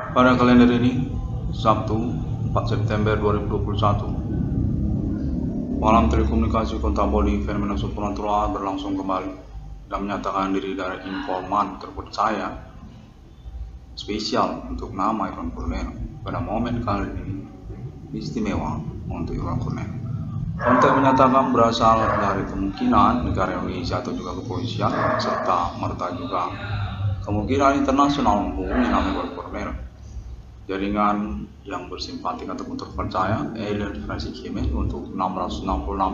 Pada kalender ini, Sabtu 4 September 2021, Malam Telekomunikasi Kontaboli fenomena supernatural berlangsung kembali dan menyatakan diri dari informan terpercaya spesial untuk nama Iwan Kurniawan. Pada momen kali ini istimewa untuk Iwan Kurniawan. Kontak menyatakan berasal dari kemungkinan negara Indonesia atau juga kepolisian, serta merta juga kemungkinan internasional menghubungi nama Iwan Kurniawan. Jaringan yang bersimpatik ataupun terpercaya Alien Forensic Human untuk 666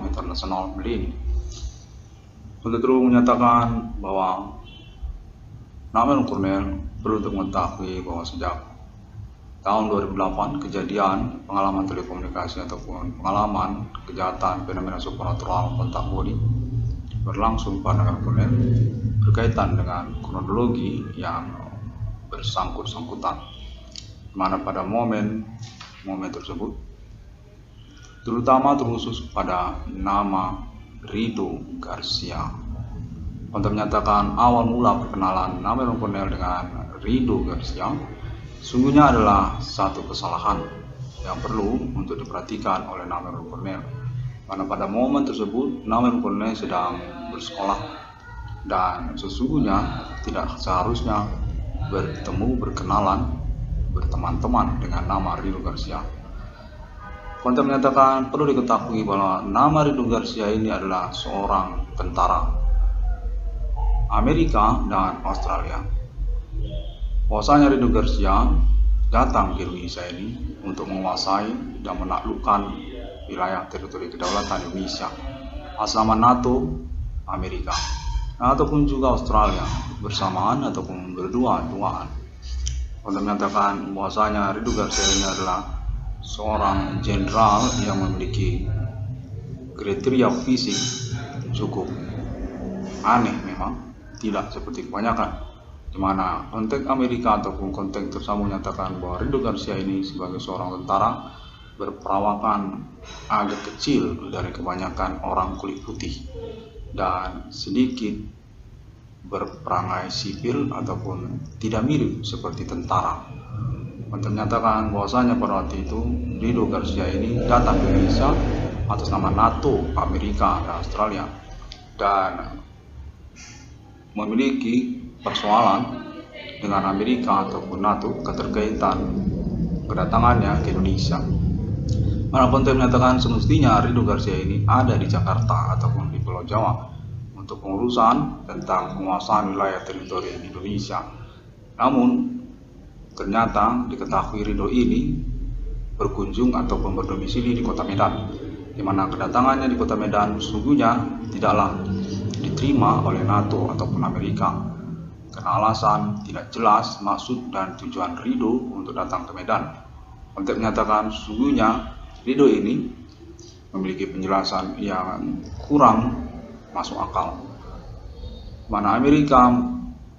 International Marine untuk terus menyatakan bahwa nama Iwan Kurniawan perlu untuk mengetahui bahwa sejak tahun 2008 kejadian pengalaman telekomunikasi ataupun pengalaman kejahatan fenomena supernatural kontak body berlangsung pada Iwan Kurniawan berkaitan dengan kronologi yang bersangkut-sangkutan, mana pada momen tersebut terutama terkhusus pada nama Rido Garcia. Untuk menyatakan awal mula perkenalan nama Iwan Kurniawan dengan Rido Garcia sungguhnya adalah satu kesalahan yang perlu untuk diperhatikan oleh nama Iwan Kurniawan, karena pada momen tersebut nama Iwan Kurniawan sedang bersekolah dan sesungguhnya tidak seharusnya berkenalan, berteman-teman dengan nama Rido Garcia. Kontak menyatakan perlu diketahui bahwa nama Rido Garcia ini adalah seorang tentara Amerika dan Australia. Bahwasanya Rido Garcia datang ke Indonesia ini untuk menguasai dan menaklukkan wilayah teritori kedaulatan Indonesia atas nama NATO, Amerika, ataupun juga Australia bersamaan ataupun berdua-duaan. Untuk menyatakan bahwasanya Rido Garcia ini adalah seorang jenderal yang memiliki kriteria fisik cukup aneh, memang tidak seperti kebanyakan, di mana konteks Amerika ataupun konteks tersebut menyatakan bahwa Rido Garcia ini sebagai seorang tentara berperawakan agak kecil dari kebanyakan orang kulit putih dan sedikit berperangai sipil ataupun tidak mirip seperti tentara. Untuk menyatakan bahwasanya pada waktu itu Rido Garcia ini datang ke Indonesia atas nama NATO, Amerika, dan Australia dan memiliki persoalan dengan Amerika ataupun NATO keterkaitan kedatangannya ke Indonesia. Mana konten menyatakan semestinya Rido Garcia ini ada di Jakarta ataupun di Pulau Jawa untuk pengurusan tentang penguasaan wilayah teritori Indonesia. Namun ternyata diketahui Rido ini berkunjung ataupun berdomisili di Kota Medan, di mana kedatangannya di Kota Medan sesungguhnya tidaklah diterima oleh NATO ataupun Amerika karena alasan tidak jelas maksud dan tujuan Rido untuk datang ke Medan. Untuk menyatakan sesungguhnya Rido ini memiliki penjelasan yang kurang masuk akal, mana Amerika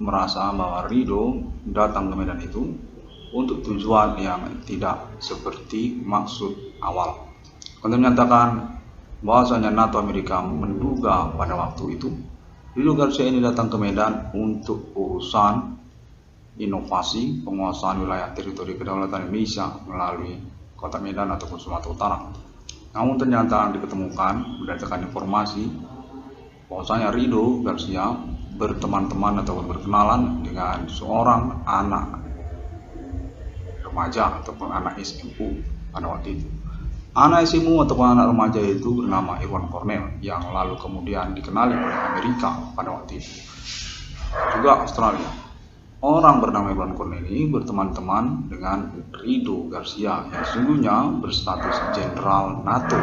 merasa bahwa Rido datang ke Medan itu untuk tujuan yang tidak seperti maksud awal. Untuk menyatakan bahwasanya NATO Amerika menduga pada waktu itu Rido Garcia ini datang ke Medan untuk urusan inovasi penguasaan wilayah teritori kedaulatan Indonesia melalui Kota Medan ataupun Sumatera Utara. Namun ternyata diketemukan berdasarkan informasi bahwasanya Rido Garcia berteman-teman ataupun berkenalan dengan seorang anak remaja ataupun anak SMU pada waktu itu. Anak SMU ataupun anak remaja itu bernama Iwan Kurniawan yang lalu kemudian dikenali oleh Amerika pada waktu itu, juga Australia. Orang bernama Iwan Kurniawan ini berteman-teman dengan Rido Garcia yang sesungguhnya berstatus jenderal NATO,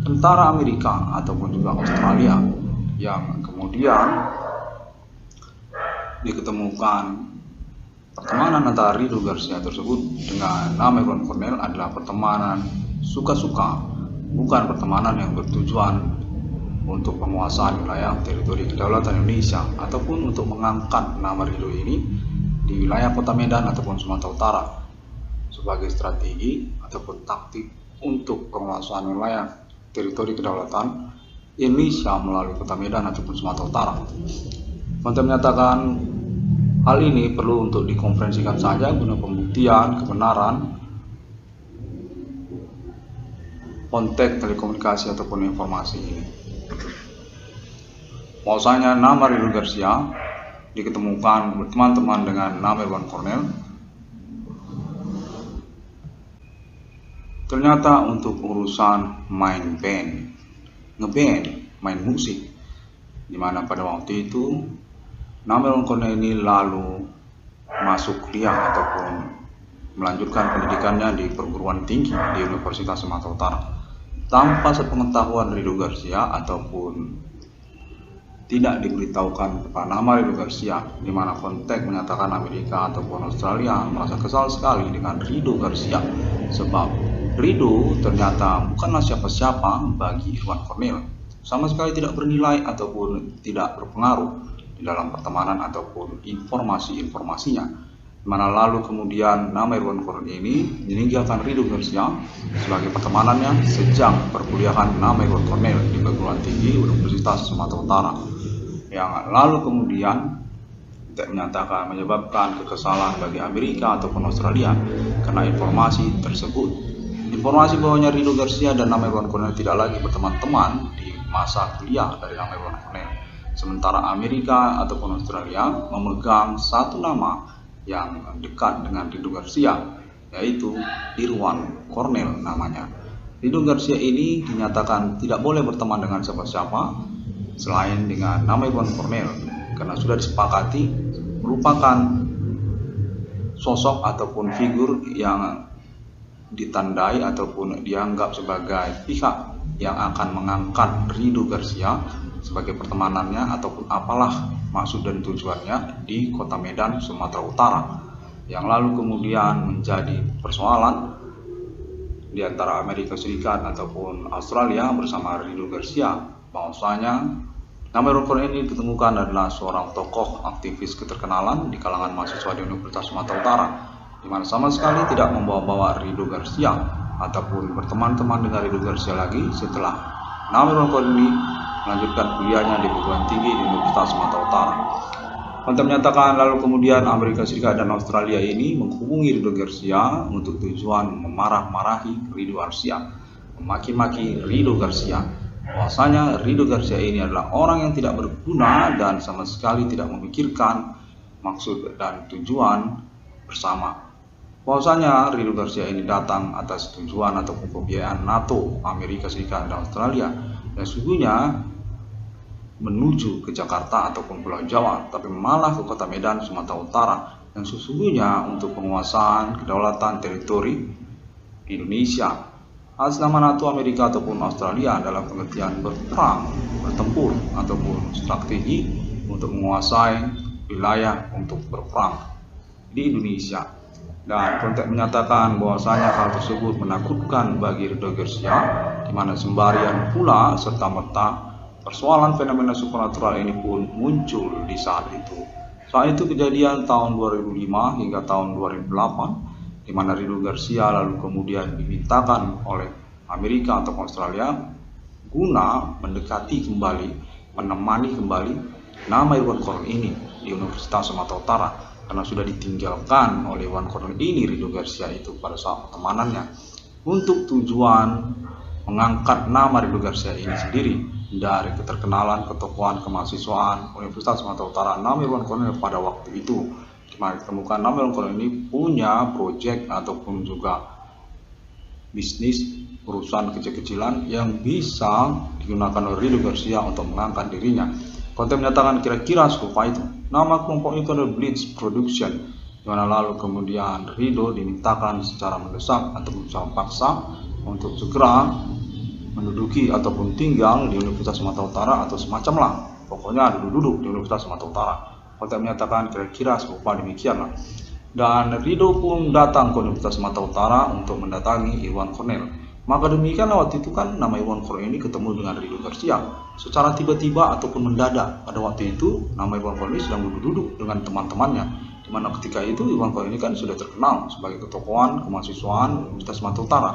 tentara Amerika ataupun juga Australia, yang kemudian diketemukan pertemanan antara Rido Garcia tersebut dengan nama Iwan Kurniawan adalah pertemanan suka-suka, bukan pertemanan yang bertujuan untuk penguasaan wilayah teritori kedaulatan Indonesia ataupun untuk mengangkat nama Rido ini di wilayah Kota Medan ataupun Sumatera Utara sebagai strategi ataupun taktik untuk penguasaan wilayah teritori kedaulatan Indonesia melalui Kota Medan ataupun Sumatera Utara. Konten menyatakan Hal ini perlu untuk dikomprensikan saja guna pembuktian kebenaran konteks telekomunikasi ataupun informasi ini. Bahwasanya nama Rido Garcia diketemukan berteman-teman dengan nama Iwan Cornell ternyata untuk urusan main band, ngeband, main musik, dimana pada waktu itu nama Iwan Cornell ini lalu masuk kuliah ataupun melanjutkan pendidikannya di perguruan tinggi di Universitas Sumatera Utara tanpa sepengetahuan Rido Garcia ataupun tidak diberitahukan kepada nama Rido Garcia, di mana konteks menyatakan Amerika ataupun Australia merasa kesal sekali dengan Rido Garcia sebab Rido ternyata bukanlah siapa-siapa bagi Iwan Cornell, sama sekali tidak bernilai ataupun tidak berpengaruh di dalam pertemanan ataupun informasi-informasinya, di mana lalu kemudian nama Iwan Cornell ini meninggalkan Rido Garcia sebagai pertemanannya sejak perkuliahan nama Iwan Cornell di perguruan tinggi Universitas Sumatera Utara, yang lalu kemudian tidak menyatakan menyebabkan kekesalan bagi Amerika ataupun Australia karena informasi tersebut. Informasi bahwa Rido Garcia dan nama Iwan Cornell tidak lagi berteman-teman di masa kuliah dari nama Iwan Cornell, sementara Amerika ataupun Australia memegang satu nama yang dekat dengan Rido Garcia, yaitu Irwan Cornell namanya. Rido Garcia ini dinyatakan tidak boleh berteman dengan siapa-siapa selain dengan nama Iwan Cornell karena sudah disepakati merupakan sosok ataupun figur yang ditandai ataupun dianggap sebagai pihak yang akan mengangkat Rido Garcia sebagai pertemanannya ataupun apalah maksud dan tujuannya di kota Medan, Sumatera Utara, yang lalu kemudian menjadi persoalan di antara Amerika Serikat ataupun Australia bersama Rido Garcia, bahwasanya nama Iwan Cornell ini ditemukan adalah seorang tokoh aktivis keterkenalan di kalangan mahasiswa di Universitas Sumatera Utara, di mana sama sekali tidak membawa-bawa Rido Garcia ataupun berteman-teman dengan Rido Garcia lagi setelah nama Iwan Cornell ini melanjutkan kuliahnya di perguruan tinggi di Universitas Sumatera Utara. Konten menyatakan lalu kemudian Amerika Serikat dan Australia ini menghubungi Rido Garcia untuk tujuan memarah-marahi Rido Garcia, memaki-maki Rido Garcia, bahwasanya Rido Garcia ini adalah orang yang tidak berguna dan sama sekali tidak memikirkan maksud dan tujuan bersama. Bahwasanya Rido Garcia ini datang atas tujuan ataupun pembiayaan NATO, Amerika Serikat dan Australia, dan sesungguhnya menuju ke Jakarta ataupun Pulau Jawa, tapi malah ke kota Medan, Sumatera Utara, dan sesungguhnya untuk penguasaan kedaulatan teritori Indonesia. Atas nama NATO, Amerika ataupun Australia adalah pengertian berperang, bertempur ataupun strategi untuk menguasai wilayah untuk berperang di Indonesia. Dan konteks menyatakan bahwasanya hal tersebut menakutkan bagi Rido Garcia, di mana sembarian pula serta-merta persoalan fenomena supernatural ini pun muncul di saat itu. Saat itu kejadian tahun 2005 hingga tahun 2008, di mana Rido Garcia lalu kemudian dimintakan oleh Amerika atau Australia guna mendekati kembali, menemani kembali nama Iwan Cornell ini di Universitas Sumatera Utara, karena sudah ditinggalkan oleh Iwan Cornell ini Rido Garcia itu pada saat pertemanannya untuk tujuan mengangkat nama Rido Garcia ini sendiri dari keterkenalan ketokohan kemahasiswaan Universitas Sumatera Utara. Nama Iwan Cornell pada waktu itu, di mana ditemukan nama Iwan Cornell ini punya proyek ataupun juga bisnis urusan kecil-kecilan yang bisa digunakan oleh Rido Garcia untuk mengangkat dirinya. Konten menyatakan kira-kira serupa itu. Nama kelompok itu adalah Blitz Production, di mana lalu kemudian Rido dimintakan secara mendesak ataupun secara paksa untuk segera menduduki ataupun tinggal di Universitas Sumatera Utara atau semacam lah, pokoknya duduk-duduk di Universitas Sumatera Utara. Konten menyatakan kira-kira serupa demikianlah. Dan Rido pun datang ke Universitas Sumatera Utara untuk mendatangi Iwan Cornell. Maka demikian waktu itu kan nama Iwan Cornell ini ketemu dengan Rido Garcia secara tiba-tiba ataupun mendadak. Pada waktu itu nama Iwan Cornell sedang duduk-duduk dengan teman-temannya, di mana ketika itu Iwan Cornell ini kan sudah terkenal sebagai ketokohan kemahasiswaan Universitas Sumatera Utara.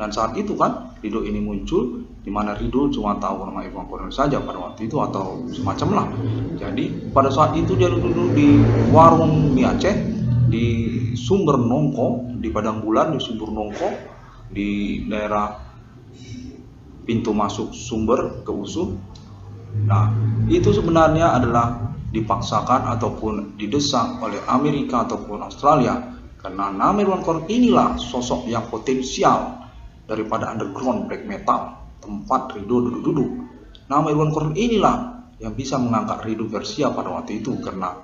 Dan saat itu kan Ridho ini muncul, di mana Ridho cuma tahu nama Iwan Cornell saja pada waktu itu atau semacam lah. Jadi pada saat itu dia duduk di warung mie Aceh di Sumber Nongko, di Padang Bulan, di Sumber Nongko, di daerah pintu masuk Sumber ke USU. Nah, itu sebenarnya adalah dipaksakan ataupun didesak oleh Amerika ataupun Australia, karena nama Iwan Cornell inilah sosok yang potensial daripada underground black metal tempat Ridho duduk-duduk. Nama Iwan Cornell inilah yang bisa mengangkat Ridho Garcia pada waktu itu, karena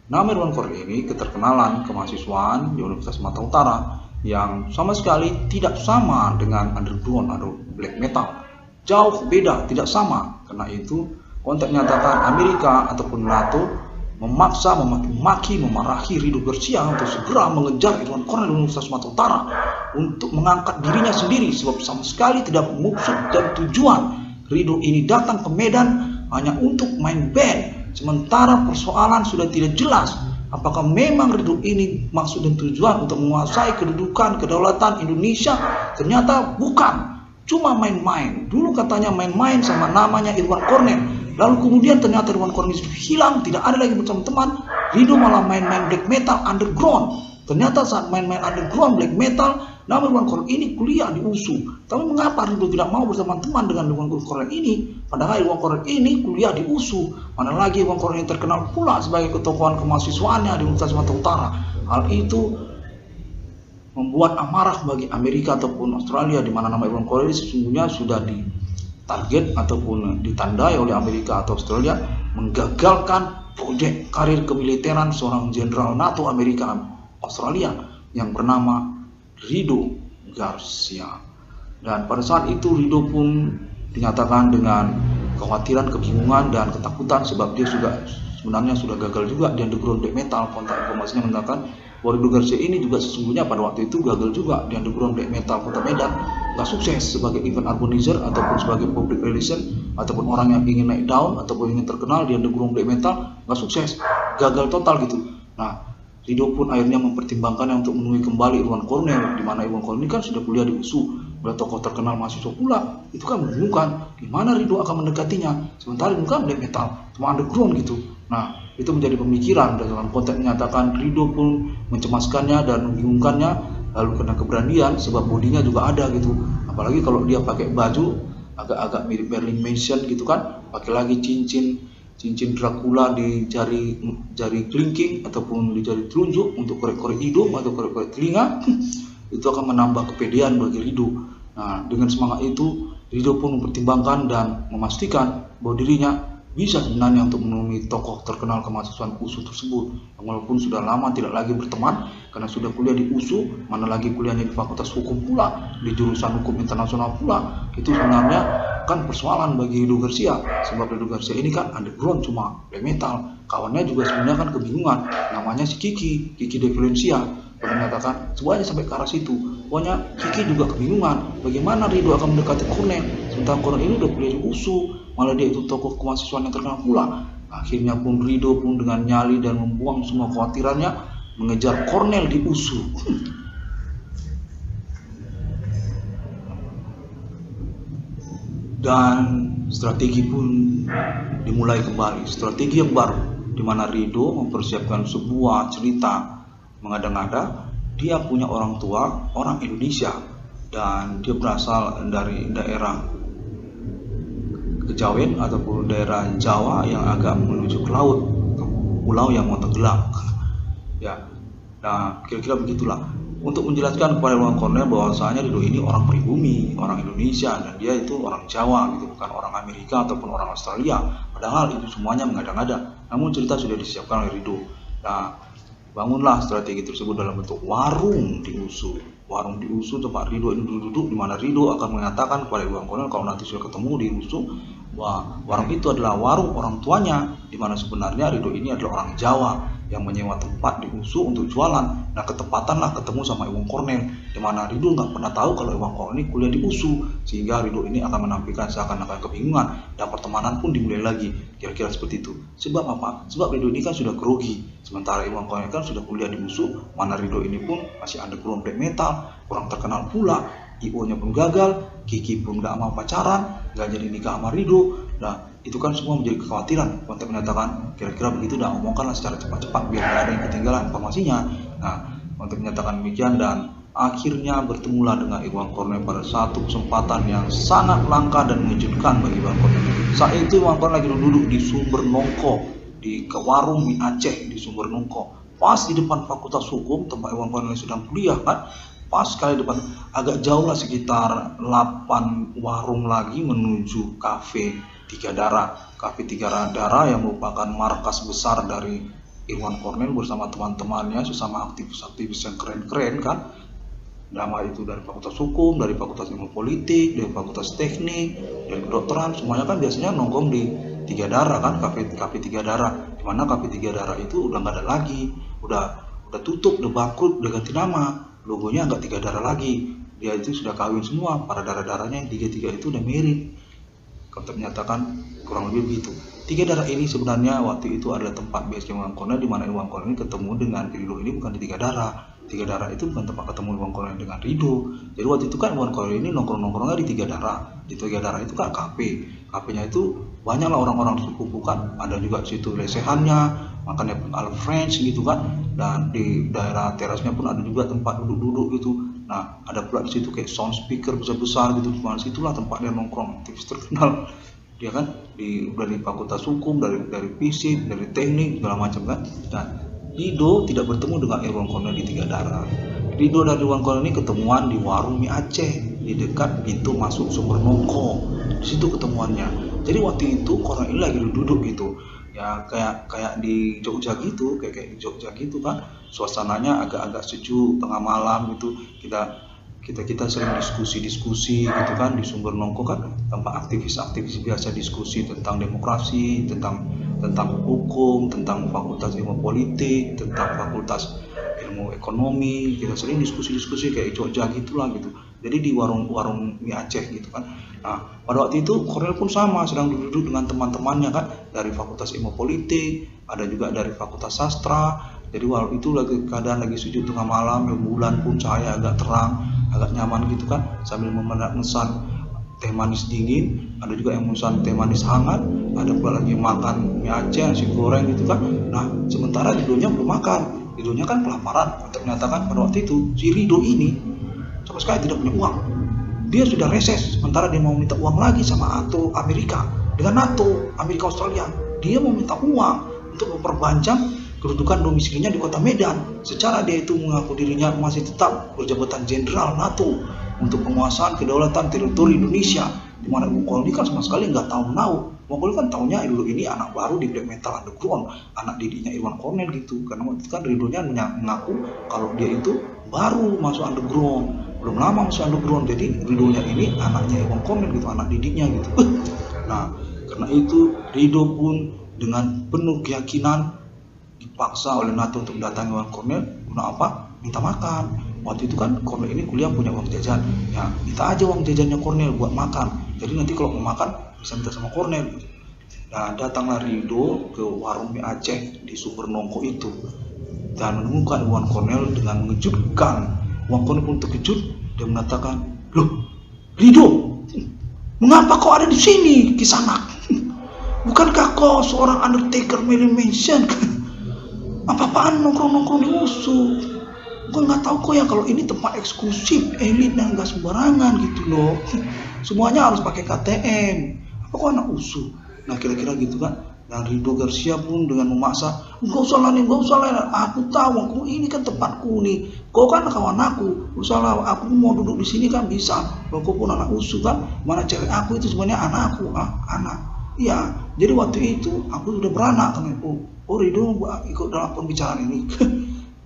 nama Iwan Cornell ini keterkenalan kemahasiswaan di Universitas Sumatera Utara yang sama sekali tidak sama dengan underground atau black metal. Jauh beda, tidak sama. Karena itu konteks menyatakan Amerika ataupun NATO memaksa, memaki-maki, memarahi Ridho Garcia untuk segera mengejar Iwan Cornell di Universitas Sumatera Utara untuk mengangkat dirinya sendiri, sebab sama sekali tidak maksud dan tujuan Ridho ini datang ke Medan hanya untuk main band. Sementara persoalan sudah tidak jelas apakah memang Ridho ini maksud dan tujuan untuk menguasai kedudukan kedaulatan Indonesia. Ternyata bukan, cuma main-main. Dulu katanya main-main sama namanya Iwan Cornell, lalu kemudian ternyata Iwan Cornell itu hilang, tidak ada lagi bersama teman. Ridho malah main-main black metal underground. Ternyata saat main-main underground black metal, nama Iwan Cornell ini kuliah di USU. Tapi mengapa Ridho tidak mau bersama teman dengan Iwan Cornell ini? Padahal Iwan Cornell ini kuliah di USU. Mana lagi Iwan Cornell ini terkenal pula sebagai ketokohan kemahasiswaannya di Universitas Sumatera Utara. Hal itu membuat amarah bagi Amerika ataupun Australia, di mana nama Iwan Cornell sesungguhnya sudah ditarget ataupun ditandai oleh Amerika atau Australia menggagalkan proyek karir kemiliteran seorang jenderal NATO Amerika Australia yang bernama Ridho Garcia. Dan pada saat itu Ridho pun dinyatakan dengan kekhawatiran, kebingungan dan ketakutan, sebab dia sebenarnya sudah gagal juga di underground black metal. Kontak informasinya mengatakan bahwa Ridho Garcia ini juga sesungguhnya pada waktu itu gagal juga di underground black metal Kota Medan, nggak sukses sebagai event organizer ataupun sebagai public relation ataupun orang yang ingin naik daun ataupun ingin terkenal di underground black metal, nggak sukses, gagal total gitu. Nah, Ridho pun akhirnya mempertimbangkannya untuk menemui kembali Iwan Cornell, di mana Iwan Cornell ini kan sudah kuliah di USU, sudah tokoh terkenal mahasiswa pula. Itu kan membingungkan, gimana Ridho akan mendekatinya, sementara itu kan black metal, cuma underground gitu. Nah, itu menjadi pemikiran dalam konteks menyatakan Ridho pun mencemaskannya dan membingungkannya, lalu karena keberanian, sebab bodinya juga ada gitu. Apalagi kalau dia pakai baju agak-agak mirip Marilyn Manson gitu kan, pakai lagi cincin Dracula di jari kelingking ataupun di jari telunjuk untuk korek-korek hidung atau korek-korek telinga. Itu akan menambah kepedean bagi Ridho. Nah, dengan semangat itu Ridho pun mempertimbangkan dan memastikan bahwa dirinya bisa sebenarnya untuk menemui tokoh terkenal kemahasiswaan USU tersebut, yang walaupun sudah lama tidak lagi berteman karena sudah kuliah di USU, mana lagi kuliahnya di Fakultas Hukum pula, di jurusan Hukum Internasional pula. Itu sebenarnya kan persoalan bagi Ridho Garcia, sebab Ridho Garcia ini kan underground cuma black metal. Kawannya juga sebenarnya kan kebingungan, namanya si Kiki Devilencia, menyatakan semuanya sampai ke arah situ. Pokoknya Kiki juga kebingungan bagaimana Ridho akan mendekati Cornell, sementara Cornell ini udah kuliah di USU, malah dia itu tokoh kemahasiswaan yang terkenal pula. Akhirnya pun Ridho pun dengan nyali dan membuang semua kekhawatirannya mengejar Cornell di USU. Dan strategi pun dimulai kembali, strategi yang baru, di mana Ridho mempersiapkan sebuah cerita mengada-ngada. Dia punya orang tua orang Indonesia dan dia berasal dari daerah Kejawen ataupun daerah Jawa yang agak menuju ke laut, ke pulau yang mau tenggelam. Ya, nah kira-kira begitulah. Untuk menjelaskan kepada Iwan Cornell bahwasanya Ridho ini orang pribumi, orang Indonesia, dan dia itu orang Jawa gitu, bukan orang Amerika ataupun orang Australia. Padahal itu semuanya mengada-ngada. Namun cerita sudah disiapkan oleh Ridho. Nah, bangunlah strategi tersebut dalam bentuk warung di USU. Warung di USU tempat Ridho ini duduk, di mana Ridho akan mengatakan kepada Iwan Cornell kalau nanti sudah ketemu di USU, bahwa warung itu adalah warung orang tuanya, di mana sebenarnya Ridho ini adalah orang Jawa yang menyewa tempat di USU untuk jualan. Nah, ketepatanlah ketemu sama Iwan Cornell, di mana Ridho nggak pernah tahu kalau Iwan Cornell ini kuliah di USU, sehingga Ridho ini akan menampilkan seakan-akan kebingungan dan pertemanan pun dimulai lagi. Kira-kira seperti itu. Sebab apa? Sebab Ridho ini kan sudah grogi, sementara Iwan Cornell kan sudah kuliah di USU, mana Ridho ini pun masih underground black metal, kurang terkenal pula. IO-nya pun gagal, Kiki pun nggak mau pacaran, nggak jadi nikah sama Ridho. Nah itu kan semua menjadi kekhawatiran. Konten menyatakan kira-kira begitu, dah omongkanlah secara cepat-cepat biar nggak ada yang ketinggalan informasinya. Nah konten menyatakan demikian, dan akhirnya bertemulah dengan Iwan Cornel pada satu kesempatan yang sangat langka dan mengejutkan bagi Iwan Cornel. Saat itu Iwan Cornel lagi duduk di Sumber Nongko, di warung mie Aceh di Sumber Nongko, pas di depan Fakultas Hukum tempat Iwan Cornel sedang kuliah kan. Pas sekali depan, agak jauh lah, sekitar 8 warung lagi menuju Cafe Tiga Darah. Cafe Tiga Darah yang merupakan markas besar dari Iwan Cornel bersama teman-temannya, sesama aktivis-aktivis yang keren-keren kan. Nama itu dari Fakultas Hukum, dari Fakultas Ilmu Politik, dari Fakultas Teknik, dari kedokteran, semuanya kan biasanya nongkrong di Tiga Darah kan, Cafe Tiga Darah. Dimana Cafe Tiga Darah itu udah nggak ada lagi, udah tutup, udah bangkrut, udah ganti nama. Logonya nggak Tiga Darah lagi, dia itu sudah kawin semua, para darah-darahnya yang tiga-tiga itu udah married. Konten menyatakan kurang lebih begitu. Tiga Darah ini sebenarnya waktu itu adalah tempat base Iwan Cornel, di mana Iwan Cornel ini ketemu dengan Ridho ini bukan di Tiga Darah. Tiga Darah itu bukan tempat ketemu Iwan Cornel dengan Ridho. Jadi waktu itu kan Iwan Cornel ini nongkrong-nongkrongnya di Tiga Darah. Di Tiga Darah itu kan kafe. Kafenya itu banyaklah orang-orang sepupu kan. Ada juga di situ lesehannya, makannya pun ala French gitu kan. Dan di daerah terasnya pun ada juga tempat duduk-duduk gitu. Nah, ada pula di situ kayak sound speaker besar-besar gitu. Di mana situlah tempat dia nongkrong, aktivis terkenal. Dia kan dari Fakultas Hukum, dari fisik, dari teknik segala macam kan. Nah, Ridho tidak bertemu dengan Iwan Cornel di Tiga Darah. Ridho dan Iwan Cornel ini ketemuan di warung mie Aceh di dekat pintu masuk Sumber Nongko. Di situ ketemuannya. Jadi waktu itu Cornel ini lagi duduk gitu. Ya kayak di Jogja gitu, kayak di Jogja gitu kan. Suasananya agak-agak sejuk, tengah malam gitu. Kita sering diskusi gitu kan di Sumber Nongko kan, tempat aktivis-aktivis biasa diskusi tentang demokrasi, tentang hukum, tentang Fakultas Ilmu Politik, tentang Fakultas Ilmu Ekonomi. Kita sering diskusi kayak Jogja gitulah gitu. Jadi di warung mie Aceh gitu kan. Nah, pada waktu itu Cornel pun sama, sedang duduk dengan teman-temannya kan, dari Fakultas Ilmu Politik, ada juga dari Fakultas Sastra. Jadi waktu itu keadaan lagi sejuk tengah malam, bulan pun cahaya agak terang, agak nyaman gitu kan, sambil memesan teh manis dingin, ada juga yang memesan teh manis hangat, ada pula lagi makan mie Aceh, nasi goreng gitu kan. Nah, sementara Ridhonya belum makan, Ridhonya kan kelaparan. Untuk menyatakan pada waktu itu si Ridho ini sama sekali tidak punya uang. Dia sudah reses, sementara dia mau minta uang lagi sama Amerika, dengan NATO, Amerika Australia. Dia mau minta uang untuk memperpanjang kedudukan domisilinya di Kota Medan. Secara dia itu mengaku dirinya masih tetap berjabatan jenderal NATO untuk penguasaan kedaulatan teritori Indonesia, di mana Iwan Cornel kan sama sekali nggak tahu menahu. Iwan Cornel kan taunya dulu ini anak baru di black metal underground, anak didiknya Iwan Cornel gitu. Karena waktu itu kan Ridhonya mengaku kalau dia itu baru masuk underground, belum lama masuk underground. Jadi Ridhonya ini anaknya Iwan Cornel gitu, anak didiknya gitu. Nah, karena itu Ridho pun dengan penuh keyakinan dipaksa oleh NATO untuk mendatangi Iwan Cornel. Guna apa? Minta makan. Waktu itu kan Cornel ini kuliah punya uang jajan, ya minta aja uang jajannya Cornel buat makan. Jadi nanti kalau mau makan bisa minta sama Cornel. Nah, datanglah Ridho ke warung mie Aceh di Sumber Nongko itu dan menemukan Iwan Cornel dengan mengejutkan. Iwan Cornel pun terkejut dan mengatakan, "Loh, Ridho, mengapa kau ada di sini, Kisanak? Bukankah kau seorang undertaker Marilyn Manson? Apa-apaan nongkrong-nongkrong di musuh? Gue nggak tahu kok ya kalau ini tempat eksklusif, elit dan nggak sembarangan gitu loh. Semuanya harus pakai KTM. Apa kok anak usuh?" Nah, kira-kira gitu kan. Dan Ridho Garcia pun dengan memaksa, "Nggak usah lah, aku tahu, ini kan tempatku nih. Kau kan kawan aku, nggak usah lah, aku mau duduk di sini kan bisa. Kau pun anak usuh kan, mana cewek aku itu sebenarnya anakku, anak." Iya, jadi waktu itu aku sudah beranak kan. Oh Ridho ikut dalam pembicaraan ini.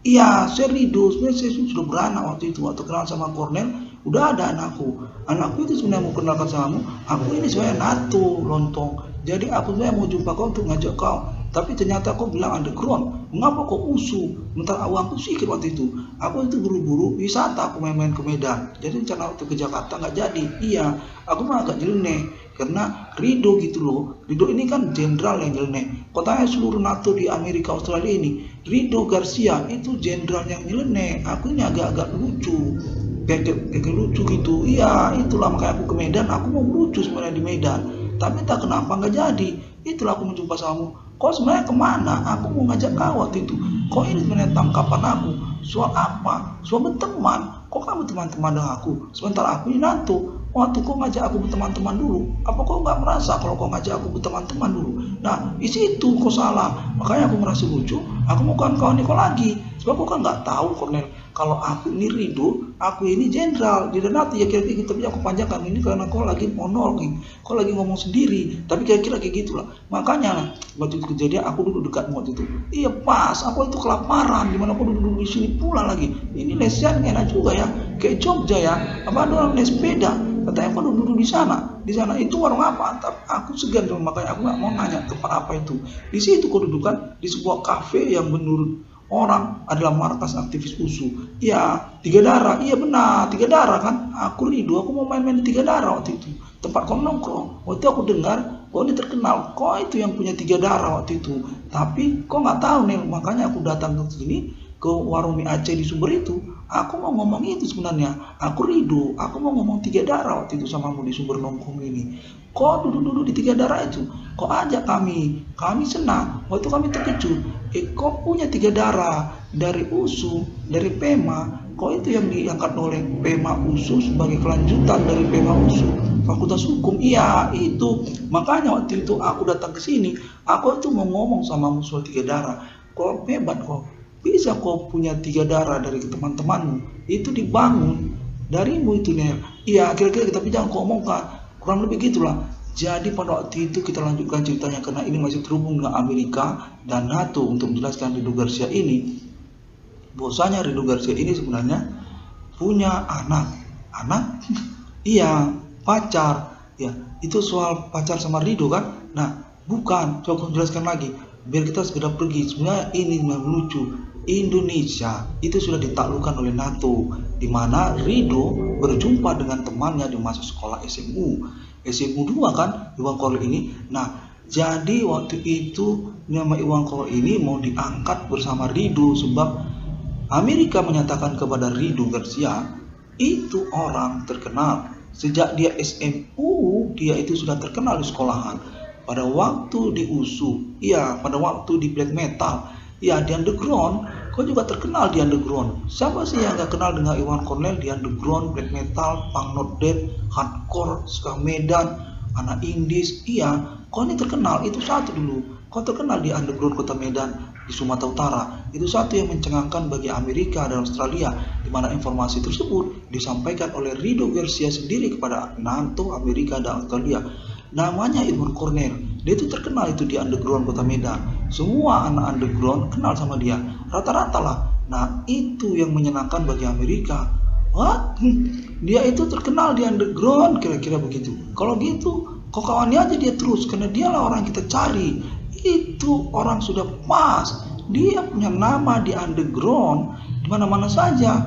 Iya, saya Ridho, sebenarnya saya sudah beranak waktu itu, waktu kenal sama Cornel, udah ada anakku itu sebenarnya mau kenalkan sama aku ini sebenarnya NATO lontong. Jadi aku sebenarnya mau jumpa kau untuk ngajak kau, tapi ternyata kau bilang underground. Mengapa kau usuh? Bentar uangku sedikit waktu itu. Aku itu buru-buru wisata, aku main-main ke Medan. Jadi rencana waktu ke Jakarta nggak jadi. Iya, aku mah agak nyeleneh karena Ridho gitu loh. Ridho ini kan jenderal yang nyeleneh. Kotanya seluruh NATO di Amerika Australia ini, Ridho Garcia itu jenderal yang nyeleneh. Aku ini agak-agak lucu. kayak lucu gitu. Iya, itulah makanya aku ke Medan. Aku mau lucu sebenarnya di Medan, tapi tak kenapa nggak jadi. Itulah aku menjumpa kamu. Kau sebenarnya kemana? Aku mau ngajak kau waktu itu. Kau ini sebenarnya tangkapan aku. Soal apa? Soal berteman. Kok kamu teman-teman dengan aku? Sementara aku ini nato. Waktu kau ngajak aku berteman-teman dulu, apa kau nggak merasa kalau kau ngajak aku berteman-teman dulu? Nah, di situ kau salah. Makanya aku merasa lucu. Aku mau kawan-kawan kau lagi. Sebab kau kan nggak tahu, Cornel. Kalau aku ini Rido, aku ini jenderal. Di nanti ya kira-kira gitu. Tapi aku panjangkan ini karena kau lagi monolog, kau lagi ngomong sendiri. Tapi kira-kira kayak gitulah. Makanya waktu itu kejadian aku duduk dekatmu waktu itu. Iya pas, aku itu kelaparan. Dimana aku duduk di sini pula lagi. Ini lesnya enak juga ya, kayak Jogja ya. Apa ada orang les sepeda? Katanya aku duduk di sana. Di sana itu warung apa? Tapi aku segan, makanya aku nggak mau nanya tempat apa itu. Di situ kau dudukan di sebuah kafe yang menurut orang adalah markas aktivis USU. Iya, Tiga Darah. Iya benar, Tiga Darah kan. Aku Rido, aku mau main-main di Tiga Darah waktu itu. Tempat kau nongkrong. Waktu aku dengar, kau ini terkenal. Kau itu yang punya Tiga Darah waktu itu. Tapi kau nggak tahu nih, makanya aku datang ke sini ke warung mie Aceh di Sumber itu. Aku mau ngomong itu sebenarnya. Aku Rido, aku mau ngomong Tiga Darah waktu itu samamu di Sumber nongkrong ini. Kau duduk-duduk di Tiga Darah itu. Kau ajak kami senang. Waktu kami terkejut. Kau punya Tiga Darah dari USU, dari PEMA. Kau itu yang diangkat oleh PEMA USU sebagai kelanjutan dari PEMA USU Fakultas Hukum. Iya itu. Makanya waktu itu aku datang ke sini. Aku itu mau ngomong sama musuh Tiga Darah. Kau hebat kok. Bisa kau punya Tiga Darah dari teman-temanmu. Itu dibangun darimu itu nih. Iya kira-kira tapi jangan kau omongkan. Kurang lebih gitulah. Jadi pada waktu itu kita lanjutkan ceritanya karena ini masih terhubung dengan Amerika dan NATO untuk menjelaskan Rido Garcia ini. Bahwasanya Rido Garcia ini sebenarnya punya anak. Iya, pacar. Ya, itu soal pacar sama Rido kan? Nah, bukan. Coba aku jelaskan lagi. Biar kita segera pergi. Sebenarnya ini memang lucu. Indonesia itu sudah ditaklukkan oleh NATO, di mana Rido berjumpa dengan temannya di masa sekolah SMU 2 kan, Iwan Korel ini. Nah, jadi waktu itu nama Iwan Korel ini mau diangkat bersama Rido sebab Amerika menyatakan kepada Rido Garcia itu orang terkenal. Sejak dia SMU, dia itu sudah terkenal di sekolahan. Pada waktu di USU, iya, pada waktu di black metal, ya di underground, kau juga terkenal di underground. Siapa sih yang gak kenal dengan Iwan Korel di underground, black metal, punk not dead, hardcore, ska Medan, anak indies. Iya, kau ini terkenal. Itu satu dulu. Kau terkenal di underground kota Medan, di Sumatera Utara. Itu satu yang mencengangkan bagi Amerika dan Australia, di mana informasi tersebut disampaikan oleh Rido Garcia sendiri kepada NATO, Amerika, dan Australia. Namanya Iwan Korel. Dia itu terkenal itu di underground kota Medan. Semua anak underground kenal sama dia. Rata-rata lah. Nah itu yang menyenangkan bagi Amerika. Wah, dia itu terkenal di underground, kira-kira begitu. Kalau gitu, kau kawannya aja dia terus. Karena dialah orang yang kita cari. Itu orang sudah pas. Dia punya nama di underground. Di mana-mana saja.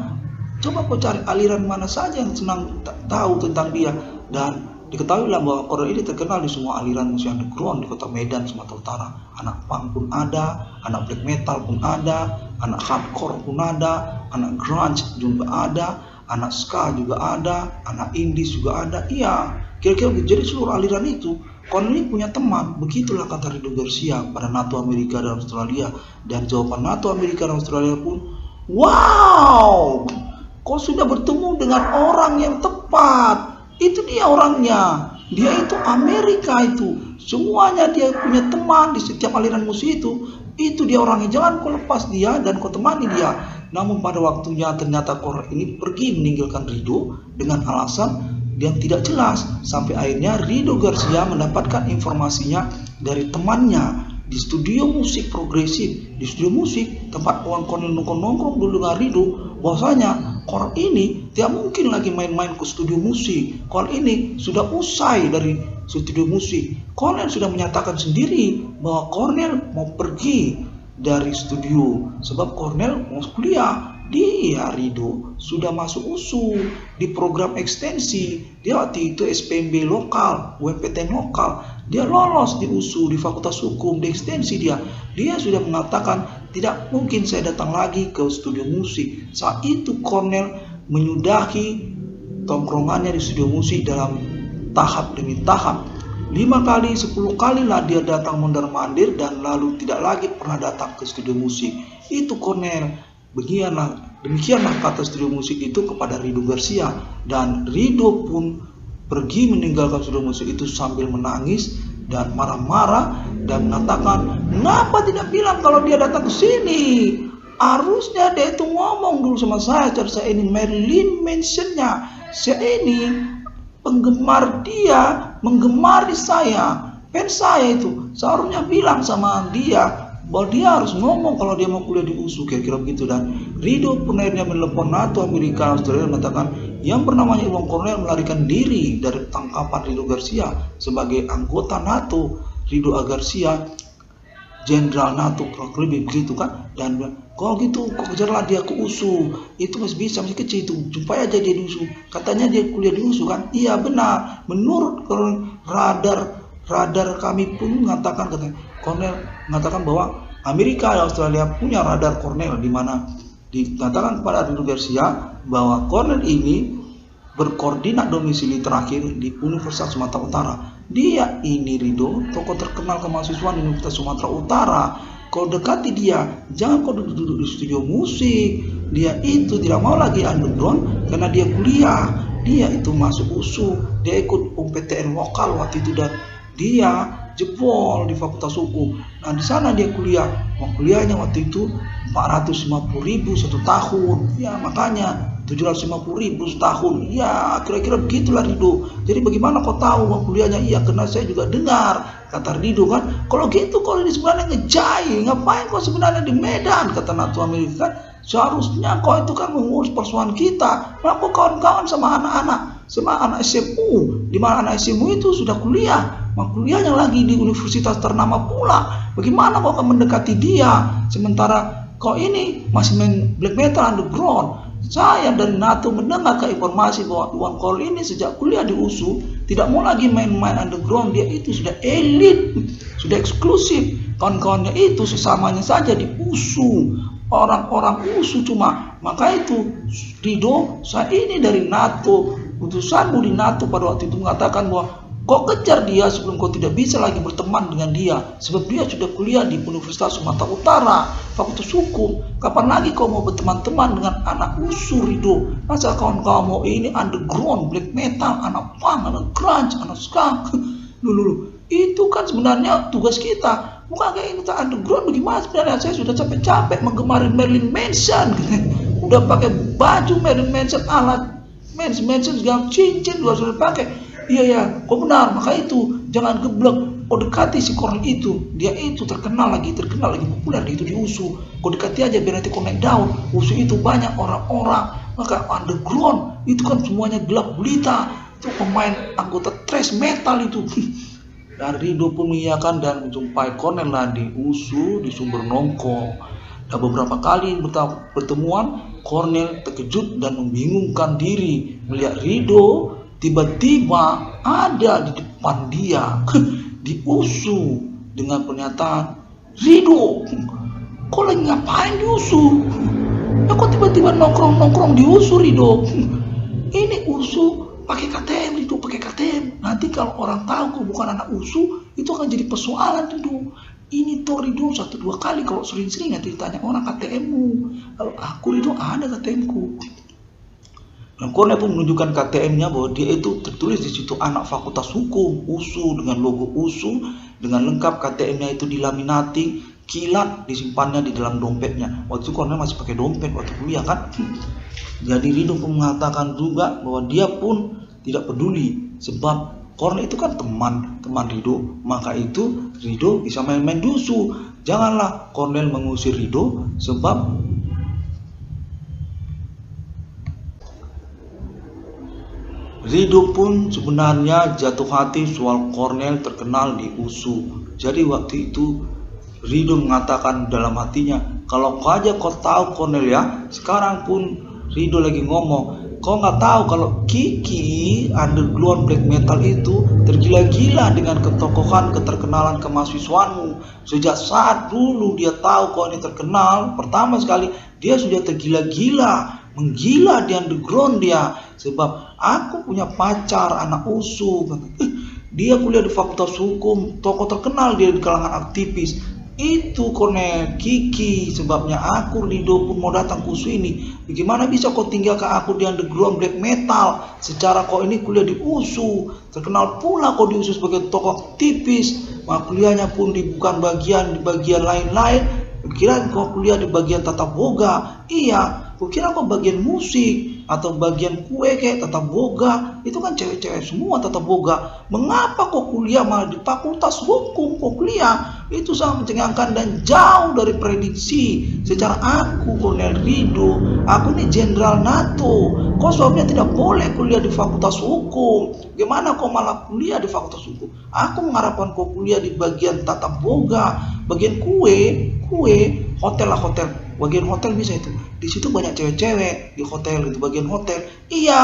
Coba kau cari aliran mana saja yang senang tahu tentang dia. Dan diketahuilah bahwa Korel ini terkenal di semua aliran musik underground di kota Medan, Sumatera Utara. Anak punk pun ada, anak black metal pun ada, anak hardcore pun ada, anak grunge juga ada, anak ska juga ada, anak indies juga ada. Iya, kira-kira jadi seluruh aliran itu. Korel ini punya teman. Begitulah kata Rido Garcia pada NATO, Amerika, dan Australia. Dan jawaban NATO, Amerika, dan Australia pun, wow, kau sudah bertemu dengan orang yang tepat. Itu dia orangnya. Dia itu Amerika itu. Semuanya dia punya teman di setiap aliran musik itu. Itu dia orangnya. Jangan kau lepas dia dan kau temani dia. Namun pada waktunya ternyata Korel ini pergi meninggalkan Rido dengan alasan yang tidak jelas. Sampai akhirnya Rido Garcia mendapatkan informasinya dari temannya di studio musik progresif, di studio musik tempat Iwan Korel nongkrong dulu dengan Rido. Bahwasanya Korel ini tidak mungkin lagi main-main ke studio musik. Korel ini sudah usai dari studio musik. Korel sudah menyatakan sendiri bahwa Korel mau pergi dari studio sebab Korel mau kuliah. Dia Rido sudah masuk USU di program ekstensi. Dia waktu itu SPMB lokal, UMPTN lokal. Dia lolos di USU, di Fakultas Hukum, di ekstensi dia. Dia sudah mengatakan tidak mungkin saya datang lagi ke studio musik. Saat itu Korel menyudahi tongkrongannya di studio musik dalam tahap demi tahap. 5 kali, 10 kali lah dia datang mondar-mandir dan lalu tidak lagi pernah datang ke studio musik. Itu Cornel. Demikianlah kata studio musik itu kepada Ridho Garcia, dan Ridho pun pergi meninggalkan studio musik itu sambil menangis dan marah-marah dan mengatakan, "Kenapa tidak bilang kalau dia datang ke sini? Harusnya dia itu ngomong dulu sama saya ini Marilyn Manson-nya. Saya ini penggemar dia, menggemari saya, fans saya itu. Seharusnya bilang sama dia bahwa dia harus ngomong kalau dia mau kuliah di USU," kira-kira begitu. Dan Ridho pun akhirnya menelepon NATO Amerika Australia mengatakan yang bernama Iwan Cornell melarikan diri dari tangkapan Ridho Garcia sebagai anggota NATO. Ridho Garcia, Jenderal NATO kurang lebih begitu kan, dan kalau gitu kok kejarlah dia ke USU, itu masih bisa, masih kecil itu, jumpai aja dia di USU. Katanya dia kuliah di USU kan, iya benar, menurut radar kami pun mengatakan, Cornell mengatakan bahwa Amerika dan Australia punya radar Cornell, di mana dikatakan kepada Ridho Garcia bahwa Cornell ini berkoordinat domisili terakhir di Universitas Sumatera Utara. Dia ini Ridho, tokoh terkenal kemahasiswaan di Universitas Sumatera Utara. Kau dekati dia, jangan kau duduk di studio musik. Dia itu tidak mau lagi underground karena dia kuliah. Dia itu masuk USU, dia ikut PTN lokal waktu itu, dan dia jebol di Fakultas Hukum. Nah di sana dia kuliah. Kuliahnya waktu itu 450.000 satu tahun. Ya makanya 750.000 setahun. Ya kira-kira begitulah Ridho. Jadi bagaimana kau tahu uang kuliahnya? Iya karena saya juga dengar, kata Ridho kan. Kalau gitu kau ini sebenarnya ngejai. Ngapain kau sebenarnya di Medan, kata NATO Amerika kan. Seharusnya kau itu kan mengurus persoalan kita. Nah, kau kawan-kawan sama anak-anak, sama anak SMU, di mana anak SMU itu sudah kuliah. Kuliahnya lagi di universitas ternama pula. Bagaimana kau akan mendekati dia sementara kau ini masih main black metal underground? Saya dari NATO mendengar informasi bahwa Iwan Cornell ini sejak kuliah di USU tidak mau lagi main-main underground. Dia itu sudah elit, sudah eksklusif. Kawan-kawannya itu sesamanya saja di USU, orang-orang USU cuma. Maka itu Ridho, saya ini dari NATO, utusanmu di NATO pada waktu itu mengatakan bahwa kau kejar dia sebelum kau tidak bisa lagi berteman dengan dia, sebab dia sudah kuliah di Universitas Sumatera Utara, Fakultas Hukum. Kapan lagi kau mau berteman-teman dengan anak USU Ridho? Masa kawan-kawan mau ini underground, black metal, anak punk, anak grunge, anak ska? Dulu itu kan sebenarnya tugas kita. Bukan kayak ini tak underground, bagaimana sebenarnya? Saya sudah capek-capek menggemari Marilyn Manson. Udah pakai baju Marilyn Manson, alat Manson segala cincin juga sudah pakai. Iya ya, kau benar. Maka itu jangan geblek. Kau dekati si Cornell itu, dia itu terkenal lagi populer itu di USU. Kau dekati aja biar nanti kau naik daun. USU itu banyak orang-orang. Maka underground itu kan semuanya gelap gulita. Itu pemain anggota thrash metal itu. Dan Ridho pun mengiyakan dan menjumpai Cornell lah di USU di Sumber Nongko. Dan beberapa kali pertemuan, Cornell terkejut dan membingungkan diri melihat Ridho tiba-tiba ada di depan dia di USU dengan pernyataan, "Ridho, kau lagi ngapain di USU? Ya kok tiba-tiba nongkrong di USU Ridho? Ini USU pakai KTM Ridho, pakai KTM. Nanti kalau orang tahu kau bukan anak USU, itu akan jadi persoalan Ridho. Ini tuh Ridho 1-2 kali kalau sering-sering nanti ditanya orang KTM-mu. Kalau aku Ridho ada KTM-ku." Dan Cornell pun menunjukkan KTM-nya bahwa dia itu tertulis di situ anak Fakultas Hukum USU dengan logo USU dengan lengkap. KTM-nya itu dilaminating, kilat, disimpannya di dalam dompetnya. Waktu itu Cornell masih pakai dompet waktu kuliah kan. Jadi Ridho pun mengatakan juga bahwa dia pun tidak peduli sebab Cornell itu kan teman Ridho. Maka itu Ridho bisa main-main di USU. Janganlah Cornell mengusir Ridho sebab Ridho pun sebenarnya jatuh hati soal Cornell terkenal di USU. Jadi waktu itu Ridho mengatakan dalam hatinya, kalau kau aja kau tahu Cornell ya, sekarang pun Ridho lagi ngomong, kau nggak tahu kalau Kiki underground black metal itu tergila-gila dengan ketokohan keterkenalan kemahasiswaanmu. Sejak saat dulu dia tahu kau ini terkenal, pertama sekali dia sudah tergila-gila menggila di underground dia, sebab aku punya pacar anak USU. Dia kuliah di Fakultas Hukum, tokoh terkenal dia di kalangan aktivis. Itu Cornel Kiki, sebabnya aku Rido pun mau datang ke USU ini. Bagaimana bisa kau tinggalkan aku di underground black metal, secara kau ini kuliah di USU, terkenal pula kau di USU sebagai tokoh aktivis, kuliahnya pun bukan di bagian lain-lain. Kira kau kuliah di bagian tata boga. Iya, kukira kau bagian musik atau bagian kue kayak tata boga. Itu kan cewek-cewek semua tata boga. Mengapa kau kuliah malah di Fakultas Hukum kau kuliah? Itu sangat mencengangkan dan jauh dari prediksi. Secara aku Cornel Rido, aku ini jenderal NATO. Kau sebabnya tidak boleh kuliah di Fakultas Hukum. Gimana kau malah kuliah di Fakultas Hukum? Aku mengharapkan kau kuliah di bagian tata boga, bagian kue, hotel lah hotel. Bagian hotel bisa itu. Di situ banyak cewek-cewek di hotel itu bagian hotel. Iya,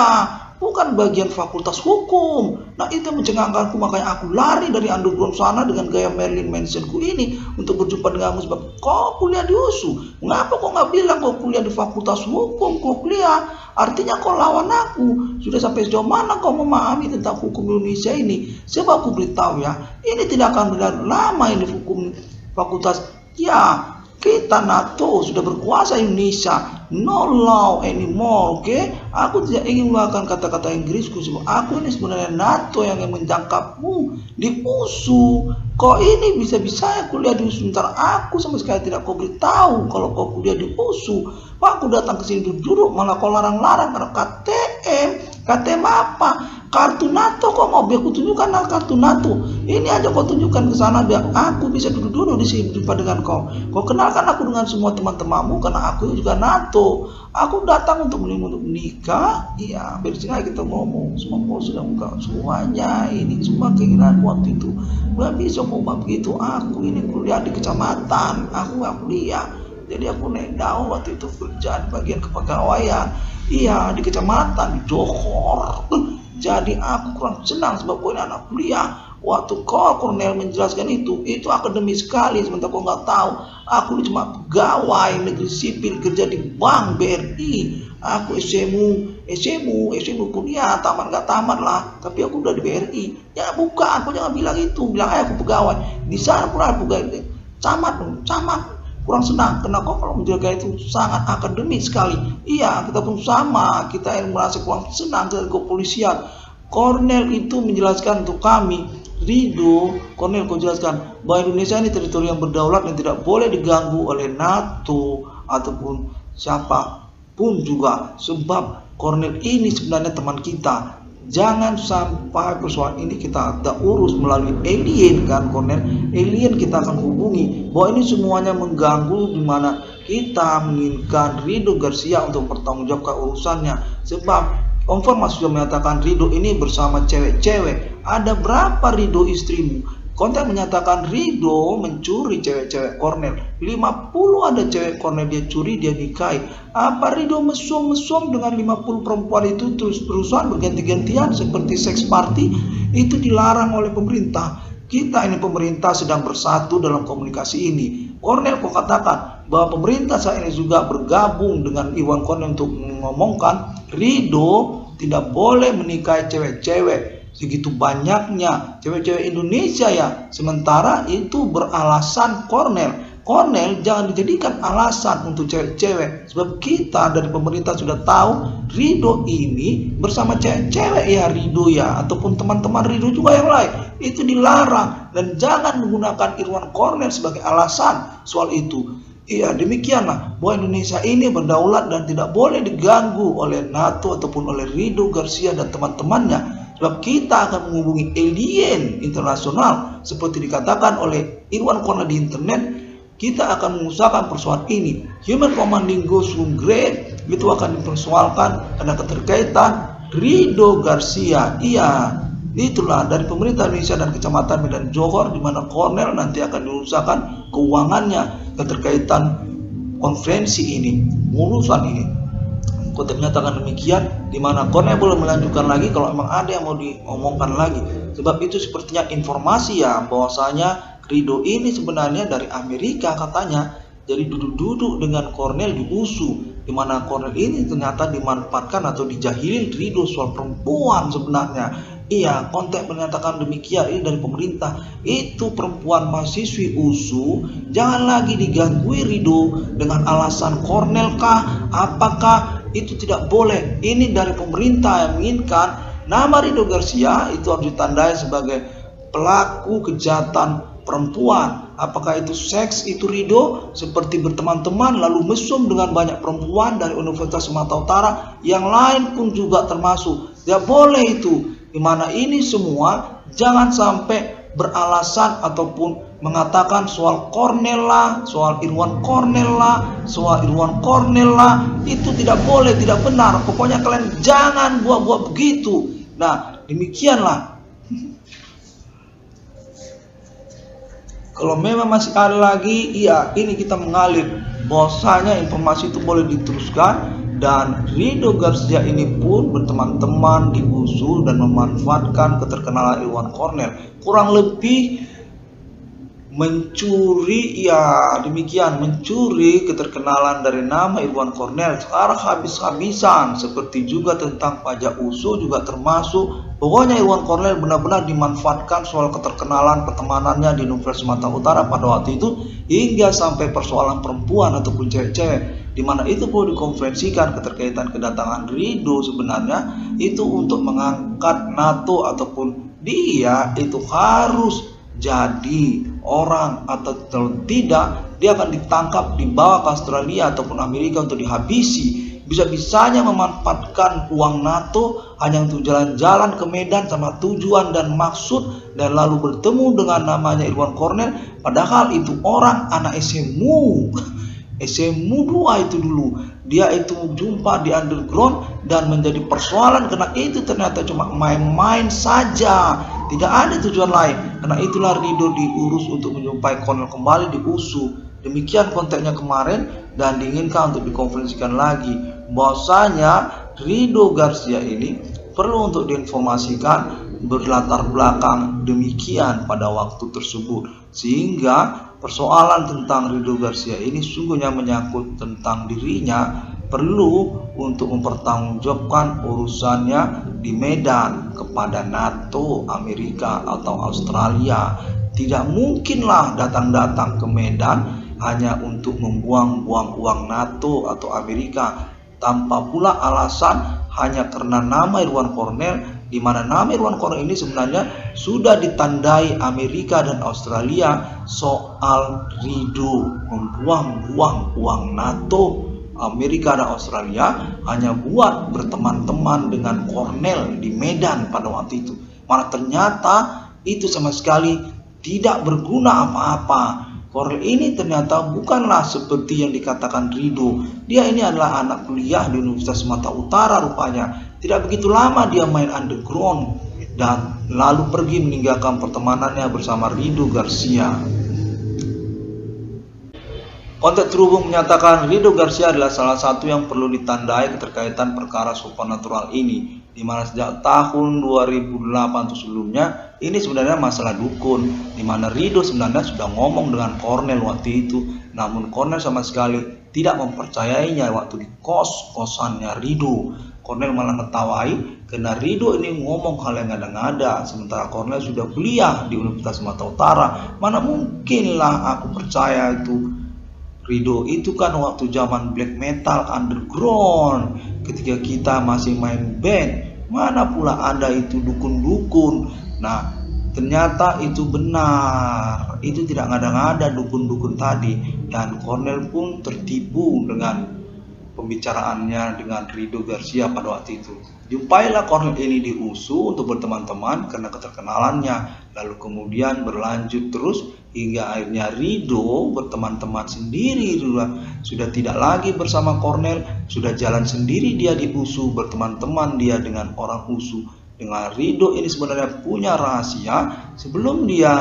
bukan bagian Fakultas Hukum. Nah itu mencengangkanku, makanya aku lari dari underground sana dengan gaya Marilyn Mansonku ini untuk berjumpa denganmu, sebab kau kuliah di USU. Mengapa kau nggak bilang kau kuliah di Fakultas Hukum? Kau kuliah, artinya kau lawan aku. Sudah sampai sejauh mana kau memahami tentang hukum Indonesia ini? Sebab aku beritahu ya, ini tidak akan berlalu lama ini hukum fakultas. Ya, kita NATO sudah berkuasa Indonesia, no law anymore, oke? Aku tidak ingin menggunakan kata-kata Inggrisku, sebab aku ini sebenarnya NATO yang menjangkapmu di USU. Kau ini bisa-bisa kuliah di USU, sementara aku sama sekali tidak kau beritahu kalau kau kuliah di USU. Aku datang ke sini duduk, malah kau larang-larang karena KTM apa? Kartu NATO. Kok mau biar aku tunjukkan kartu NATO? Ini aja kau tunjukkan ke sana biar aku bisa duduk di sini berjumpa dengan kau. Kau kenalkan aku dengan semua teman-temanmu karena aku juga NATO. Aku datang untuk menikah. Iya, bersih kita ngomong. Semua kau sudah ungkap semuanya. Ini semua keinginan waktu itu. Gak bisa kau begitu. Aku ini kuliah di kecamatan. Aku gak kuliah. Jadi aku naik daun waktu itu kerja di bagian kepegawaian. Iya, di kecamatan, di Johor. Jadi aku kurang senang sebab kau ini anak kuliah. Waktu kau Cornel menjelaskan itu akademis sekali. Sementara kau nggak tahu, aku ini cuma pegawai negeri sipil kerja di Bank BRI. Aku SMU kuliah, tamat nggak tamat lah. Tapi aku udah di BRI. Ya bukan, kau jangan bilang itu. Bilang aja aku pegawai. Di sana pun aku pegawai. Camat. Kurang senang, karena kau kalau menjaga itu sangat akademis sekali. Iya, kita pun sama, kita yang merasa kurang senang dengan kepolisian. Cornel itu menjelaskan untuk kami, Rido, Cornel kau jelaskan bahwa Indonesia ini teritori yang berdaulat dan tidak boleh diganggu oleh NATO ataupun siapapun juga. Sebab Cornel ini sebenarnya teman kita. Jangan sampai persoalan ini kita urus melalui alien kan Cornel. Alien kita akan hubungi bahwa ini semuanya mengganggu, di mana kita menginginkan Rido Garcia untuk bertanggungjawabkan urusannya. Sebab Om Formas sudah menyatakan Rido ini bersama cewek-cewek. Ada berapa Rido istrimu? Konten menyatakan Rido mencuri cewek-cewek Cornel. 50 ada cewek Cornel dia curi, dia nikahi. Apa Rido mesum dengan 50 perempuan itu terus terusan berganti-gantian seperti sex party? Itu dilarang oleh pemerintah. Kita ini pemerintah sedang bersatu dalam komunikasi ini. Cornel kau katakan bahwa pemerintah saat ini juga bergabung dengan Iwan Cornel untuk mengomongkan Rido tidak boleh menikahi cewek-cewek. Segitu banyaknya cewek-cewek Indonesia ya. Sementara itu beralasan Cornel jangan dijadikan alasan untuk cewek-cewek. Sebab kita dari pemerintah sudah tahu Rido ini bersama cewek-cewek ya, Rido ya, ataupun teman-teman Rido juga yang lain. Itu dilarang dan jangan menggunakan Irwan Cornel sebagai alasan soal itu. Iya, demikianlah bahwa Indonesia ini berdaulat dan tidak boleh diganggu oleh NATO ataupun oleh Rido Garcia dan teman-temannya. Sebab kita akan menghubungi alien internasional seperti dikatakan oleh Irwan Cornel di internet. Kita akan mengusahakan persoalan ini. Human Commanding Ghost Room Grade itu akan dipersoalkan karena keterkaitan Rido Garcia. Iya, itulah dari pemerintah Indonesia dan Kecamatan Medan Johor, di mana Cornel nanti akan diusahakan keuangannya, keterkaitan konferensi ini, urusan ini. Kota menyatakan demikian, di mana Cornel boleh melanjutkan lagi kalau memang ada yang mau diomongkan lagi. Sebab itu sepertinya informasi ya bahwasanya Rido ini sebenarnya dari Amerika katanya. jadi duduk-duduk dengan Cornell di USU, di mana Cornell ini ternyata dimanfaatkan atau dijahilin Ridho soal perempuan sebenarnya. Iya, konteks menyatakan demikian ini dari pemerintah. Itu perempuan mahasiswi USU jangan lagi diganggu Ridho dengan alasan Cornell kah, apakah itu tidak boleh. Ini dari pemerintah yang menginginkan nama Ridho Garcia itu harus ditandai sebagai pelaku kejahatan perempuan. Apakah itu seks itu Ridho seperti berteman-teman lalu mesum dengan banyak perempuan dari Universitas Sumatera Utara, yang lain pun juga termasuk. Tidak boleh itu. Dimana ini semua jangan sampai beralasan ataupun mengatakan soal Cornell lah, soal Irwan Cornell lah, soal Irwan Cornell lah, itu tidak boleh, tidak benar. Pokoknya kalian jangan buat-buat begitu. Nah, demikianlah. Kalau memang masih ada lagi, iya, ini kita mengalir bahwasanya informasi itu boleh diteruskan. Dan Ridho Garcia ini pun berteman-teman di USU dan memanfaatkan keterkenalan Irwan Cornell, kurang lebih mencuri, ya demikian, mencuri keterkenalan dari nama Irwan Cornell secara habis-habisan. Seperti juga tentang pajak USU juga termasuk. Pokoknya Irwan Cornell benar-benar dimanfaatkan soal keterkenalan pertemanannya di Universitas Sumatera Utara pada waktu itu, hingga sampai persoalan perempuan ataupun cewek-cewek, di mana itu perlu dikonferensikan keterkaitan kedatangan Ridho sebenarnya itu untuk mengangkat NATO, ataupun dia itu harus jadi orang atau tidak dia akan ditangkap, dibawa ke Australia ataupun Amerika untuk dihabisi. Bisa-bisanya memanfaatkan uang NATO hanya untuk jalan-jalan ke Medan sama tujuan dan maksud, dan lalu bertemu dengan namanya Irwan Cornell, padahal itu orang anak SMU 2 itu dulu. Dia itu jumpa di underground dan menjadi persoalan karena itu ternyata cuma main-main saja, tidak ada tujuan lain. Karena itulah Ridho diurus untuk menjumpai Cornell kembali di USU. Demikian konteksnya kemarin, dan diinginkan untuk dikonferensikan lagi bahwasanya Ridho Garcia ini perlu untuk diinformasikan berlatar belakang demikian pada waktu tersebut, sehingga persoalan tentang Ridho Garcia ini sungguhnya menyangkut tentang dirinya, perlu untuk mempertanggungjawabkan urusannya di Medan kepada NATO, Amerika atau Australia. Tidak mungkinlah datang-datang ke Medan hanya untuk membuang-buang uang NATO atau Amerika tanpa pula alasan hanya karena nama Irwan Cornell, di mana nama Irwan Cornell ini sebenarnya sudah ditandai Amerika dan Australia soal Ridho membuang-buang uang NATO, Amerika dan Australia hanya buat berteman-teman dengan Cornell di Medan pada waktu itu. Malah ternyata itu sama sekali tidak berguna apa-apa. Cornell ini ternyata bukanlah seperti yang dikatakan Ridho. Dia ini adalah anak kuliah di Universitas Sumatera Utara rupanya. Tidak begitu lama dia main underground dan lalu pergi meninggalkan pertemanannya bersama Ridho Garcia. Konteks terhubung menyatakan Ridho Garcia adalah salah satu yang perlu ditandai keterkaitan perkara supernatural ini, di mana sejak tahun 2008 atau sebelumnya ini sebenarnya masalah dukun, di mana Ridho sebenarnya sudah ngomong dengan Cornell waktu itu, namun Cornell sama sekali tidak mempercayainya waktu di kos-kosannya Ridho. Cornell malah ngetawain karena Ridho ini ngomong hal yang ngada-ngada, sementara Cornell sudah kuliah di Universitas Sumatera Utara. Mana mungkinlah aku percaya itu. Ridho itu kan waktu zaman black metal underground, ketika kita masih main band, mana pula ada itu dukun-dukun. Nah, ternyata itu benar, itu tidak ngada-ngada dukun-dukun tadi, dan Cornell pun tertipu dengan pembicaraannya dengan Ridho Garcia pada waktu itu. Jumpailah Cornell ini di USU untuk berteman-teman karena keterkenalannya, lalu kemudian berlanjut terus hingga akhirnya Ridho berteman-teman sendiri, sudah tidak lagi bersama Cornell, sudah jalan sendiri dia di USU, berteman-teman dia dengan orang USU. Dengan Ridho ini sebenarnya punya rahasia sebelum dia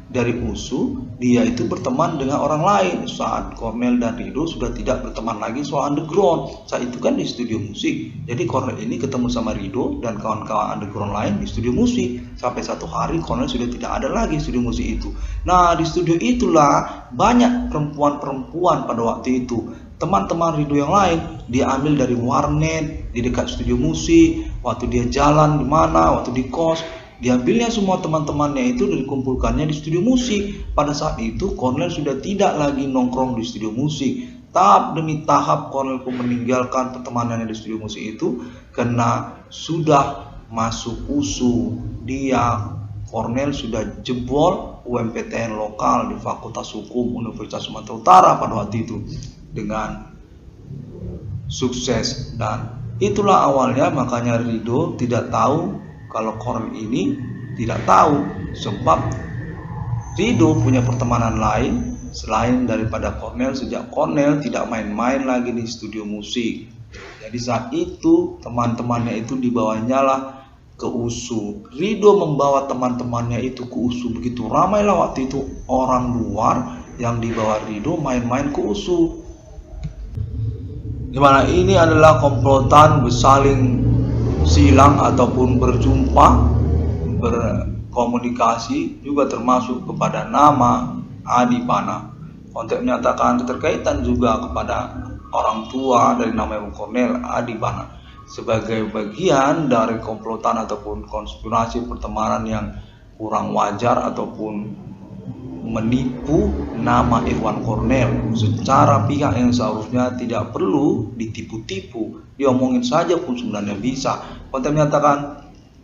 dari USU, dia itu berteman dengan orang lain. Saat Cornel dan Ridho sudah tidak berteman lagi soal underground. Saat itu kan di studio musik. Jadi Cornel ini ketemu sama Ridho dan kawan-kawan underground lain di studio musik. Sampai satu hari Cornel sudah tidak ada lagi studio musik itu. Nah, di studio itulah banyak perempuan-perempuan pada waktu itu. Teman-teman Ridho yang lain dia ambil dari warnet di dekat studio musik. Waktu dia jalan di mana, waktu di kos, diambilnya semua teman-temannya itu dan dikumpulkannya di studio musik. Pada saat itu Cornel sudah tidak lagi nongkrong di studio musik. Tahap demi tahap Cornel pun meninggalkan pertemanannya di studio musik itu karena sudah masuk USU. Cornel sudah jebol UMPTN lokal di Fakultas Hukum Universitas Sumatera Utara pada waktu itu dengan sukses. Dan itulah awalnya makanya Ridho tidak tahu kalau Cornel ini tidak tahu, sebab Ridho punya pertemanan lain selain daripada Cornel sejak Cornel tidak main-main lagi di studio musik. Jadi saat itu teman-temannya itu dibawanya lah ke USU. Ridho membawa teman-temannya itu ke USU. Begitu ramailah waktu itu orang luar yang dibawa Ridho main-main ke USU. Dimana ini adalah komplotan bersaling silang ataupun berjumpa, berkomunikasi juga termasuk kepada nama Adipana. Konteks menyatakan keterkaitan juga kepada orang tua dari nama Ibu Cornel, Adipana, sebagai bagian dari komplotan ataupun konspirasi pertemanan yang kurang wajar ataupun menipu nama Irwan Cornel secara pihak yang seharusnya tidak perlu ditipu-tipu, diomongin saja pun sebenarnya bisa. Konteks menyatakan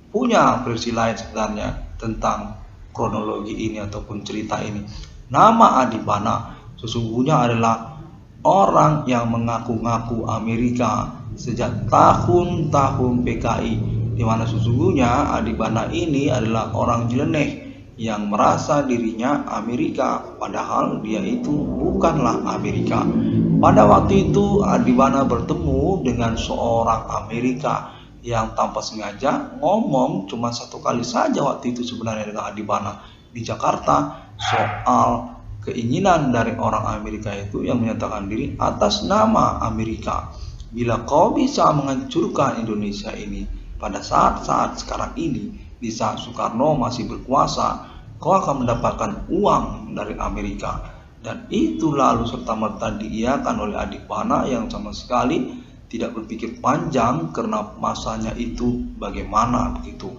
punya versi lain sebenarnya tentang kronologi ini ataupun cerita ini. Nama Adipana sesungguhnya adalah orang yang mengaku-ngaku Amerika sejak tahun-tahun PKI, di mana sesungguhnya Adipana ini adalah orang nyeleneh yang merasa dirinya Amerika, padahal dia itu bukanlah Amerika. Pada waktu itu Adipana bertemu dengan seorang Amerika yang tanpa sengaja ngomong cuma satu kali saja waktu itu sebenarnya dengan Adipana di Jakarta soal keinginan dari orang Amerika itu yang menyatakan diri atas nama Amerika. Bila kau bisa menghancurkan Indonesia ini pada saat-saat sekarang ini, di saat Soekarno masih berkuasa, kau akan mendapatkan uang dari Amerika. Dan itu lalu serta-merta diiyakan oleh Adipana yang sama sekali tidak berpikir panjang karena masanya itu bagaimana begitu.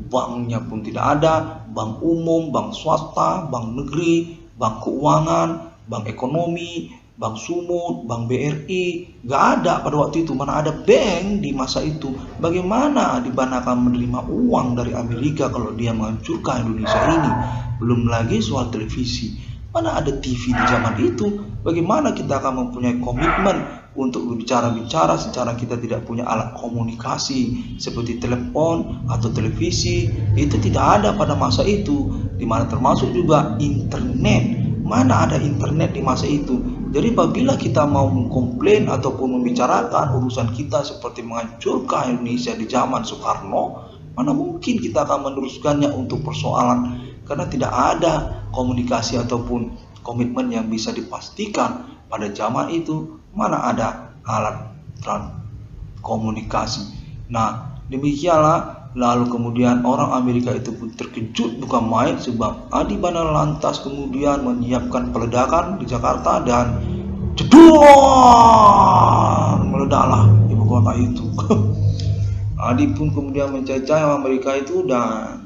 Banknya pun tidak ada, bank umum, bank swasta, bank negeri, bank keuangan, bank ekonomi, bank sumut, bank BRI, nggak ada pada waktu itu. Mana ada bank di masa itu? Bagaimana Adipana akan menerima uang dari Amerika kalau dia menghancurkan Indonesia ini? Belum lagi soal televisi, mana ada TV di zaman itu? Bagaimana kita akan mempunyai komitmen untuk berbicara-bicara secara kita tidak punya alat komunikasi seperti telepon atau televisi? Itu tidak ada pada masa itu, di mana termasuk juga internet. Mana ada internet di masa itu? Jadi apabila kita mau mengkomplain ataupun membicarakan urusan kita seperti menghancurkan Indonesia di zaman Soekarno, mana mungkin kita akan meneruskannya untuk persoalan, karena tidak ada komunikasi ataupun komitmen yang bisa dipastikan pada zaman itu. Mana ada alat komunikasi. Nah, demikianlah. Lalu kemudian orang Amerika itu pun terkejut bukan main, sebab Adipana lantas kemudian menyiapkan peledakan di Jakarta dan jedor, meledaklah ibu kota itu. Adi pun kemudian mencari Amerika itu dan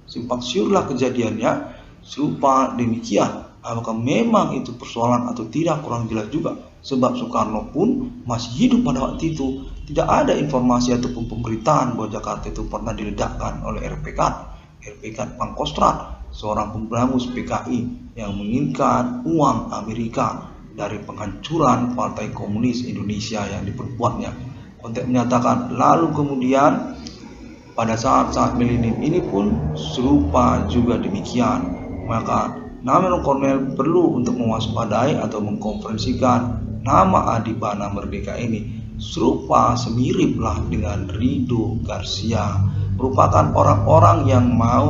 simpang siurlah kejadiannya serupa demikian. Apakah memang itu persoalan atau tidak kurang jelas juga, sebab Soekarno pun masih hidup pada waktu itu. Tidak ada informasi ataupun pemberitaan bahwa Jakarta itu pernah diledakkan oleh RPK Pangkostrat, seorang pemberangus PKI yang menginginkan uang Amerika dari penghancuran Partai Komunis Indonesia yang diperbuatnya. Konteks menyatakan lalu kemudian pada saat-saat milenium ini pun serupa juga demikian. Maka nama Cornel perlu untuk mewaspadai atau mengkonferensikan nama Adipana Merdeka ini. Serupa semiriplah dengan Ridho Garcia, merupakan orang-orang yang mau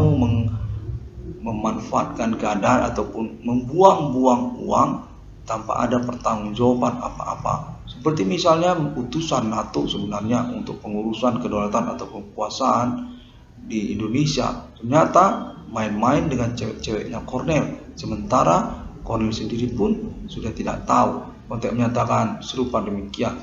memanfaatkan keadaan ataupun membuang-buang uang tanpa ada pertanggungjawaban apa-apa. Seperti misalnya utusan NATO sebenarnya untuk pengurusan kedaulatan atau kekuasaan di Indonesia, ternyata main-main dengan cewek-ceweknya Kornel, sementara Kornel sendiri pun sudah tidak tahu. Konteks menyatakan serupa demikian.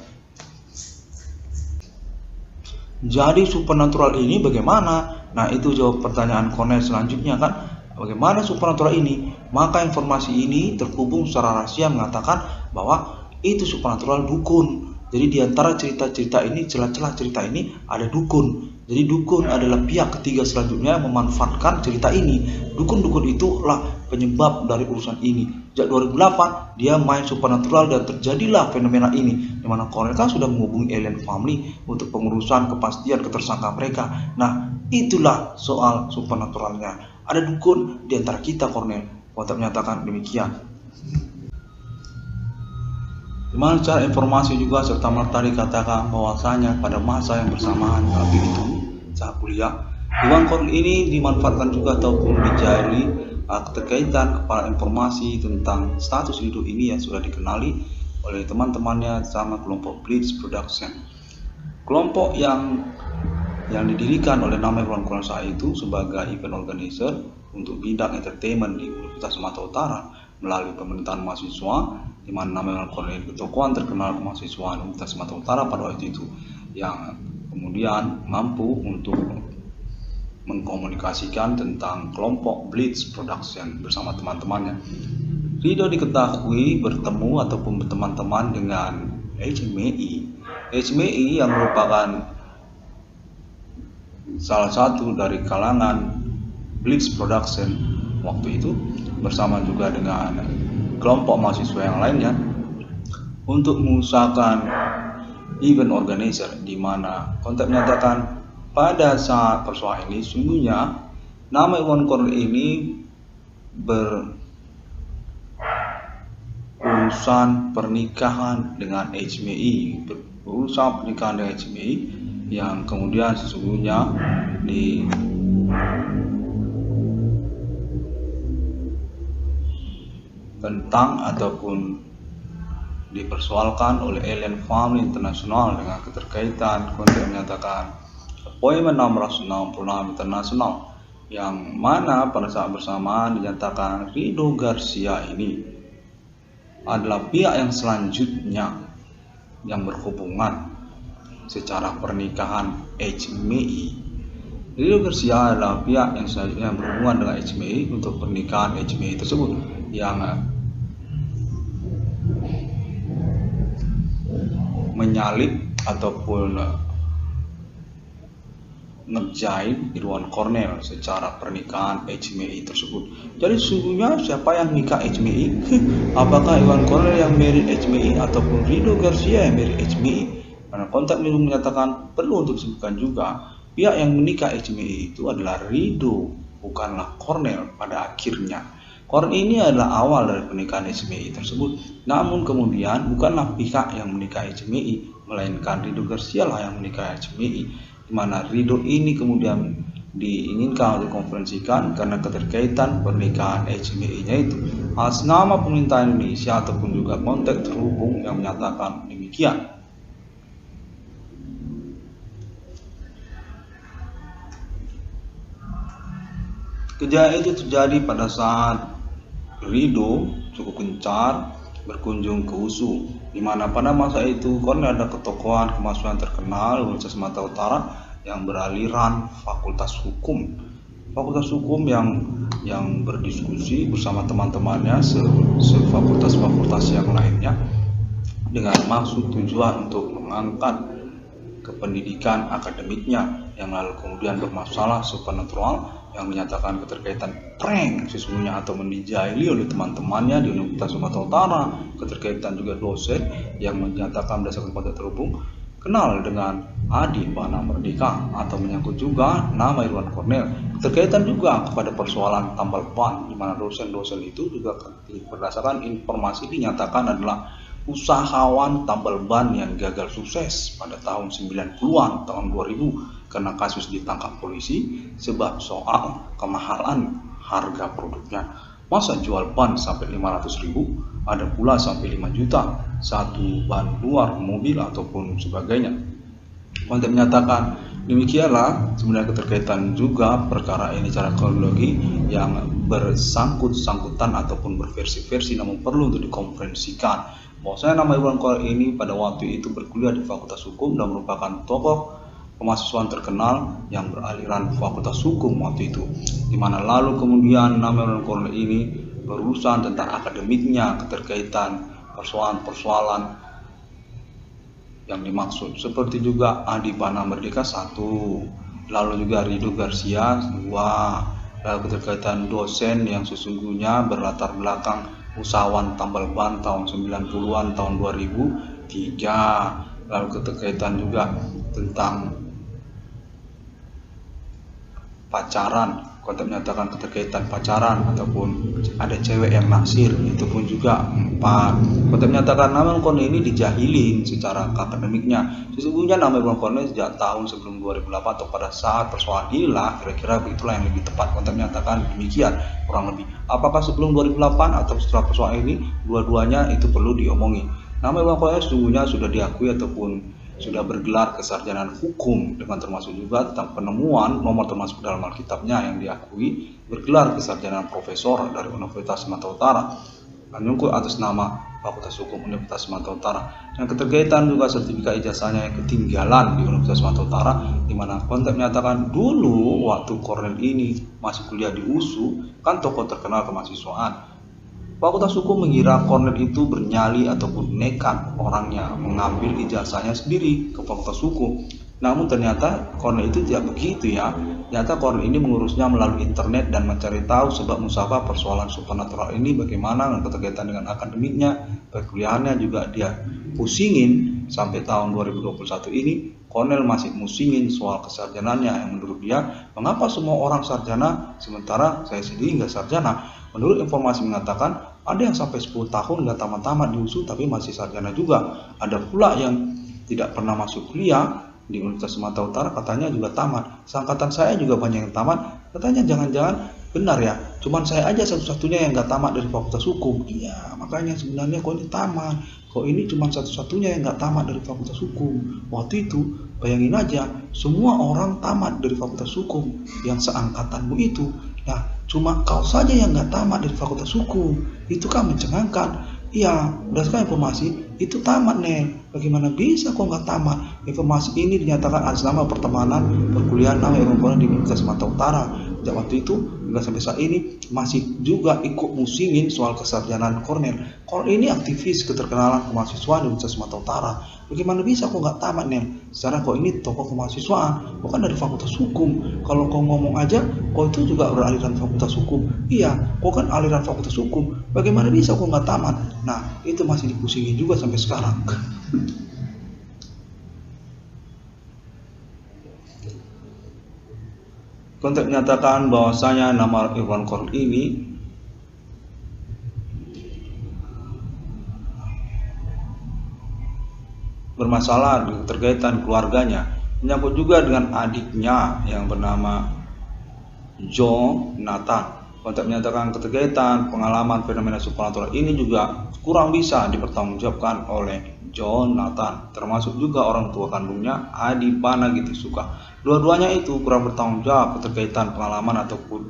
Jadi supernatural ini bagaimana? Nah, itu jawab pertanyaan Kornel selanjutnya kan. Bagaimana supernatural ini? Maka informasi ini terhubung secara rahasia mengatakan bahwa itu supernatural dukun. Jadi di antara cerita-cerita ini, celah-celah cerita ini ada dukun. Jadi dukun adalah pihak ketiga selanjutnya yang memanfaatkan cerita ini. Dukun-dukun itulah penyebab dari urusan ini. Sejak 2008 dia main supernatural dan terjadilah fenomena ini, di mana Kornel kan sudah menghubungi alien family untuk pengurusan kepastian ketersangka mereka. Nah, itulah soal supernaturalnya. Ada dukun di antara kita, Kornel. Konteks menyatakan demikian. Dimana secara informasi juga serta merta dikatakan bahwasanya pada masa yang bersamaan waktu itu saat kuliah, Iwan Kornel ini dimanfaatkan juga ataupun dijari keterkaitan kepala informasi tentang status hidup ini yang sudah dikenali oleh teman-temannya sama kelompok Blitz Production. Kelompok yang didirikan oleh nama Iwan Kornel saat itu sebagai event organizer untuk bidang entertainment di Universitas Sumatera Utara melalui pemerintahan mahasiswa, di mana nama Iwan Kornel itu tokoh terkenal mahasiswa Universitas Sumatera Utara pada waktu itu yang kemudian mampu untuk mengkomunikasikan tentang kelompok Blitz Production bersama teman-temannya. Ridho diketahui bertemu ataupun berteman-teman dengan HMI. HMI yang merupakan salah satu dari kalangan Blitz Production waktu itu bersama juga dengan kelompok mahasiswa yang lainnya untuk mengusahakan event organizer, di mana konteks menyatakan pada saat persoalan ini sungguhnya nama Iwan Kornel ini berurusan pernikahan dengan HMI, berurusan pernikahan dengan HMI yang kemudian sesungguhnya tentang ataupun dipersoalkan oleh alien family internasional dengan keterkaitan konteks menyatakan appointment 666 internasional, yang mana pada saat bersamaan dinyatakan Ridho Garcia ini adalah pihak yang selanjutnya yang berhubungan secara pernikahan HMI. Ridho Garcia adalah pihak yang selanjutnya berhubungan dengan HMI untuk pernikahan HMI tersebut yang menyalip ataupun ngerjain Iwan Kornel secara pernikahan HMI tersebut. Jadi sesungguhnya siapa yang nikah HMI? Apakah Iwan Kornel yang married HMI ataupun Ridho Garcia yang married HMI? Karena konteks ini menyatakan perlu untuk disebutkan juga pihak yang menikah HMI itu adalah Ridho, bukanlah Kornel pada akhirnya. Kornel ini adalah awal dari pernikahan HMI tersebut. Namun kemudian bukanlah pihak yang menikah HMI, melainkan Ridho Garcia lah yang menikah HMI. Di mana Ridho ini kemudian diinginkan untuk dikonferensikan karena keterkaitan pernikahan HMI-nya itu atas nama pemerintah Indonesia ataupun juga konteks terhubung yang menyatakan demikian. Kejadian itu terjadi pada saat Ridho cukup gencar berkunjung ke USU, di mana pada masa itu Kornel ada ketokohan kemahasiswaan terkenal Universitas Sumatera Utara yang beraliran Fakultas Hukum. Fakultas Hukum yang berdiskusi bersama teman-temannya sefakultas-fakultas yang lainnya dengan maksud tujuan untuk mengangkat kependidikan akademiknya yang lalu kemudian bermasalah supernatural yang menyatakan keterkaitan prank sesungguhnya atau menijali oleh teman-temannya di Universitas Sumatera Utara, keterkaitan juga dosen yang menyatakan berdasarkan konteks terhubung kenal dengan Adi Bana Merdeka atau menyangkut juga nama Iwan Kornel, keterkaitan juga kepada persoalan tambal ban di mana dosen-dosen itu juga berdasarkan informasi dinyatakan adalah usahawan tambal ban yang gagal sukses pada tahun 90-an, tahun 2000 karena kasus ditangkap polisi sebab soal kemahalan harga produknya. Masa jual ban sampai 500.000, ada pula sampai 5 juta satu ban luar mobil ataupun sebagainya. Kontek menyatakan demikianlah sebenarnya keterkaitan juga perkara ini secara kronologi yang bersangkut-sangkutan ataupun berversi-versi, namun perlu untuk dikonferensikan. Bahwasanya nama Irwan Kornel ini pada waktu itu berkuliah di Fakultas Hukum dan merupakan tokoh kemahasiswaan terkenal yang beraliran Fakultas Hukum waktu itu, di mana lalu kemudian nama Irwan Kornel ini berurusan tentang akademiknya, keterkaitan persoalan-persoalan yang dimaksud, seperti juga Adipana Merdeka 1, lalu juga Ridho Garcia 2, lalu keterkaitan dosen yang sesungguhnya berlatar belakang usahawan tambal ban tahun 90-an tahun 2003, lalu keterkaitan juga tentang pacaran. Kontek menyatakan keterkaitan pacaran ataupun ada cewek yang naksir, itu pun juga 4. Kontek menyatakan nama Irwan Kornel ini dijahilin secara akademiknya. Sesungguhnya nama Irwan Kornel sejak tahun sebelum 2008 atau pada saat persoalan inilah, kira-kira begitulah yang lebih tepat. Kontek menyatakan demikian kurang lebih. Apakah sebelum 2008 atau setelah persoalan ini, dua-duanya itu perlu diomongin. Nama Irwan Kornel sesungguhnya sudah diakui ataupun sudah bergelar kesarjanaan hukum, dengan termasuk juga tentang penemuan nomor termasuk dalam Alkitabnya yang diakui bergelar kesarjanaan profesor dari Universitas Sumatera Utara, menyangkut atas nama Fakultas Hukum Universitas Sumatera Utara, yang keterkaitan juga sertifikat ijazahnya yang ketinggalan di Universitas Sumatera Utara, di mana Kontek menyatakan dulu waktu Kornel ini masih kuliah di USU, kan tokoh terkenal kemahasiswaan. Fakultas Hukum mengira Kornel itu bernyali ataupun nekat orangnya mengambil ijazahnya sendiri ke Fakultas Hukum. Namun ternyata Kornel itu tidak begitu ya. Ternyata Kornel ini mengurusnya melalui internet dan mencari tahu sebab musabah persoalan supernatural ini bagaimana dan keterkaitan dengan akademiknya, perkuliahannya juga dia pusingin sampai tahun 2021 ini. Kornel masih musingin soal kesarjanaannya yang menurut dia, mengapa semua orang sarjana sementara saya sendiri nggak sarjana. Menurut informasi mengatakan ada yang sampai 10 tahun nggak tamat-tamat di USU tapi masih sarjana juga. Ada pula yang tidak pernah masuk kuliah di Universitas Sumatera Utara katanya juga tamat. Seangkatan saya juga banyak yang tamat. Katanya jangan-jangan benar ya, cuman saya aja satu-satunya yang nggak tamat dari Fakultas Hukum. Iya, makanya sebenarnya kok ini tamat. Kok ini cuma satu-satunya yang nggak tamat dari Fakultas Hukum. Waktu itu bayangin aja, semua orang tamat dari Fakultas Hukum yang seangkatanmu itu. Nah, cuma kau saja yang nggak tamat dari Fakultas Hukum. Itu kan mencengangkan. Iya, berdasarkan informasi itu tamat nih. Bagaimana bisa kok nggak tamat? Informasi ini dinyatakan atas nama pertemanan perkuliahan nama Irwan Kornel di Universitas Sumatera Utara. Sejak waktu itu hingga sampai saat ini masih juga ikut musingin soal kesarjanaan Kornel. Kornel ini aktivis keterkenalan kemahasiswaan di Universitas Sumatera Utara. Bagaimana bisa kok nggak tamat nih? Secara kok ini tokoh kemahasiswaan, bukan dari Fakultas Hukum. Kalau kau ngomong aja, kau itu juga beraliran Fakultas Hukum. Iya, kau kan aliran Fakultas Hukum. Bagaimana bisa kok nggak tamat? Nah, itu masih dipusingin juga sampai sekarang. Kontek menyatakan bahwasanya nama Irwan Kornel ini bermasalah dengan terkaitan keluarganya, menyangkut juga dengan adiknya yang bernama Jonathan. Kontek menyatakan keterkaitan pengalaman fenomena supernatural ini juga kurang bisa dipertanggungjawabkan oleh Jonathan, termasuk juga orang tua kandungnya Adipana gitu suka. Dua-duanya itu kurang bertanggung jawab keterkaitan pengalaman ataupun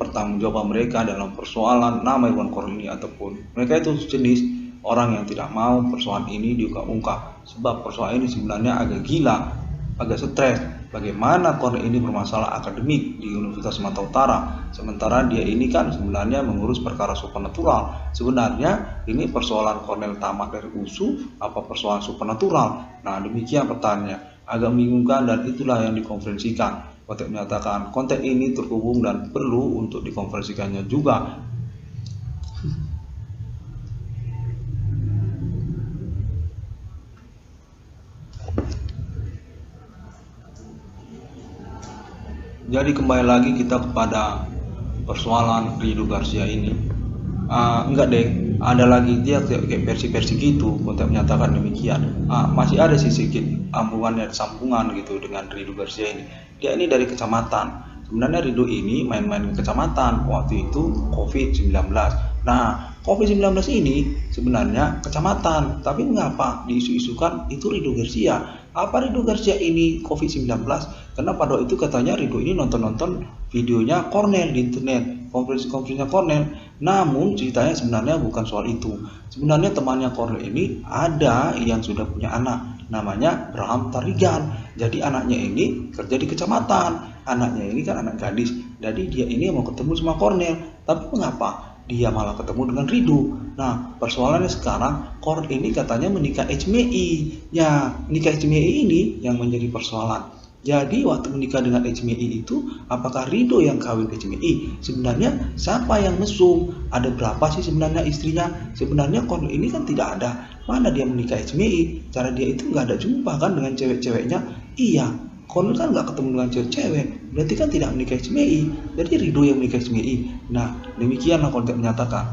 pertanggungjawaban mereka dalam persoalan nama Irwan Kornel ini, ataupun mereka itu jenis orang yang tidak mau persoalan ini diungkap-ungkap, sebab persoalan ini sebenarnya agak gila, agak stres. Bagaimana Kornel ini bermasalah akademik di Universitas Sumatera Utara, sementara dia ini kan sebenarnya mengurus perkara supernatural. Sebenarnya ini persoalan Kornel tamat dari USU apa persoalan supernatural? Nah, demikian pertanyaannya, agak membingungkan dan itulah yang dikonferensikan. Kontek menyatakan konten ini terhubung dan perlu untuk dikonferensikannya juga. Jadi kembali lagi kita kepada persoalan Ridho Garcia ini. Enggak deh, ada lagi dia kayak versi-versi gitu. Kontek menyatakan demikian. Masih ada sih sedikit sambungan gitu dengan Ridho Garcia ini. Dia ini dari kecamatan Sebenarnya Ridho ini main-main ke kecamatan waktu itu COVID-19. Nah, COVID-19 ini sebenarnya kecamatan, tapi mengapa diisu-isukan itu Ridho Garcia? Apa Ridho Garcia ini COVID-19? Karena pada waktu itu katanya Ridho ini nonton-nonton videonya Cornel di internet, konferensi-konferensinya Cornel. Namun ceritanya sebenarnya bukan soal itu. Sebenarnya temannya Cornel ini ada yang sudah punya anak, namanya Braham Tarigan. Jadi anaknya ini kerja di kecamatan. Anaknya ini kan anak gadis, jadi dia ini mau ketemu sama Cornel. Tapi mengapa dia malah ketemu dengan Ridho? Nah, persoalannya sekarang Cornel ini katanya menikah HMI. Ya, menikah HMI ini yang menjadi persoalan. Jadi waktu menikah dengan HMI itu, apakah Ridho yang kawin HMI? Sebenarnya siapa yang mesum? Ada berapa sih sebenarnya istrinya? Sebenarnya Cornel ini kan tidak ada. Mana dia menikah HMI? Cara dia itu nggak ada jumpa kan dengan cewek-ceweknya? Iya. Cornel kan nggak ketemu dengan cewek, berarti kan tidak menikah HMI. Jadi Ridho yang menikah HMI. Nah, demikianlah konteks menyatakan.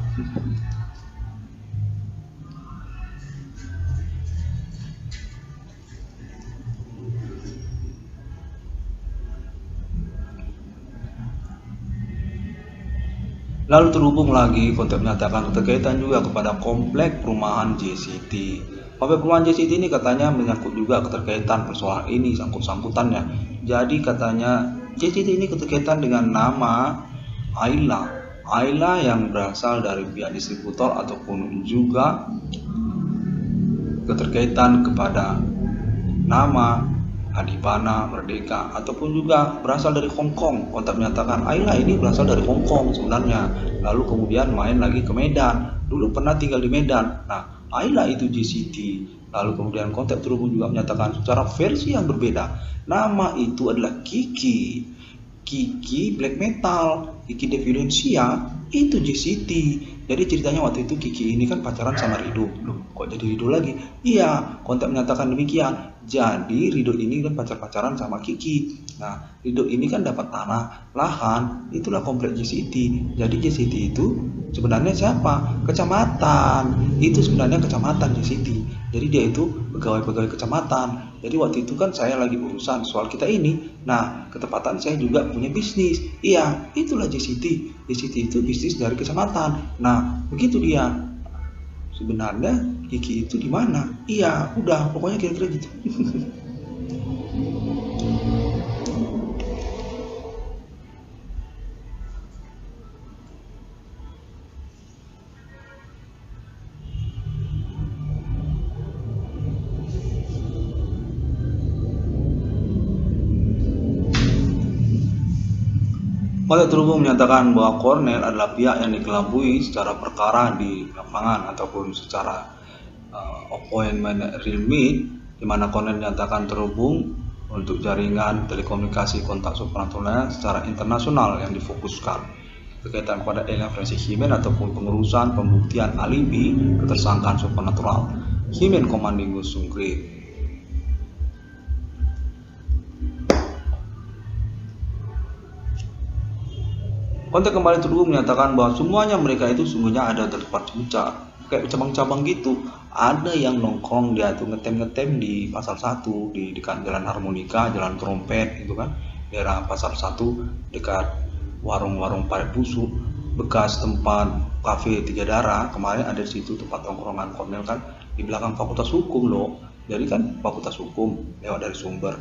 Lalu terhubung lagi konteks menyatakan keterkaitan juga kepada komplek perumahan JCT. Komplek perumahan JCT ini katanya menyangkut juga keterkaitan persoalan ini, sangkut-sangkutannya. Jadi katanya JCT ini keterkaitan dengan nama Ayla. Ayla yang berasal dari pihak distributor ataupun juga keterkaitan kepada nama Adipana Merdeka ataupun juga berasal dari Hong Kong. Kontak menyatakan Ayla ini berasal dari Hong Kong sebenarnya, lalu kemudian main lagi ke Medan, dulu pernah tinggal di Medan. Nah, Ayla itu JCT. Lalu kemudian kontak terhubung juga menyatakan secara versi yang berbeda, nama itu adalah Kiki Black Metal, Kiki Devidencia itu JCT. Jadi ceritanya waktu itu Kiki ini kan pacaran sama Ridho. Loh, kok jadi Ridho lagi? Iya, kontak menyatakan demikian. Jadi Ridho ini kan pacaran sama Kiki. Nah, Ridho ini kan dapat tanah, lahan, itulah komplek JCT. Jadi JCT itu sebenarnya siapa? Kecamatan. Itu sebenarnya kecamatan JCT. Jadi dia itu pegawai-pegawai kecamatan. Jadi waktu itu kan saya lagi urusan soal kita ini. Nah, ketepatan saya juga punya bisnis. Iya, itulah JCT. JCT itu bisnis dari kecamatan. Nah, begitu dia. Sebenarnya Kiki itu di mana? Iya, udah, pokoknya kira-kira gitu. Kontak terhubung menyatakan bahwa Cornel adalah pihak yang dikelabui secara perkara di lapangan ataupun secara appointment real meet, di mana Cornel menyatakan terhubung untuk jaringan telekomunikasi kontak supranatural secara internasional yang difokuskan berkaitan pada alien forensik Himen ataupun pengurusan pembuktian alibi ketersangkaan supranatural Himen Commanding Gusung Grade. Kontak kembali terhubung menyatakan bahwa semuanya mereka itu sungguhnya ada di tempat puncak, kayak cabang-cabang gitu. Ada yang nongkrong dia tuh ngetem di Pasar 1 di dekat Jalan Harmonika, Jalan Trompet gitu kan, daerah Pasar 1 dekat warung-warung paret busuk, bekas tempat kafe Tiga Darah. Kemarin ada di situ tempat nongkrongan Cornel kan, di belakang Fakultas Hukum loh. Jadi kan Fakultas Hukum lewat dari sumber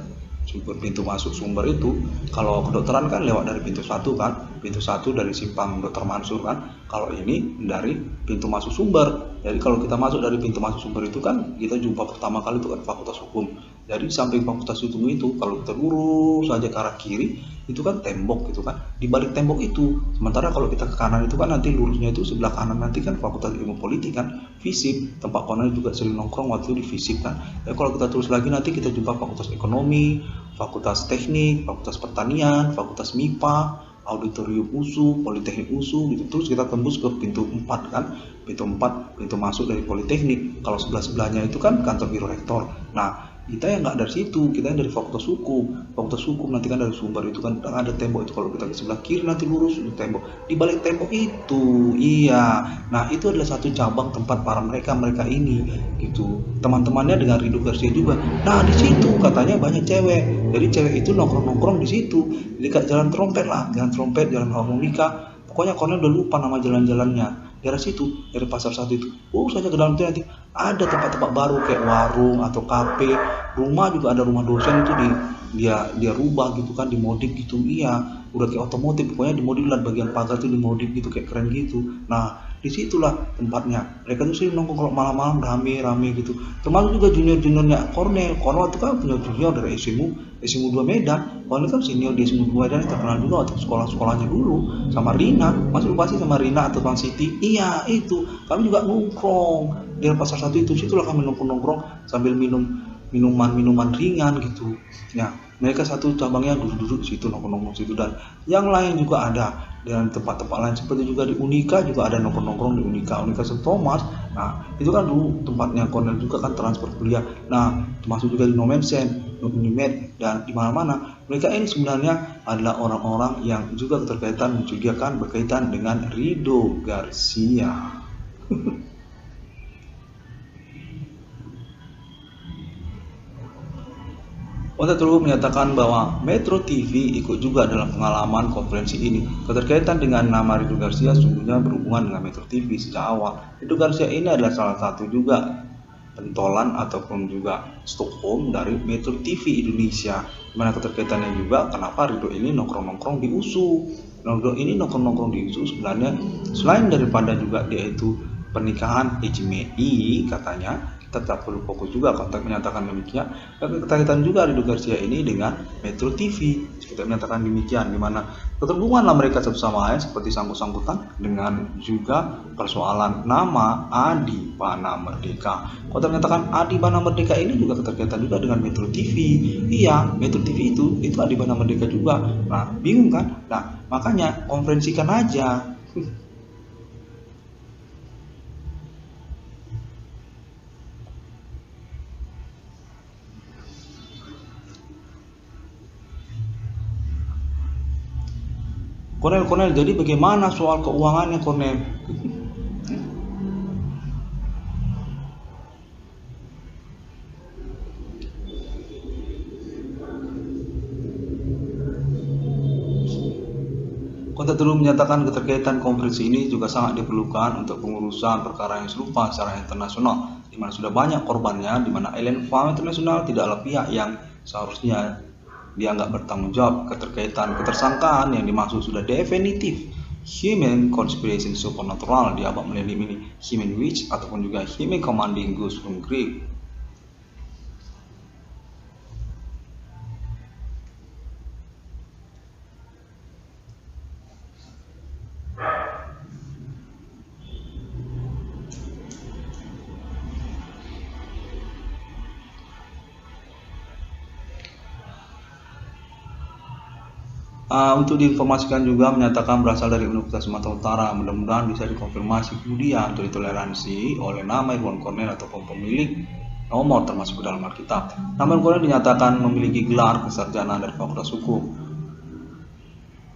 pintu masuk sumber itu. Kalau kedokteran kan lewat dari pintu 1 kan, pintu 1 dari simpang Dr. Mansur kan. Kalau ini dari pintu masuk sumber. Jadi kalau kita masuk dari pintu masuk sumber itu kan kita jumpa pertama kali itu kan Fakultas Hukum. Jadi samping Fakultas Hukum itu kalau kita lurus saja ke arah kiri itu kan tembok gitu kan. Di balik tembok itu, sementara kalau kita ke kanan itu kan nanti lurusnya itu sebelah kanan nanti kan Fakultas Ilmu Politik kan, FISIP, tempat Cornel juga sering nongkrong waktu di FISIP kan. Ya kalau kita terus lagi nanti kita jumpa Fakultas Ekonomi, Fakultas Teknik, Fakultas Pertanian, Fakultas MIPA, Auditorium USU, Politeknik USU gitu. Terus kita tembus ke pintu 4 kan, pintu 4 pintu masuk dari Politeknik. Kalau sebelah-sebelahnya itu kan kantor biro rektor. Nah, kita yang nggak dari situ, kita yang dari fakultas hukum nanti kan dari sumber itu kan ada tembok itu, kalau kita ke sebelah kiri nanti lurus itu tembok, di balik tembok itu, iya, nah itu adalah satu cabang tempat para mereka ini gitu, teman-temannya dengan Ridho Garcia juga. Nah di situ katanya banyak cewek, jadi cewek itu nongkrong di situ, dekat jalan trompet, jalan harmonika, pokoknya Cornel udah lupa nama jalan-jalannya. Daerah situ, dari pasar satu itu, saja ke dalam itu nanti ada tempat-tempat baru kayak warung atau kafe, rumah juga ada, rumah dosen itu dia rubah gitu kan, dimodik gitu, iya, udah kayak otomotif, pokoknya dimodif lah, bagian pagar tuh dimodif gitu kayak keren gitu. Nah disitulah tempatnya mereka tuh sering nongkrong kalau malam-malam rame gitu, termasuk juga juniornya Cornel itu kan punya junior dari SMU 2 Medan. Cornel kan senior di SMU 2 Medan, terkenal juga waktu sekolahnya dulu sama Rina, masih lupa sih sama Rina atau Bang Siti, iya itu kami juga nongkrong di pasar satu itu, situlah kami nongkrong sambil minuman ringan gitu ya. Mereka satu cabangnya duduk situ, nongkrong situ, dan yang lain juga ada dan tempat-tempat lain seperti juga di Unika juga ada nongkrong di Unika St. Thomas. Nah itu kan dulu tempatnya Cornel juga kan transfer kuliah. Nah termasuk juga di Nomensen, Unimed, dan di mana-mana. Mereka ini sebenarnya adalah orang-orang yang juga mencurigakan berkaitan dengan Ridho Garcia. Kota Teluk menyatakan bahwa Metro TV ikut juga dalam pengalaman konferensi ini. Keterkaitan dengan nama Ridho Garcia sungguhnya berhubungan dengan Metro TV sejak awal. Ridho Garcia ini adalah salah satu juga pentolan ataupun juga Stockholm dari Metro TV Indonesia. Dimana keterkaitannya juga kenapa Ridho ini nongkrong di USU. Ridho ini nongkrong di USU sebenarnya selain daripada juga dia itu pernikahan HMI katanya, kita tak perlu fokus juga kontak menyatakan demikian. Dan keterkaitan juga Ridho Garcia ini dengan Metro TV, kita menyatakan demikian, dimana keterhubunganlah mereka bersama lain seperti sangkut-sangkutan dengan juga persoalan nama Adi Bana Merdeka. Kota menyatakan Adi Bana Merdeka ini juga keterkaitan juga dengan Metro TV. Iya, Metro TV itu Adi Bana Merdeka juga. Nah, bingung kan? Nah, makanya konferensikan aja. Cornel, jadi bagaimana soal keuangannya Cornel? Kota Teluk menyatakan keterkaitan konferensi ini juga sangat diperlukan untuk pengurusan perkara yang serupa secara internasional, di mana sudah banyak korbannya, di mana Island Farm International tidaklah pihak yang seharusnya dianggap bertanggung jawab. Ketersangkaan yang dimaksud sudah definitif. Human Conspiracy Supernatural dianggap meliputi Human Witch ataupun juga Human Commanding Ghost from Grave. Untuk diinformasikan juga menyatakan berasal dari Universitas Sumatera Utara. Mudah-mudahan bisa dikonfirmasi kemudian untuk ditoleransi oleh nama Irwan Cornel ataupun pemilik nomor termasuk dalam Alkitab. Nama Cornel dinyatakan memiliki gelar kesarjana dari Fakultas Hukum,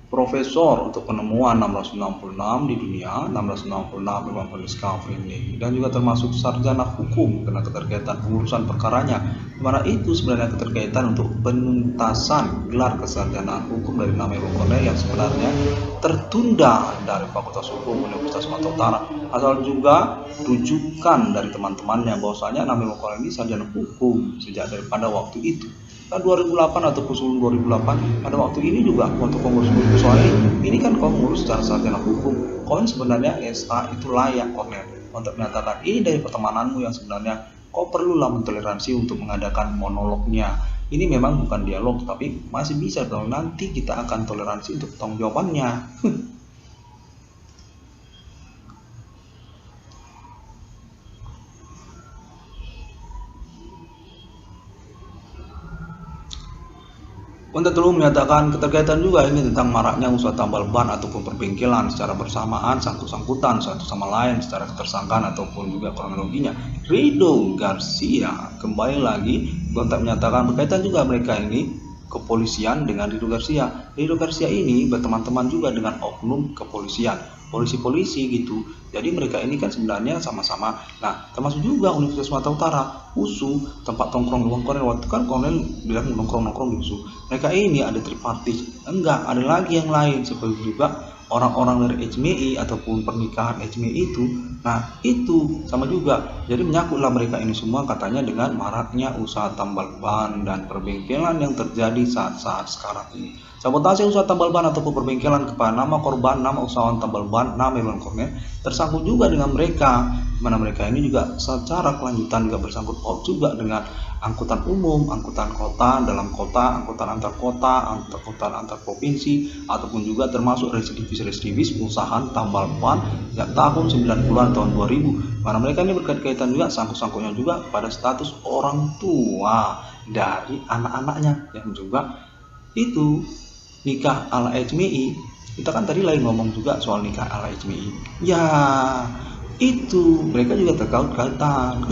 profesor untuk penemuan 666 di dunia, 666 memang discovery ini, dan juga termasuk sarjana hukum karena keterkaitan pengurusan perkaranya, di mana itu sebenarnya keterkaitan untuk penuntasan gelar kesarjanaan hukum dari nama Irwan Cornel yang sebenarnya tertunda dari Fakultas Hukum Universitas Sumatera Utara. Asal juga rujukan dari teman-temannya bahwasanya nama Irwan Cornel ini sarjana hukum sejak daripada waktu itu. 2008 ataupun sebelum 2008 pada waktu ini juga waktu pengurus soal ini kan kau ngurus secara sarjana hukum, kau sebenarnya SA itu layak Cornel untuk menyatakan ini dari pertemananmu yang sebenarnya kau perlulah mentoleransi untuk mengadakan monolognya. Ini memang bukan dialog tapi masih bisa kalau nanti kita akan toleransi untuk tanggung jawabannya. Kontak terus menyatakan keterkaitan juga ini tentang maraknya usaha tambal ban ataupun perbengkelan secara bersamaan, sangkut-sangkutan satu sama lain secara ketersangkaan ataupun juga kronologinya. Rido Garcia kembali lagi kontak menyatakan berkaitan juga mereka ini kepolisian dengan Rido Garcia. Rido Garcia ini berteman-teman juga dengan oknum kepolisian, polisi-polisi gitu. Jadi mereka ini kan sebenarnya sama-sama. Nah, termasuk juga Universitas Sumatera Utara, USU, tempat tongkrong Irwan Cornel. Waktu kan Cornel bilang nongkrong-nongkrong di USU. Mereka ini ada tripartis. Enggak, ada lagi yang lain seperti juga orang-orang dari HMI ataupun pernikahan HMI itu. Nah, itu sama juga. Jadi menyangkutlah mereka ini semua katanya dengan maraknya usaha tambal ban dan perbengkelan yang terjadi saat-saat sekarang ini. Sabotase usaha tambal ban ataupun perbengkelan kepada nama korban, nama usahawan tambal ban, nama Irwan Cornel tersangkut juga dengan mereka, mana mereka ini juga secara kelanjutan juga bersangkut paut juga dengan angkutan umum, angkutan kota, dalam kota, angkutan antar kota, angkutan antar provinsi, ataupun juga termasuk residivis usaha tambal ban sejak tahun 90-an tahun 2000, mana mereka ini berkaitan juga sangkut-sangkutnya juga pada status orang tua dari anak-anaknya yang juga itu nikah ala HMI. Kita kan tadi lagi ngomong juga soal nikah ala HMI. Ya, itu mereka juga terkait-kaitan.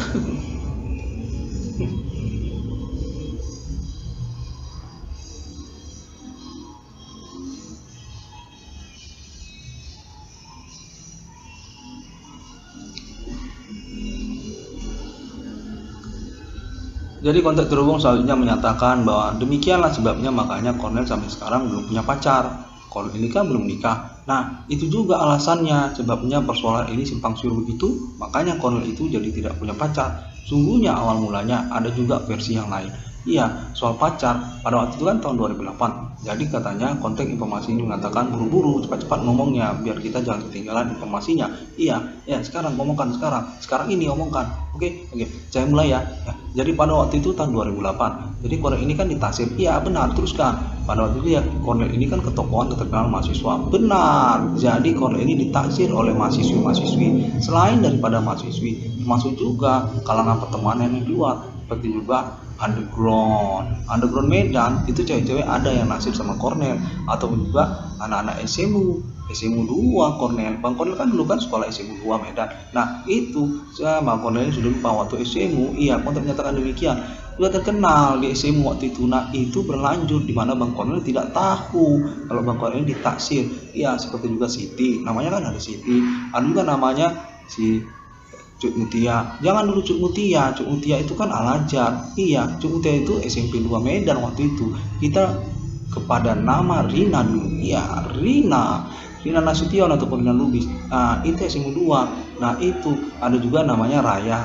Jadi kontak terhubung selanjutnya menyatakan bahwa demikianlah sebabnya makanya Cornel sampai sekarang belum punya pacar. Cornel ini kan belum nikah. Nah, itu juga alasannya, sebabnya persoalan ini simpang siur begitu, makanya Cornel itu jadi tidak punya pacar. Sungguhnya awal mulanya ada juga versi yang lain. Iya, soal pacar pada waktu itu kan tahun 2008. Jadi katanya kontak informasi ini mengatakan buru-buru cepat-cepat ngomongnya biar kita jangan ketinggalan informasinya. Iya, ya sekarang ngomongkan sekarang ini omongkan. Oke, saya mulai ya. Jadi pada waktu itu tahun 2008. Jadi Cornel ini kan ditaksir. Iya benar, teruskan. Pada waktu itu ya Cornel ini kan ketokohan keterkenal mahasiswa. Benar. Jadi Cornel ini ditaksir oleh mahasiswi-mahasiswi selain daripada mahasiswi, termasuk juga kalangan pertemanan yang di luar, seperti juga underground Medan itu cewek-cewek ada yang naksir sama Cornel, ataupun juga anak-anak SMU 2 Cornel. Bang Cornel kan dulu kan sekolah SMU 2 Medan. Nah itu sama Cornel sudah lupa waktu SMU. Iya, kontak menyatakan demikian. Sudah terkenal di SMU waktu itu. Nah itu berlanjut di mana Bang Cornel tidak tahu kalau Bang Cornel ditaksir. Iya, seperti juga Siti. Namanya kan ada Siti. Ada juga namanya si Cuk Mutia. Jangan dulu Cuk Mutia. Cuk Mutia itu kan Al-Azhar. Iya, Cuk Mutia itu SMP 2 Medan waktu itu. Kita kepada nama Rina dulu. Iya, Rina Nasution ataupun Rina Lubis. Nah, itu SMP 2. Nah, itu ada juga namanya Raya.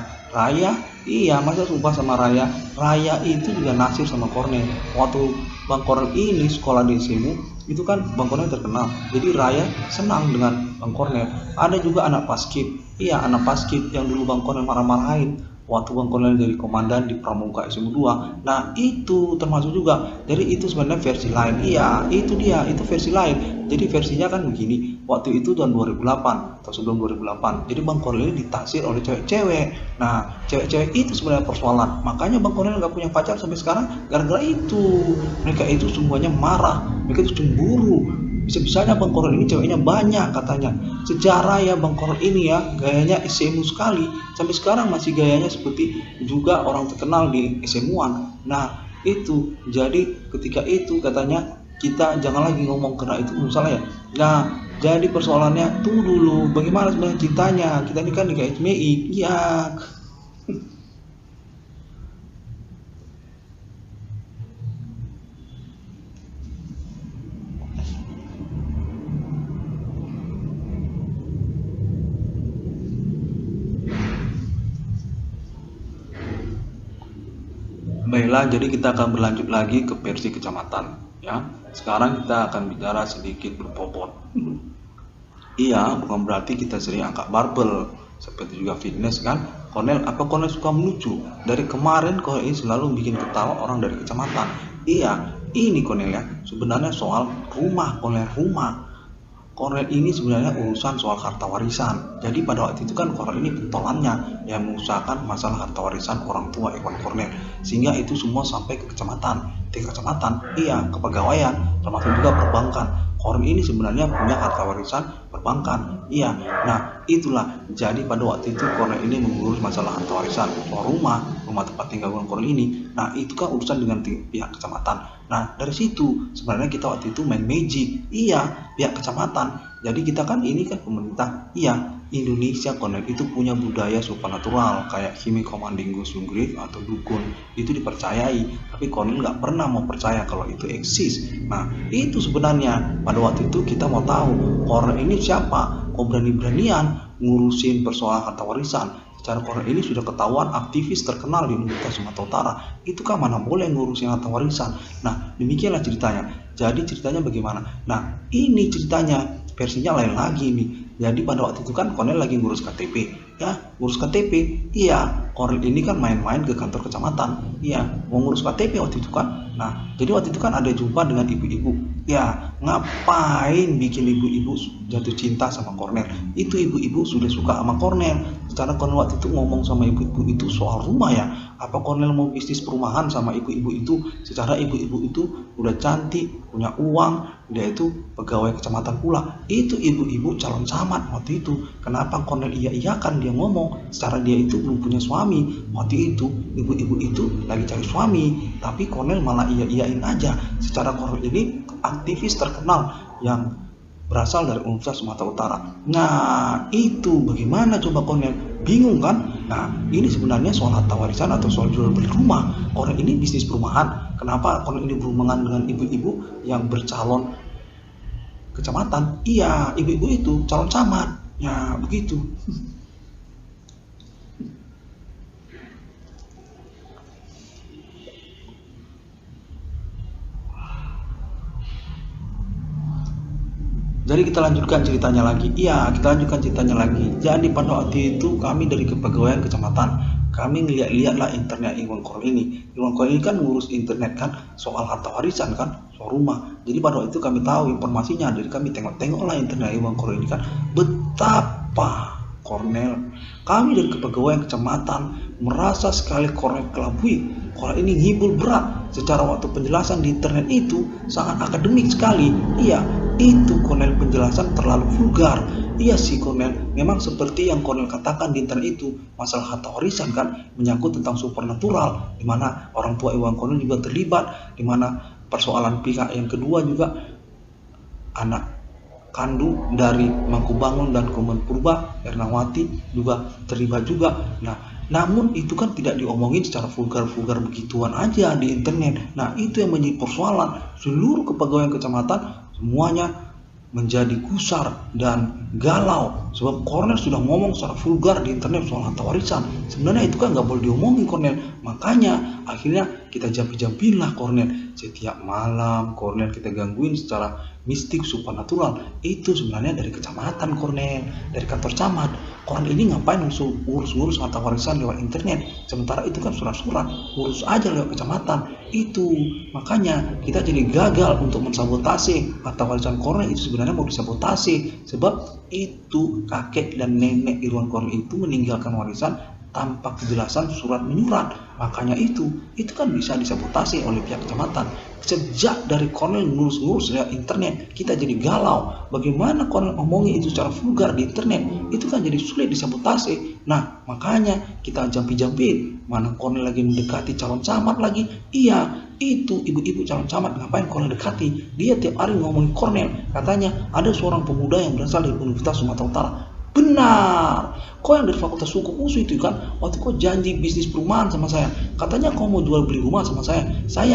Iya, masa sumpah sama Raya. Raya itu juga naksir sama Cornel. Waktu Bang Cornel ini sekolah di SMU, itu kan Bang Cornel terkenal. Jadi Raya senang dengan Bang Cornel. Ada juga anak paskib. Iya, anak paskib yang dulu Bang Cornel marah-marahin waktu Bang Cornel jadi komandan di Pramuka SMU 2. Nah, itu termasuk juga. Jadi itu sebenarnya versi lain. Iya, itu dia, itu versi lain. Jadi versinya kan begini. Waktu itu tahun 2008 atau sebelum 2008. Jadi Bang Cornel ditaksir oleh cewek-cewek. Nah, cewek-cewek itu sebenarnya persoalan. Makanya Bang Cornel nggak punya pacar sampai sekarang gara-gara itu. Mereka itu semuanya marah. Mereka itu cemburu. Bisa-bisanya Bang Cornel ini ceweknya banyak katanya. Sejarah ya Bang Cornel ini ya, gayanya SMU sekali. Sampai sekarang masih gayanya seperti juga orang terkenal di SMU-an. Nah, itu. Jadi ketika itu katanya kita jangan lagi ngomong karena itu salah ya. Nah, jadi persoalannya tunggu dulu. Bagaimana sebenarnya ceritanya? Kita ini kan di HMI. Iya. Baiklah, jadi kita akan berlanjut lagi ke versi kecamatan ya. Sekarang kita akan bicara sedikit berbobot. Iya, bukan berarti kita sering angkat barbel seperti juga fitness kan. Cornel, apa Cornel suka melucu? Dari kemarin Cornel ini selalu bikin ketawa orang dari kecamatan. Iya, ini Cornel ya. Sebenarnya soal rumah Cornel, rumah. Kornel ini sebenarnya urusan soal harta warisan. Jadi pada waktu itu kan Kornel ini pentolannya yang mengusahakan masalah harta warisan orang tua Irwan Kornel, sehingga itu semua sampai ke kecamatan, tingkat kecamatan, iya, kepegawaian, termasuk juga perbankan. Kornel ini sebenarnya punya harta warisan perbankan, iya. Nah itulah, jadi pada waktu itu Kornel ini mengurus masalah harta warisan soal rumah tempat tinggal Kornel ini. Nah itu kan urusan dengan pihak kecamatan. Nah dari situ sebenarnya kita waktu itu main magic, iya, pihak kecamatan. Jadi kita kan ini kan pemerintah, iya, Indonesia Kornel itu punya budaya supernatural kayak Hime Commanding Ghost Grave atau dukun, itu dipercayai, tapi Kornel nggak pernah mau percaya kalau itu eksis. Nah itu sebenarnya pada waktu itu kita mau tahu Kornel ini siapa, kok berani-beranian ngurusin persoalan harta warisan. Secara Kornel ini sudah ketahuan aktivis terkenal di Universitas Sumatera Utara, itu kan mana boleh ngurusin harta warisan. Nah demikianlah ceritanya. Jadi ceritanya bagaimana? Nah ini ceritanya versinya lain lagi nih. Jadi pada waktu itu kan Kornel lagi ngurus KTP, ya, ngurus KTP, iya. Kornel ini kan main-main ke kantor kecamatan, iya, mau ngurus KTP waktu itu kan. Nah jadi waktu itu kan ada jumpa dengan ibu-ibu, ya, ngapain bikin ibu-ibu jatuh cinta sama Kornel? Itu ibu-ibu sudah suka sama Kornel. Secara Kornel waktu itu ngomong sama ibu-ibu itu soal rumah, ya, apa Kornel mau bisnis perumahan sama ibu-ibu itu? Secara ibu-ibu itu udah cantik, punya uang, dia itu pegawai kecamatan pula. Itu ibu-ibu calon camat waktu itu. Kenapa Kornel iya-iyakan dia ngomong? Secara dia itu belum punya suami waktu itu. Ibu-ibu itu lagi cari suami, tapi Kornel malah iya-iyain aja. Secara Kornel ini aktivis terkenal yang berasal dari Universitas Sumatera Utara. Nah itu bagaimana coba Kornel? Bingung kan? Nah ini sebenarnya soal harta warisan atau soal jual beli rumah. Kornel ini bisnis perumahan. Kenapa Kornel ini berhubungan dengan ibu-ibu yang bercalon kecamatan? Iya, ibu-ibu itu calon camat. Ya begitu. Jadi kita lanjutkan ceritanya lagi. Iya, kita lanjutkan ceritanya lagi. Jadi pada waktu itu kami dari kepegawaian kecamatan, kami ngeliat-liatlah internet Irwan Kornel ini. Irwan Kornel ini kan ngurus internet kan, soal harta warisan kan, soal rumah. Jadi pada waktu itu kami tahu informasinya, jadi kami tengok-tengoklah internet Irwan Kornel ini kan, betapa Kornel, kami dari kepegawaian kecamatan merasa sekali Kornel kelabui. Kornel ini ngibul berat. Secara waktu penjelasan di internet itu sangat akademik sekali. Iya, itu Kornel penjelasan terlalu vulgar. Iya sih Kornel, memang seperti yang Kornel katakan di internet itu, masalah harta warisan kan menyangkut tentang supernatural, di mana orang tua Irwan Kornel juga terlibat, di mana persoalan pihak yang kedua juga anak kandung dari Mangkubangun dan Kemenpurba, Ernawati juga terlibat juga. Nah, namun itu kan tidak diomongin secara vulgar-vulgar begituan aja di internet. Nah, itu yang menjadi persoalan. Seluruh kepegawaian kecamatan semuanya menjadi gusar dan galau sebab Kornel sudah ngomong secara vulgar di internet soal harta warisan. Sebenarnya itu kan nggak boleh diomongin Kornel. Makanya akhirnya kita jampi-jampin lah Kornel. Setiap malam Kornel kita gangguin secara mistik supernatural. Itu sebenarnya dari kecamatan Kornel, dari kantor camat. Kornel ini ngapain ngurus-ngurus harta warisan lewat internet? Sementara itu kan surat-surat, urus aja lewat kecamatan. Itu makanya kita jadi gagal untuk mensabotase harta warisan Kornel. Itu sebenarnya mau disabotase sebab itu kakek dan nenek Irwan Kornel itu meninggalkan warisan tanpa kejelasan surat menyurat. Makanya itu kan bisa disabotase oleh pihak kecamatan. Sejak dari Kornel ngurus-ngurus lewat internet, kita jadi galau. Bagaimana Kornel ngomongin itu secara vulgar di internet? Itu kan jadi sulit disabotase. Nah, makanya kita jampi-jampin. Mana Kornel lagi mendekati calon camat lagi? Iya, itu ibu-ibu calon camat ngapain Kornel dekati? Dia tiap hari ngomongin Kornel. Katanya ada seorang pemuda yang berasal dari Universitas Sumatera Utara. Benar, kau yang dari Fakultas Hukum USU itu kan, waktu kau janji bisnis perumahan sama saya, katanya kau mau jual beli rumah sama saya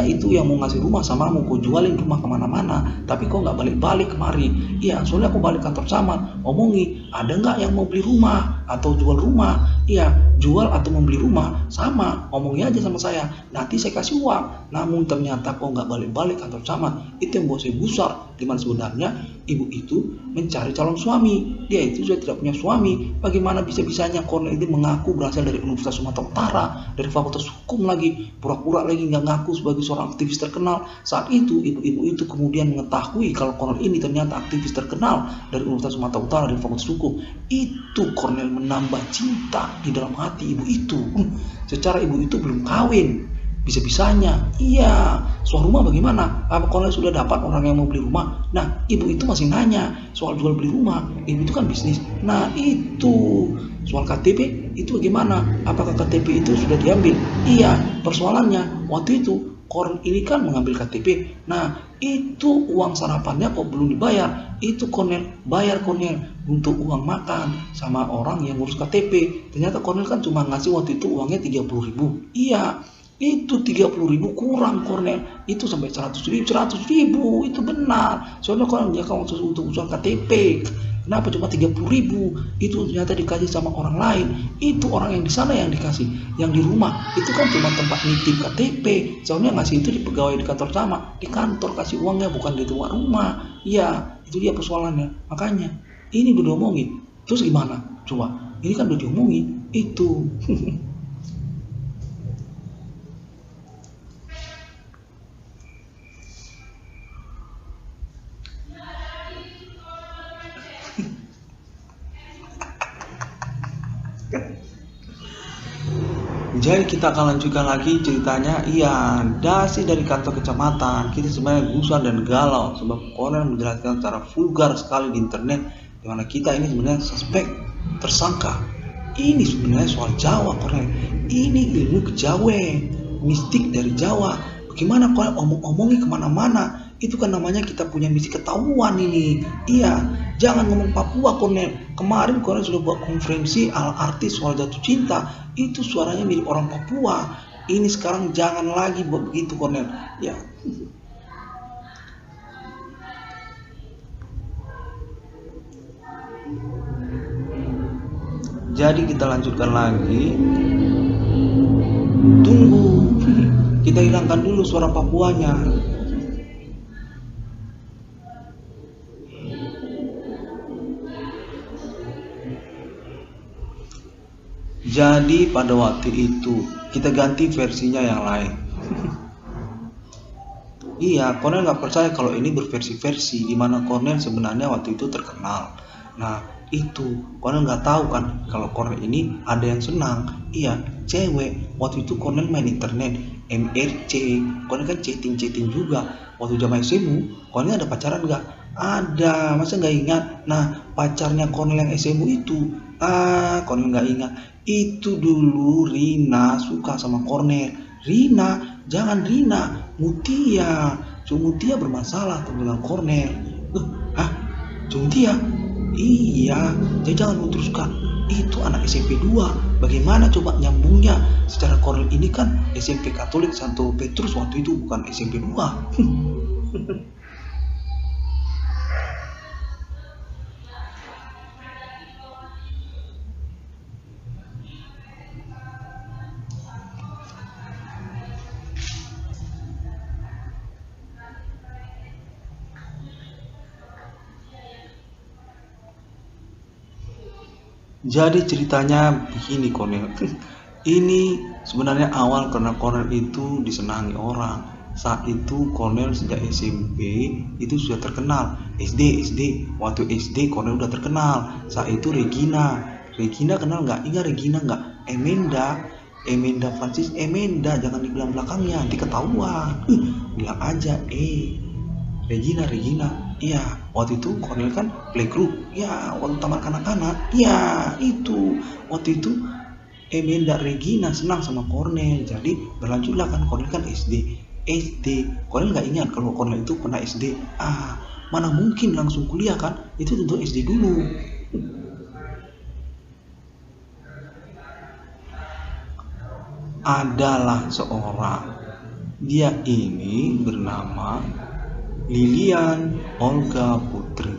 itu yang mau ngasih rumah samamu, kau jualin rumah kemana-mana, tapi kau nggak balik-balik kemari. Iya, soalnya aku balik kantor camat, omongi, ada nggak yang mau beli rumah atau jual rumah? Iya, jual atau membeli rumah sama, ngomongin aja sama saya, nanti saya kasih uang. Namun ternyata kau nggak balik-balik kantor camat, itu yang buat saya gusar. Dimana sebenarnya ibu itu mencari calon suami, dia itu sudah tidak punya punya suami. Bagaimana bisa-bisanya Cornel ini mengaku berasal dari Universitas Sumatera Utara, dari Fakultas Hukum lagi, pura-pura lagi nggak ngaku sebagai seorang aktivis terkenal. Saat itu ibu-ibu itu kemudian mengetahui kalau Cornel ini ternyata aktivis terkenal dari Universitas Sumatera Utara, dari Fakultas Hukum. Itu Cornel menambah cinta di dalam hati ibu itu. Secara ibu itu belum kawin, bisa-bisanya, iya, soal rumah bagaimana? Apa Cornel sudah dapat orang yang mau beli rumah? Nah, ibu itu masih nanya soal jual beli rumah. Ibu itu kan bisnis. Nah, itu soal KTP itu bagaimana? Apakah KTP itu sudah diambil? Iya, persoalannya waktu itu Cornel ini kan mengambil KTP. Nah, itu uang sarapannya kok belum dibayar. Itu Cornel bayar untuk uang makan sama orang yang ngurus KTP. Ternyata Cornel kan cuma ngasih waktu itu uangnya 30.000. Iya, itu 30.000 kurang Cornel, itu sampai 100.000 itu benar. Soalnya Cornel menjaga untuk usaha KTP. Kenapa cuma 30.000? Itu ternyata dikasih sama orang lain. Itu orang yang di sana yang dikasih. Yang di rumah itu kan cuma tempat nitip KTP. Soalnya ngasih itu di pegawai di kantor sama. Di kantor kasih uangnya, bukan di rumah. Iya, itu dia persoalannya. Makanya ini udah diomongin. Terus gimana? Coba, ini kan udah diomongin. Itu jadi kita akan lanjutkan lagi ceritanya. Iya, dasi dari kantor kecamatan. Kita sebenarnya gusar dan galau sebab Cornel menjelaskan secara vulgar sekali di internet, dimana kita ini sebenarnya suspek, tersangka. Ini sebenarnya soal Jawa Cornel. Ini ilmu kejawen, mistik dari Jawa. Bagaimana Cornel omong-omongin kemana-mana? Itu kan namanya kita punya misi ketahuan ini. Iya, jangan ngomong Papua Cornel. Kemarin Cornel sudah buat konferensi ala artis soal jatuh cinta. Itu suaranya milik orang Papua. Ini sekarang jangan lagi buat begitu Cornel. Ya. Jadi kita lanjutkan lagi. Tunggu. Kita hilangkan dulu suara Papuanya. Jadi pada waktu itu kita ganti versinya yang lain. Iya, Cornel nggak percaya kalau ini berversi-versi, di mana Cornel sebenarnya waktu itu terkenal. Nah itu Cornel nggak tahu kan kalau Cornel ini ada yang senang. Iya, cewek. Waktu itu Cornel main internet, MRC. Cornel kan chatting juga. Waktu zaman SMU, Cornel ada pacaran nggak? Ada, masa nggak ingat? Nah pacarnya Cornel yang SMU itu, Cornel nggak ingat. Itu dulu Rina suka sama Cornel. Rina, jangan Rina, Mutia. Mutia bermasalah dengan Cornel. Mutia? Iya, jadi jangan meneruskan. Itu anak SMP 2. Bagaimana coba nyambungnya? Secara Cornel ini kan SMP Katolik Santo Petrus waktu itu, bukan SMP 2. Jadi ceritanya begini Cornel. Ini sebenarnya awal karena Cornel itu disenangi orang. Saat itu Cornel sejak SMP itu sudah terkenal. SD waktu SD Cornel udah terkenal. Saat itu Regina kenal nggak? Ingat Regina nggak? Emenda Francis, jangan dibilang belakangnya, nanti ketahuan. Bilang aja Regina. Iya, waktu itu Cornel kan playgroup. Ya, waktu taman kanak-kanak. Ya, itu. Waktu itu Emenda Regina senang sama Cornel. Jadi berlanjutlah kan, Cornel kan SD. Cornel nggak ingat kalau Cornel itu pernah SD. Mana mungkin langsung kuliah kan? Itu tentu SD dulu. Adalah seorang. Dia ini bernama Lilian Olga Putri.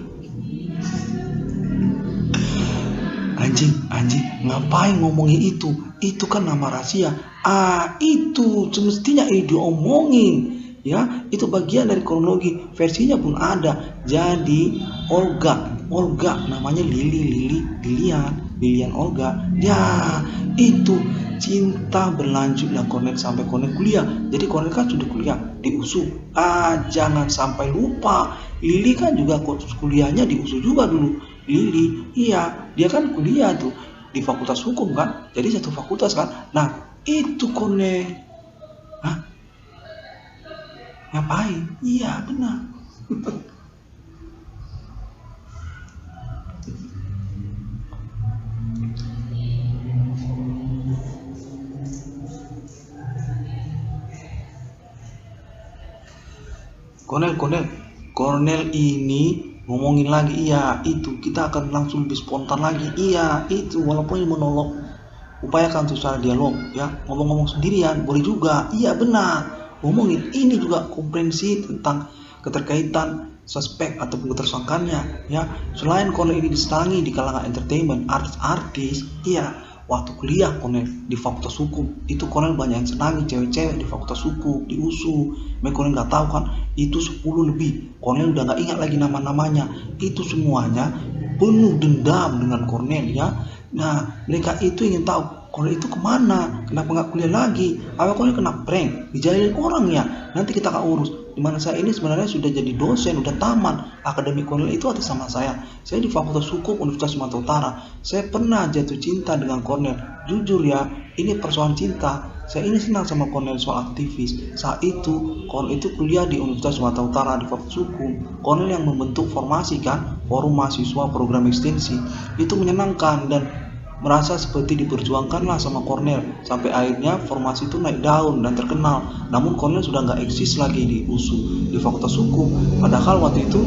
Anjing, ngapain ngomongin itu? Itu kan nama rahasia. Itu semestinya diomongin. Ya, itu bagian dari kronologi. Versinya pun ada. Jadi Olga Olga, namanya Lilian Olga. Ya, itu cinta berlanjut lah Cornel sampai Cornel kuliah. Jadi Cornel kan sudah kuliah di USU. Jangan sampai lupa, Lili kan juga kuliahnya di USU juga dulu. Lili, iya, dia kan kuliah tuh di Fakultas Hukum kan. Jadi satu fakultas kan. Nah, itu Cornel. Hah? Ngapain? Iya, benar. Cornel ini ngomongin lagi, iya itu kita akan langsung lebih spontan lagi, iya itu walaupun ini monolog, upayakan secara dialog ya, ngomong-ngomong sendirian boleh juga, iya benar, ngomongin ini juga komprehensi tentang keterkaitan suspek ataupun ketersangkanya ya. Selain Cornel ini disenangi di kalangan entertainment, artis-artis, iya waktu kuliah Cornel di Fakultas Hukum itu Cornel banyak yang senangi cewek-cewek di Fakultas Hukum di USU. Cornel nggak tahu kan itu 10 lebih. Cornel udah nggak ingat lagi nama-namanya. Itu semuanya penuh dendam dengan Cornel ya. Nah mereka itu ingin tahu Cornel itu kemana, kenapa nggak kuliah lagi, apa Cornel kena prank, dijailin orang ya, nanti kita akan urus. Dimana saya ini sebenarnya sudah jadi dosen, udah tamat. Akademi Cornel itu atas sama saya di Fakultas Hukum Universitas Sumatera Utara. Saya pernah jatuh cinta dengan Cornel, jujur ya, ini persoalan cinta. Saya ini senang sama Cornel soal aktivis. Saat itu Cornel itu kuliah di Universitas Sumatera Utara di Fakultas Hukum. Cornel yang membentuk formasi kan, forum mahasiswa program ekstensi. Itu menyenangkan dan merasa seperti diperjuangkan lah sama Cornel, sampai akhirnya formasi itu naik daun dan terkenal. Namun Cornel sudah nggak eksis lagi di USU, di Fakultas Hukum. Padahal waktu itu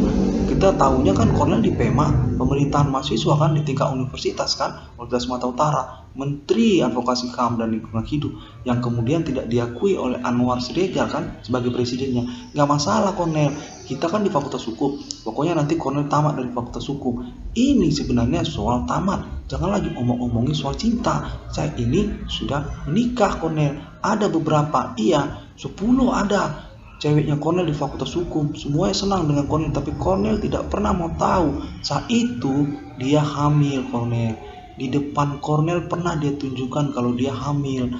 kita tahunya kan Cornel di PEMA, pemerintahan mahasiswa kan di tingkat universitas kan, Universitas Sumatera Utara, Menteri Advokasi HAM dan Lingkungan Hidup, yang kemudian tidak diakui oleh Anwar Siregar kan sebagai presidennya. Nggak masalah Cornel, kita kan di Fakultas Hukum, pokoknya nanti Cornel tamat dari Fakultas Hukum. Ini sebenarnya soal tamat, jangan lagi omong-omongin soal cinta. Saya ini sudah menikah Cornel, ada beberapa, iya 10 ada ceweknya Cornel di Fakultas Hukum, semuanya senang dengan Cornel, tapi Cornel tidak pernah mau tahu saat itu dia hamil Cornel. Di depan Cornel pernah dia tunjukkan kalau dia hamil.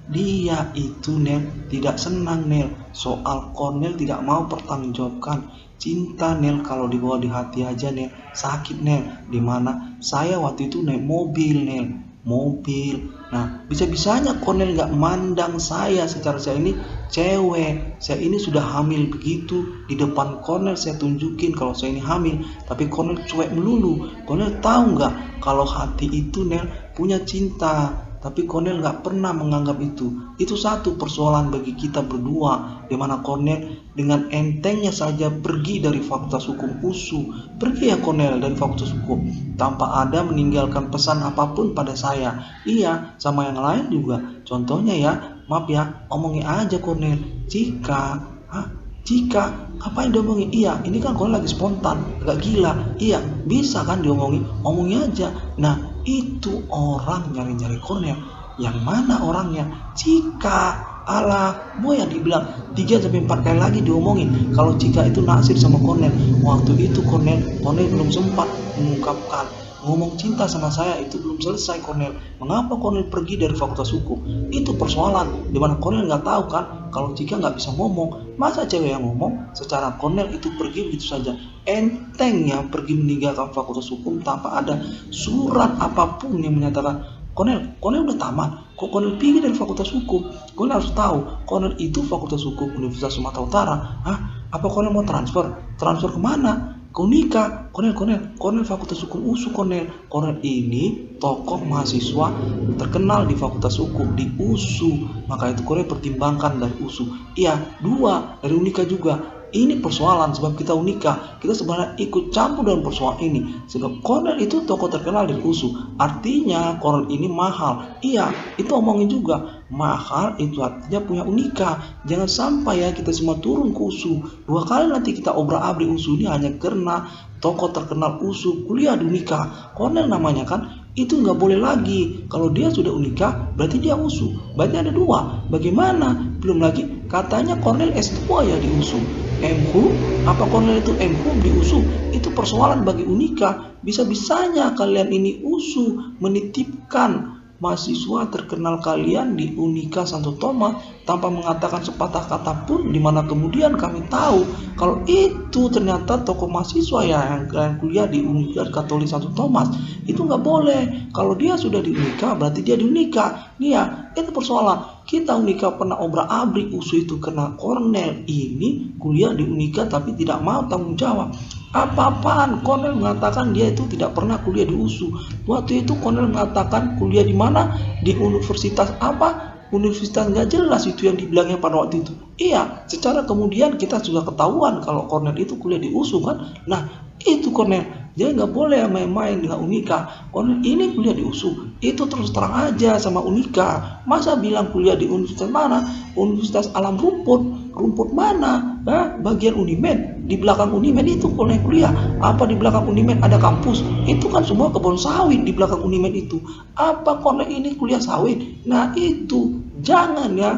Dia itu Nel tidak senang Nel soal Cornel tidak mau pertanggungjawabkan cinta Nel. Kalau dibawa di hati aja Nel sakit Nel. Dimana saya waktu itu naik mobil Nel, mobil. Nah bisa-bisanya Cornel nggak mandang saya secara saya ini cewek, saya ini sudah hamil begitu. Di depan Cornel saya tunjukin kalau saya ini hamil, tapi Cornel cuek melulu. Cornel tahu nggak kalau hati itu Nel punya cinta, tapi Cornel nggak pernah menganggap itu. Itu satu persoalan bagi kita berdua, dimana Cornel dengan entengnya saja pergi dari Fakultas Hukum USU. Pergi ya Cornel dari Fakultas Hukum tanpa ada meninggalkan pesan apapun pada saya. Iya, sama yang lain juga. Contohnya ya, maaf ya, omongin aja Cornel. Jika apa yang diomongin? Iya, ini kan Cornel lagi spontan, agak gila. Iya, bisa kan diomongin, omongin aja. Nah, itu orang nyari-nyari Cornel. Yang mana orangnya? Jika alah, mau yang dibilang 3-4 kali lagi diomongin kalau Cika itu naksir sama Cornel. Waktu itu Cornel belum sempat mengungkapkan ngomong cinta sama saya, itu belum selesai Cornel. Mengapa Cornel pergi dari Fakultas Hukum? Itu persoalan dimana Cornel nggak tahu kan kalau Cika nggak bisa ngomong. Masa cewek yang ngomong secara Cornel itu pergi begitu saja entengnya pergi meninggalkan Fakultas Hukum tanpa ada surat apapun yang menyatakan Cornel udah tamat, kok Cornel pergi dari Fakultas Hukum? Cornel harus tahu, Cornel itu Fakultas Hukum Universitas Sumatera Utara. Apa Cornel mau transfer? Transfer kemana? Ke Unika. Cornel Fakultas Hukum USU Cornel ini tokoh mahasiswa terkenal di Fakultas Hukum di USU. Maka itu Cornel pertimbangkan dari USU. Iya, 2 dari Unika juga. Ini persoalan sebab kita Unika, kita sebenarnya ikut campur dalam persoalan ini. Sebab Cornel itu tokoh terkenal dari USU, artinya Cornel ini mahal. Iya, itu omongin juga. Mahal itu artinya punya Unika. Jangan sampai ya kita semua turun ke USU. 2 kali nanti kita obrak-abrik USU ini hanya karena tokoh terkenal USU kuliah di Unika. Cornel namanya kan. Itu nggak boleh lagi. Kalau dia sudah Unika, berarti dia USU. Berarti ada 2. Bagaimana? Belum lagi Katanya Cornel S2 ya di USU. MHU, apa Cornel itu MHU di USU? Itu persoalan bagi Unika. Bisa-bisanya kalian ini USU menitipkan mahasiswa terkenal kalian di Unika Santo Thomas tanpa mengatakan sepatah kata pun, di mana kemudian kami tahu kalau itu ternyata tokoh mahasiswa ya yang kalian kuliah di Unika Katolik Santo Thomas. Itu nggak boleh. Kalau dia sudah di Unika berarti dia di Unika. Nih ya, itu persoalan. Kita Unika pernah obrak-abrik USU itu kena Cornel ini kuliah di Unika tapi tidak mau tanggung jawab. Apa-apaan Cornel mengatakan dia itu tidak pernah kuliah di USU. Waktu itu Cornel mengatakan kuliah di mana? Di universitas apa? Universitas nggak jelas itu yang dibilangnya pada waktu itu. Iya, secara kemudian kita sudah ketahuan kalau Cornel itu kuliah di USU kan. Nah, itu Cornel. Jadi nggak boleh main-main dengan Unika. Cornel ini kuliah di USU. Itu terus terang aja sama Unika. Masa bilang kuliah di universitas mana? Universitas Alam Rumput. Rumput mana? Bagian Unimed. Di belakang Unimed itu Cornel kuliah. Apa di belakang Unimed ada kampus? Itu kan semua kebun sawit di belakang Unimed itu. Apa Cornel ini kuliah sawit? Nah itu. Jangan ya.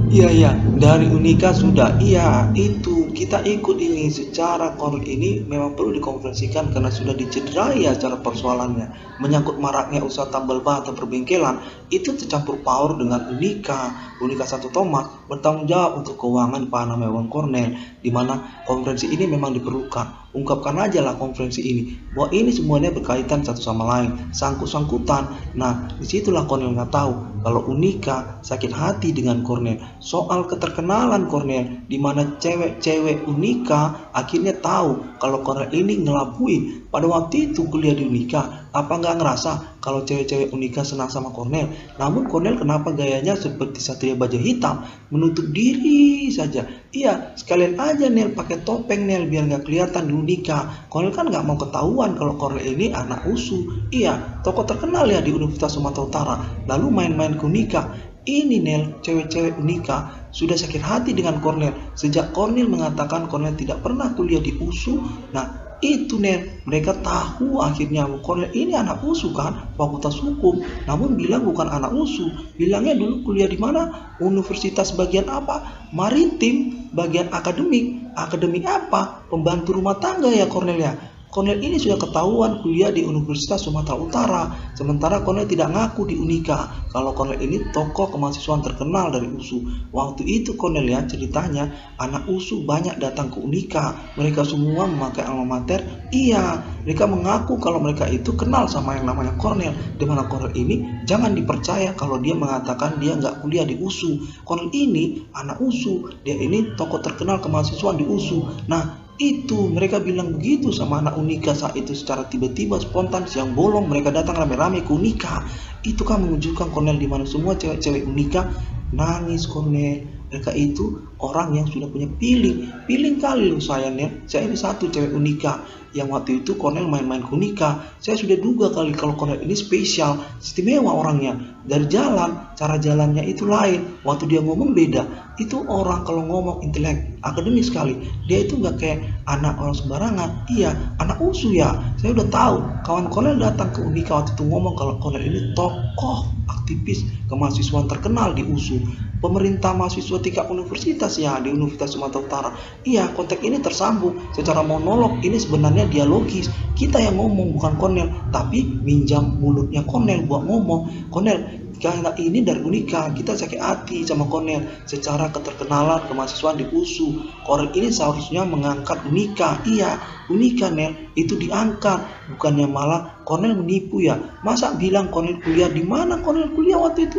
Iya, dari Unika sudah. Iya, itu kita ikut ini secara Cornel ini memang perlu dikonferensikan karena sudah dicederai ya cara persoalannya. Menyangkut maraknya usaha tambal ban atau perbengkelan, itu tercampur power dengan Unika Santo Thomas bertanggung jawab untuk keuangan Pak Namawan Cornel, di mana konferensi ini memang diperlukan. Ungkapkan aja lah konferensi ini bahwa ini semuanya berkaitan satu sama lain, sangkut-sangkutan. Nah, disitulah Cornel nggak tahu kalau Unika sakit hati dengan Cornel soal keterkenalan Cornel, di mana cewek-cewek Unika akhirnya tahu kalau Cornel ini ngelabui pada waktu itu kuliah di Unika. Apa nggak ngerasa kalau cewek-cewek Unika senang sama Cornel? Namun Cornel kenapa gayanya seperti satria baja hitam, menutup diri saja? Iya, sekalian aja Nel pakai topeng Nel biar nggak kelihatan di Unika. Cornel kan nggak mau ketahuan kalau Cornel ini anak USU. Iya, tokoh terkenal ya di Universitas Sumatera Utara. Lalu main-main ke Unika. Ini Nel, cewek-cewek Unika sudah sakit hati dengan Cornel sejak Cornel mengatakan Cornel tidak pernah kuliah di USU. Nah, itu Nel, mereka tahu akhirnya Cornel ini anak USU kan, Fakultas Hukum, namun bilang bukan anak USU. Bilangnya dulu kuliah di mana? Universitas bagian apa? Maritim, bagian akademik. Akademik apa? Pembantu rumah tangga ya Cornel ya. Cornel ini sudah ketahuan kuliah di Universitas Sumatera Utara, sementara Cornel tidak ngaku di Unika kalau Cornel ini tokoh kemahasiswaan terkenal dari USU. Waktu itu Cornel ya ceritanya anak USU banyak datang ke Unika, mereka semua memakai alma mater. Iya, mereka mengaku kalau mereka itu kenal sama yang namanya Cornel, di mana Cornel ini jangan dipercaya kalau dia mengatakan dia nggak kuliah di USU. Cornel ini anak USU, dia ini tokoh terkenal kemahasiswaan di USU. Nah, itu mereka bilang begitu sama anak Unika saat itu secara tiba-tiba spontan siang bolong mereka datang rame-rame ke Unika. Itu kan menunjukkan Cornel di mana semua cewek-cewek Unika nangis Cornel. Mereka itu orang yang sudah punya feeling kali loh saya Nel. Saya ini satu cewek Unika yang waktu itu Cornel main-main ke Unika. Saya sudah duga kali kalau Cornel ini spesial, istimewa orangnya. Dari jalan, cara jalannya itu lain. Waktu dia ngomong beda. Itu orang kalau ngomong intelek, akademik sekali. Dia itu nggak kayak anak orang sembarangan. Iya, anak USU ya. Saya udah tahu. Kawan Cornel datang ke Unika waktu itu ngomong kalau Cornel ini tokoh aktivis kemahasiswaan terkenal di USU. Pemerintah mahasiswa tingkat universitas ya di Universitas Sumatera Utara. Iya, konteks ini tersambung secara monolog. Ini sebenarnya dialogis. Kita yang ngomong bukan Cornel, tapi minjam mulutnya Cornel buat ngomong. Cornel, karena ini dari Unika, kita sakit hati sama Cornel secara keterkenalan kemahasiswaan di USU. Cornel ini seharusnya mengangkat Unika. Iya, Unika Nel itu diangkat, bukannya malah Cornel menipu ya. Masa bilang Cornel kuliah di mana? Cornel kuliah waktu itu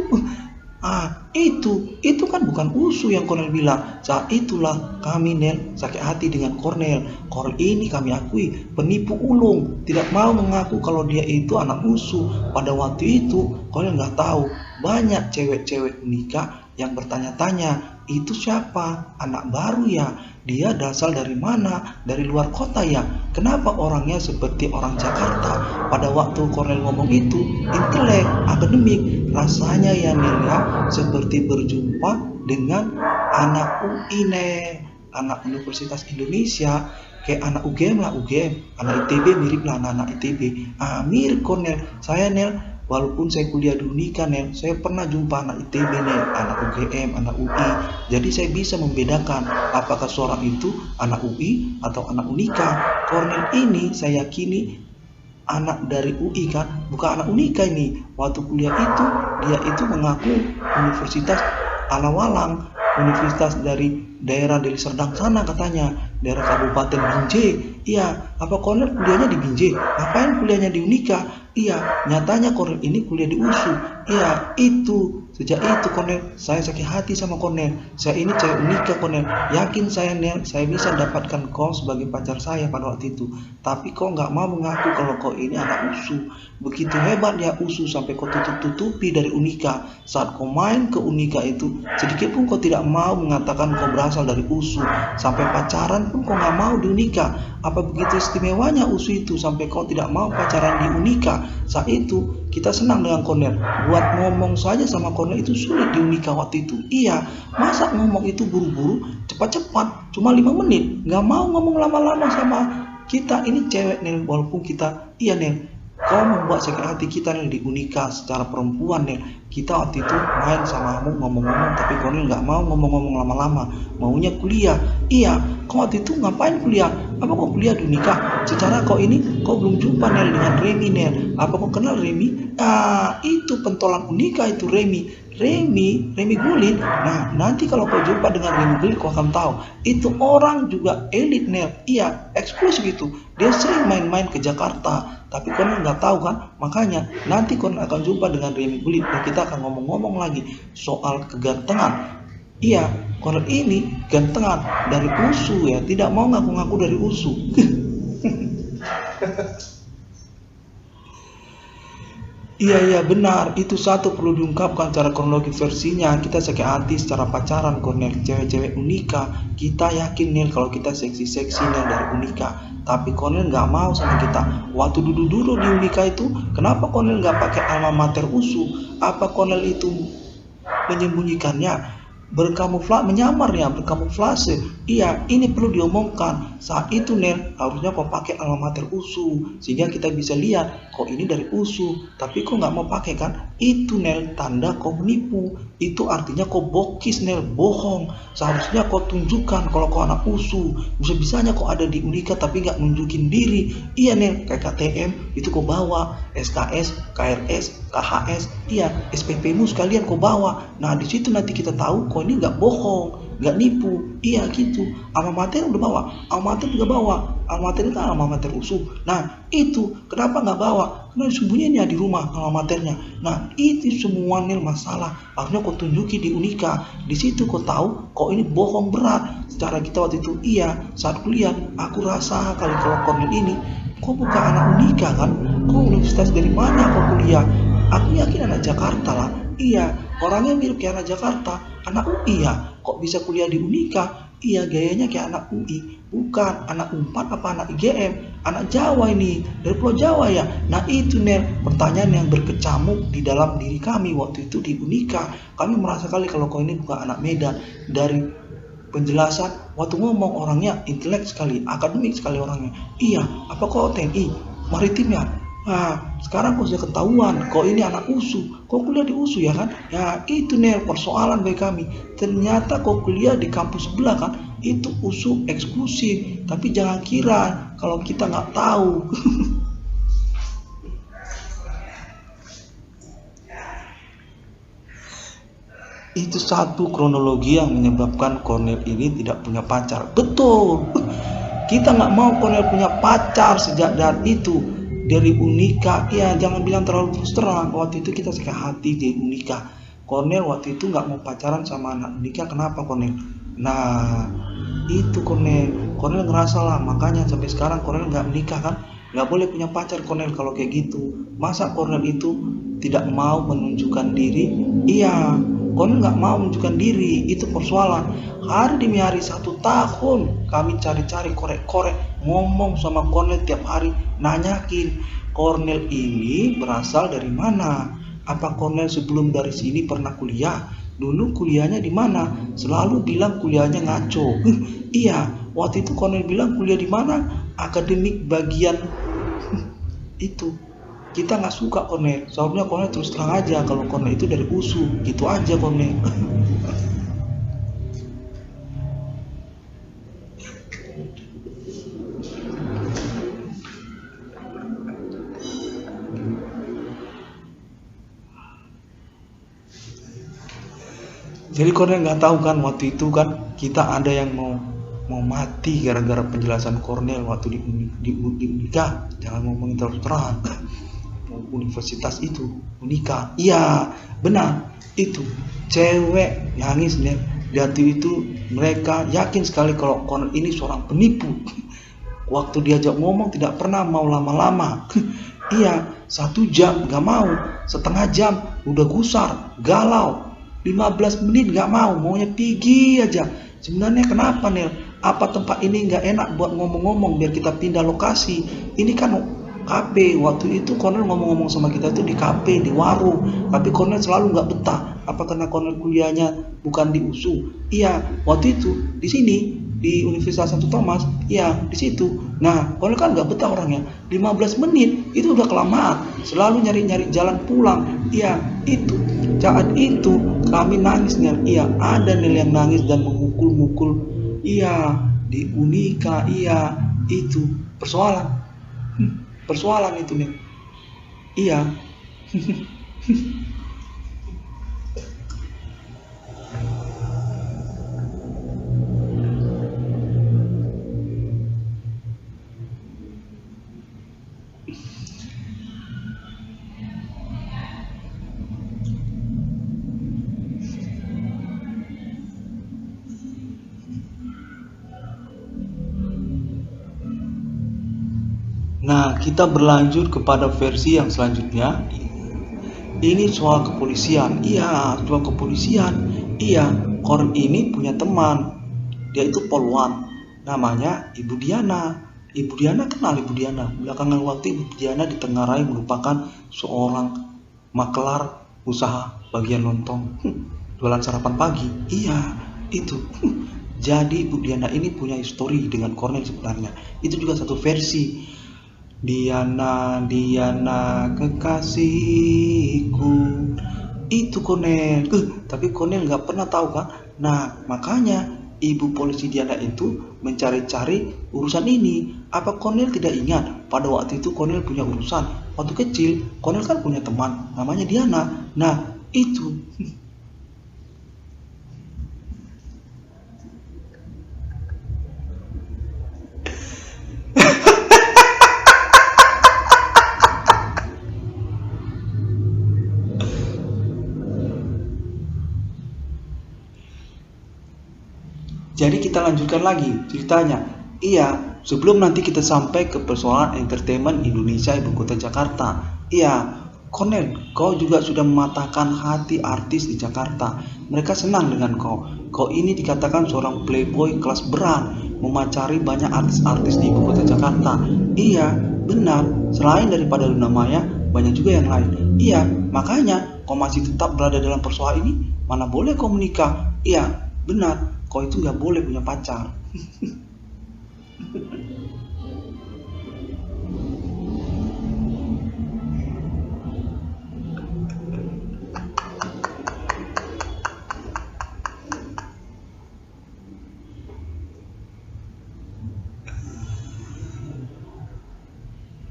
itu kan bukan USU yang Cornel bilang. Saat itulah kami Nel sakit hati dengan Cornel. Cornel ini kami akui penipu ulung, tidak mau mengaku kalau dia itu anak USU. Pada waktu itu Cornel nggak tahu banyak cewek-cewek Unika yang bertanya-tanya, itu siapa? Anak baru ya? Dia berasal dari mana? Dari luar kota ya? Kenapa orangnya seperti orang Jakarta? Pada waktu Cornel ngomong itu, intelek, akademik, rasanya ya Nel ya, seperti berjumpa dengan anak UI Nel, anak Universitas Indonesia kayak anak UGM lah, UGM, anak ITB mirip lah anak ITB. Mirip Cornel. Saya Nel, walaupun saya kuliah di Unika Nel, saya pernah jumpa anak ITB Nel, anak UGM, anak UI. Jadi saya bisa membedakan apakah seorang itu anak UI atau anak Unika. Cornel ini saya yakini anak dari UI kan, bukan anak Unika ini. Waktu kuliah itu dia itu mengaku Universitas Alawalang, universitas dari daerah Deli Serdang sana katanya, daerah Kabupaten Binjai. Iya, apa Cornel kuliahnya di Binjai? Ngapain kuliahnya di Unika? Iya, nyatanya Cornel ini kuliah di USU. Iya, itu. Sejak itu Cornel, saya sakit hati sama Cornel. Saya ini cewek Unika Cornel. Yakin saya Nel, saya bisa dapatkan kau sebagai pacar saya pada waktu itu. Tapi kau nggak mau mengaku kalau kau ini anak USU. Begitu hebat ya USU sampai kau tutup-tutupi dari Unika. Saat kau main ke Unika itu, sedikit pun kau tidak mau mengatakan kau berasal dari USU. Sampai pacaran pun kau nggak mau di Unika. Apa begitu istimewanya USU itu sampai kau tidak mau pacaran di Unika? Saat itu kita senang dengan Cornel. Buat ngomong saja sama Cornel itu sulit di Unika waktu itu. Iya, masa ngomong itu buru-buru, cepat-cepat, cuma 5 menit. Nggak mau ngomong lama-lama sama kita. Ini cewek Nel, walaupun kita, iya Nel, kau membuat sakit hati kita Nel di Unika secara perempuan Nel. Kita waktu itu main sama kamu ngomong-ngomong, tapi Cornel nggak mau ngomong-ngomong lama-lama, maunya kuliah. Iya, kau waktu itu ngapain kuliah? Apa kau kuliah di Unika? Secara kau ini, kau belum jumpa Nel dengan Remy Nel. Apa kau kenal Remy? Itu pentolan Unika itu Remy Gulin. Nah, nanti kalau kau jumpa dengan Remy Gulin, kau akan tahu itu orang juga elit Nel. Iya, eksklusif itu. Dia sering main-main ke Jakarta, tapi Cornel nggak tahu kan. Makanya nanti Cornel akan jumpa dengan Remy Gulin dan kita akan ngomong-ngomong lagi soal kegantengan. Iya, Cornel ini gantengan dari USU ya, tidak mau ngaku-ngaku dari USU. Iya benar, itu satu perlu diungkapkan secara kronologi versinya. Kita sakit hati secara pacaran Cornel, cewek-cewek Unika. Kita yakin Nel kalau kita seksi-seksi Nel dari Unika. Tapi Cornel nggak mau sama kita. Waktu dulu di Unika itu, kenapa Cornel nggak pakai alma mater USU? Apa Cornel itu menyembunyikannya? Berkamuflase. Iya, ini perlu diomongkan. Saat itu Nel, harusnya kau pakai alma mater USU sehingga kita bisa lihat kok ini dari USU. Tapi kau nggak mau pakai kan? Itu Nel, tanda kau menipu. Itu artinya kau bokis Nel, bohong. Seharusnya kau tunjukkan kalau kau anak USU. Bisa-bisanya kau ada di Unika tapi nggak nunjukin diri. Iya Nel, kayak KTM itu kau bawa, SKS, KRS, KHS, iya SPP-mu sekalian kau bawa. Nah di situ nanti kita tahu kau ini nggak bohong, nggak nipu. Iya gitu. Alma mater udah bawa, alma mater juga bawa. Alma mater itu alma mater USU. Nah itu kenapa nggak bawa? Karena sembunyinya di rumah alma maternya. Nah itu semua Nel masalah. Harusnya kau tunjuki di Unika. Di situ kau tahu kau ini bohong berat. Secara kita waktu itu iya saat kuliah aku rasa kalau Cornel ini kau bukan anak Unika kan? Kau universitas dari mana kau kuliah? Aku yakin anak Jakarta lah. Iya, orangnya mirip kayak anak Jakarta, anak UI ya. Kok bisa kuliah di Unika? Iya, gayanya kayak anak UI. Bukan anak Unpad apa anak IGM, anak Jawa ini, dari Pulau Jawa ya. Nah itu Nel, pertanyaan yang berkecamuk di dalam diri kami waktu itu di Unika. Kami merasa kali kalau kau ini bukan anak Medan. Dari penjelasan waktu ngomong orangnya intelek sekali, akademik sekali orangnya. Iya, apa kau TNI, maritim ya? Nah, sekarang kau sudah ketahuan, kau ini anak USU, kau kuliah di USU ya kan? Ya itu Nel, persoalan bagi kami. Ternyata kau kuliah di kampus sebelah kan? Itu USU eksklusif, tapi jangan kira kalau kita nggak tahu. Itu satu kronologi yang menyebabkan Cornel ini tidak punya pacar. Betul, kita nggak mau Cornel punya pacar sejak dari itu. Dari Unika, ya jangan bilang terlalu terus terang. Waktu itu kita sakit hati di Unika. Cornel waktu itu nggak mau pacaran sama anak Unika. Kenapa Cornel? Nah itu Cornel ngerasa lah. Makanya sampai sekarang Cornel nggak menikah kan? Nggak boleh punya pacar Cornel kalau kayak gitu. Masa Cornel itu tidak mau menunjukkan diri? Iya, Cornel nggak mau menunjukkan diri. Itu persoalan. Hari demi hari 1 tahun kami cari-cari korek-korek, ngomong sama Cornel tiap hari, nanyakin Cornel ini berasal dari mana. Apa Cornel sebelum dari sini pernah kuliah? dulu kuliahnya di mana? Selalu bilang kuliahnya ngaco. Iya, waktu itu Cornel bilang kuliah di mana? Akademik bagian itu. Kita nggak suka Cornel. Soalnya Cornel terus terang aja kalau Cornel itu dari USU, gitu aja Cornel. Jadi Cornel nggak tahu kan waktu itu kan kita ada yang mau mati gara-gara penjelasan Cornel waktu di Unika. Jangan ngomongin terus terang. Universitas itu Unika. Iya benar itu cewek nangis nih. Di hati itu mereka yakin sekali kalau Cornel ini seorang penipu. Waktu diajak ngomong tidak pernah mau lama-lama. Iya 1 jam nggak mau, setengah jam udah gusar, galau. 15 menit nggak mau, maunya pergi aja. Sebenarnya kenapa Nel? Apa tempat ini nggak enak buat ngomong-ngomong biar kita pindah lokasi? Ini kan kafe. Waktu itu Cornel ngomong-ngomong sama kita itu di kafe, di warung. Tapi Cornel selalu nggak betah. Apa karena Cornel kuliahnya bukan di USU? Iya, waktu itu di sini di Universitas Santo Thomas, iya di situ. Nah, Cornel kan nggak betah orangnya. 15 menit itu udah kelamaan. Selalu nyari-nyari jalan pulang. Iya, itu. Saat itu kami nangis Nel. Iya, ada Nel yang nangis dan memukul-mukul. Iya, di Unika. Iya, itu persoalan. Persoalan itu Nel. Iya. Nah, kita berlanjut kepada versi yang selanjutnya. Ini soal kepolisian. Iya, soal kepolisian. Iya, Korn ini punya teman. Dia itu poluan. Namanya Ibu Diana. Ibu Diana kenal Ibu Diana. Belakangan waktu Ibu Diana ditengarai merupakan seorang makelar usaha bagian lontong. Jualan sarapan pagi. Iya, itu. Jadi Ibu Diana ini punya histori dengan Cornel sebenarnya. Itu juga satu versi. Diana kekasihku, itu Cornel. Tapi Cornel nggak pernah tahu kan. Nah makanya ibu polisi Diana itu mencari-cari urusan ini. Apa Cornel tidak ingat pada waktu itu Cornel punya urusan waktu kecil? Cornel kan punya teman namanya Diana. Nah itu. Jadi kita lanjutkan lagi ceritanya. Iya, sebelum nanti kita sampai ke persoalan entertainment Indonesia Ibu Kota Jakarta. Iya, Cornel, kau juga sudah mematahkan hati artis di Jakarta. Mereka senang dengan kau. Kau ini dikatakan seorang playboy kelas berat, memacari banyak artis-artis di Ibu Kota Jakarta. Iya, benar. Selain daripada Luna Maya, banyak juga yang lain. Iya, makanya kau masih tetap berada dalam persoalan ini. Mana boleh kau menikah? Iya, benar. Kau itu nggak boleh punya pacar.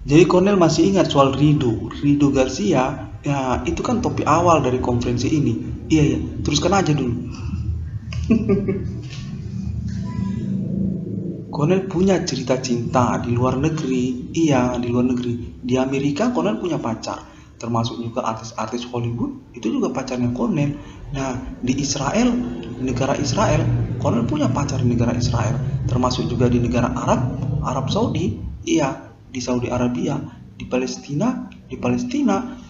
Jadi Cornel masih ingat soal Rido Garcia. Ya itu kan topik awal dari konferensi ini. Iya, teruskan aja dulu. Cornel punya cerita cinta di luar negeri. Iya, di luar negeri. Di Amerika Cornel punya pacar, termasuk juga artis-artis Hollywood. Itu juga pacarnya Cornel. Nah, di Israel, negara Israel, Cornel punya pacar di negara Israel, termasuk juga di negara Arab Saudi. Iya, di Saudi Arabia. Di Palestina,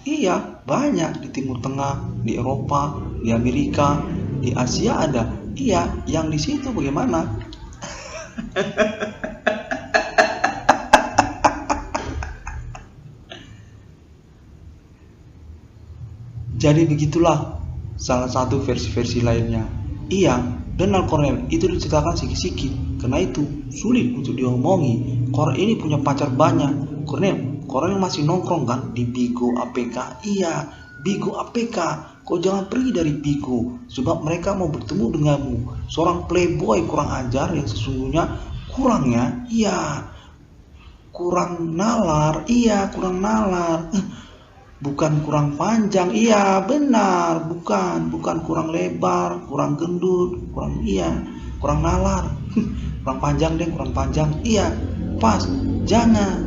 iya, banyak. Di Timur Tengah, di Eropa, di Amerika, di Asia ada. Iya, yang di situ bagaimana? Jadi begitulah salah satu versi-versi lainnya. Iya, benar Cornel, itu diceritakan sikit-sikit. Karena itu sulit untuk diomongi. Cornel ini punya pacar banyak. Cornel masih nongkrong kan di Bigo APK. Iya, Bigo APK. Kau jangan pergi dari Bigo, sebab mereka mau bertemu denganmu. Seorang playboy kurang ajar yang sesungguhnya kurangnya, iya, kurang nalar. Bukan kurang panjang, iya benar, bukan kurang lebar, kurang gendut, kurang nalar, kurang panjang, iya, pas, jangan.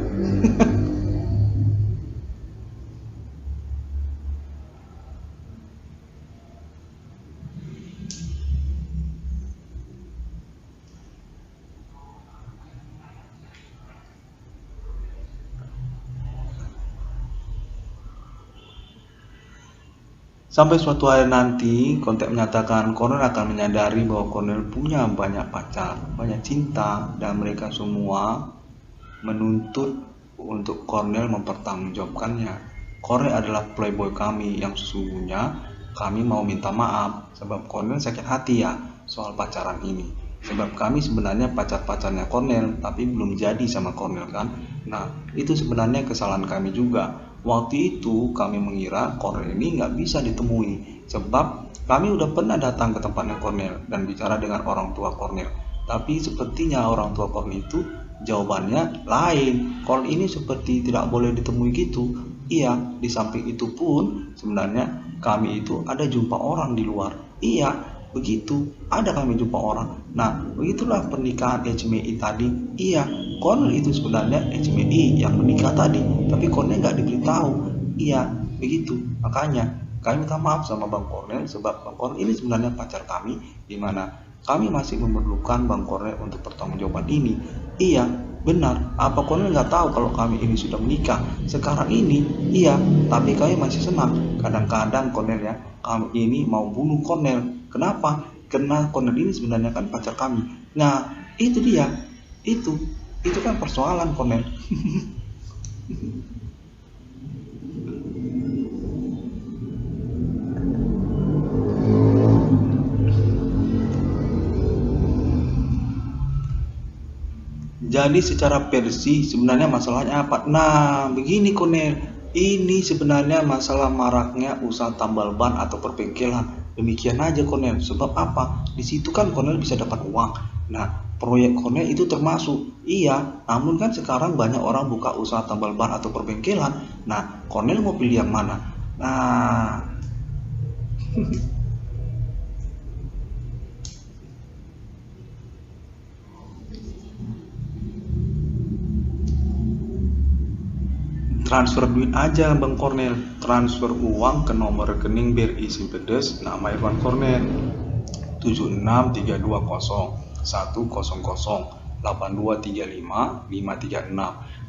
Sampai suatu hari nanti, kontak menyatakan Cornel akan menyadari bahwa Cornel punya banyak pacar, banyak cinta, dan mereka semua menuntut untuk Cornel mempertanggungjawabkannya. Cornel adalah playboy kami yang sesungguhnya kami mau minta maaf sebab Cornel sakit hati ya soal pacaran ini. Sebab kami sebenarnya pacar-pacarnya Cornel tapi belum jadi sama Cornel kan. Nah, itu sebenarnya kesalahan kami juga. Waktu itu kami mengira Cornel ini nggak bisa ditemui sebab kami udah pernah datang ke tempatnya Cornel dan bicara dengan orang tua Cornel. Tapi sepertinya orang tua Cornel itu jawabannya lain. Cornel ini seperti tidak boleh ditemui gitu. Iya, di samping itu pun sebenarnya kami itu ada jumpa orang di luar. Iya, begitu, ada kami jumpa orang. Nah, begitulah pernikahan HMI tadi. Iya, Cornel itu sebenarnya HMI yang menikah tadi, tapi Cornel nggak diberitahu. Iya, begitu. Makanya kami minta maaf sama Bang Cornel sebab Bang Cornel ini sebenarnya pacar kami, di mana kami masih memerlukan Bang Cornel untuk pertanggungjawaban ini. Iya, benar. Apa Cornel nggak tahu kalau kami ini sudah menikah sekarang ini? Iya, tapi kami masih senang. Kadang-kadang Cornel ya, kami ini mau bunuh Cornel. Kenapa? Karena Cornel ini sebenarnya kan pacar kami. Nah, itu dia. Itu kan persoalan Cornel. Jadi secara versi sebenarnya masalahnya apa? Nah, begini Cornel. Ini sebenarnya masalah maraknya usaha tambal ban atau perbengkelan. Demikian aja Cornel. Sebab apa? Di situ kan Cornel bisa dapat uang. Nah, proyek Cornel itu termasuk. Iya, namun kan sekarang banyak orang buka usaha tambal ban atau perbengkelan. Nah, Cornel mau pilih yang mana? Nah, transfer duit aja Bang Cornel. Transfer uang ke nomor rekening BRI Simpedes nama Irwan Cornel 7632001008235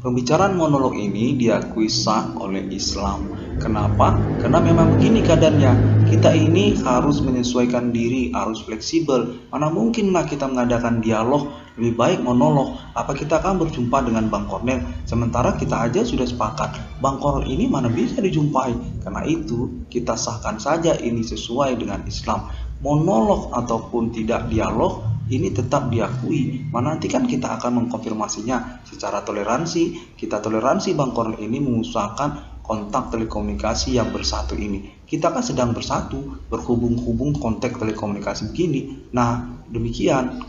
Pembicaraan monolog ini diakui sah oleh Islam. Kenapa? Karena memang begini keadaannya. Kita ini harus menyesuaikan diri, harus fleksibel. Mana mungkinlah kita mengadakan dialog, lebih baik monolog. Apa kita akan berjumpa dengan Bang Cornel? Sementara kita aja sudah sepakat, Bang Cornel ini mana bisa dijumpai. Karena itu, kita sahkan saja ini sesuai dengan Islam. Monolog ataupun tidak dialog, ini tetap diakui. Nanti kan kita akan mengkonfirmasinya secara toleransi. Kita toleransi Bang Cornel ini mengusahakan kontak telekomunikasi yang bersatu ini. Kita kan sedang bersatu, berhubung-hubung kontak telekomunikasi begini. Nah, demikian.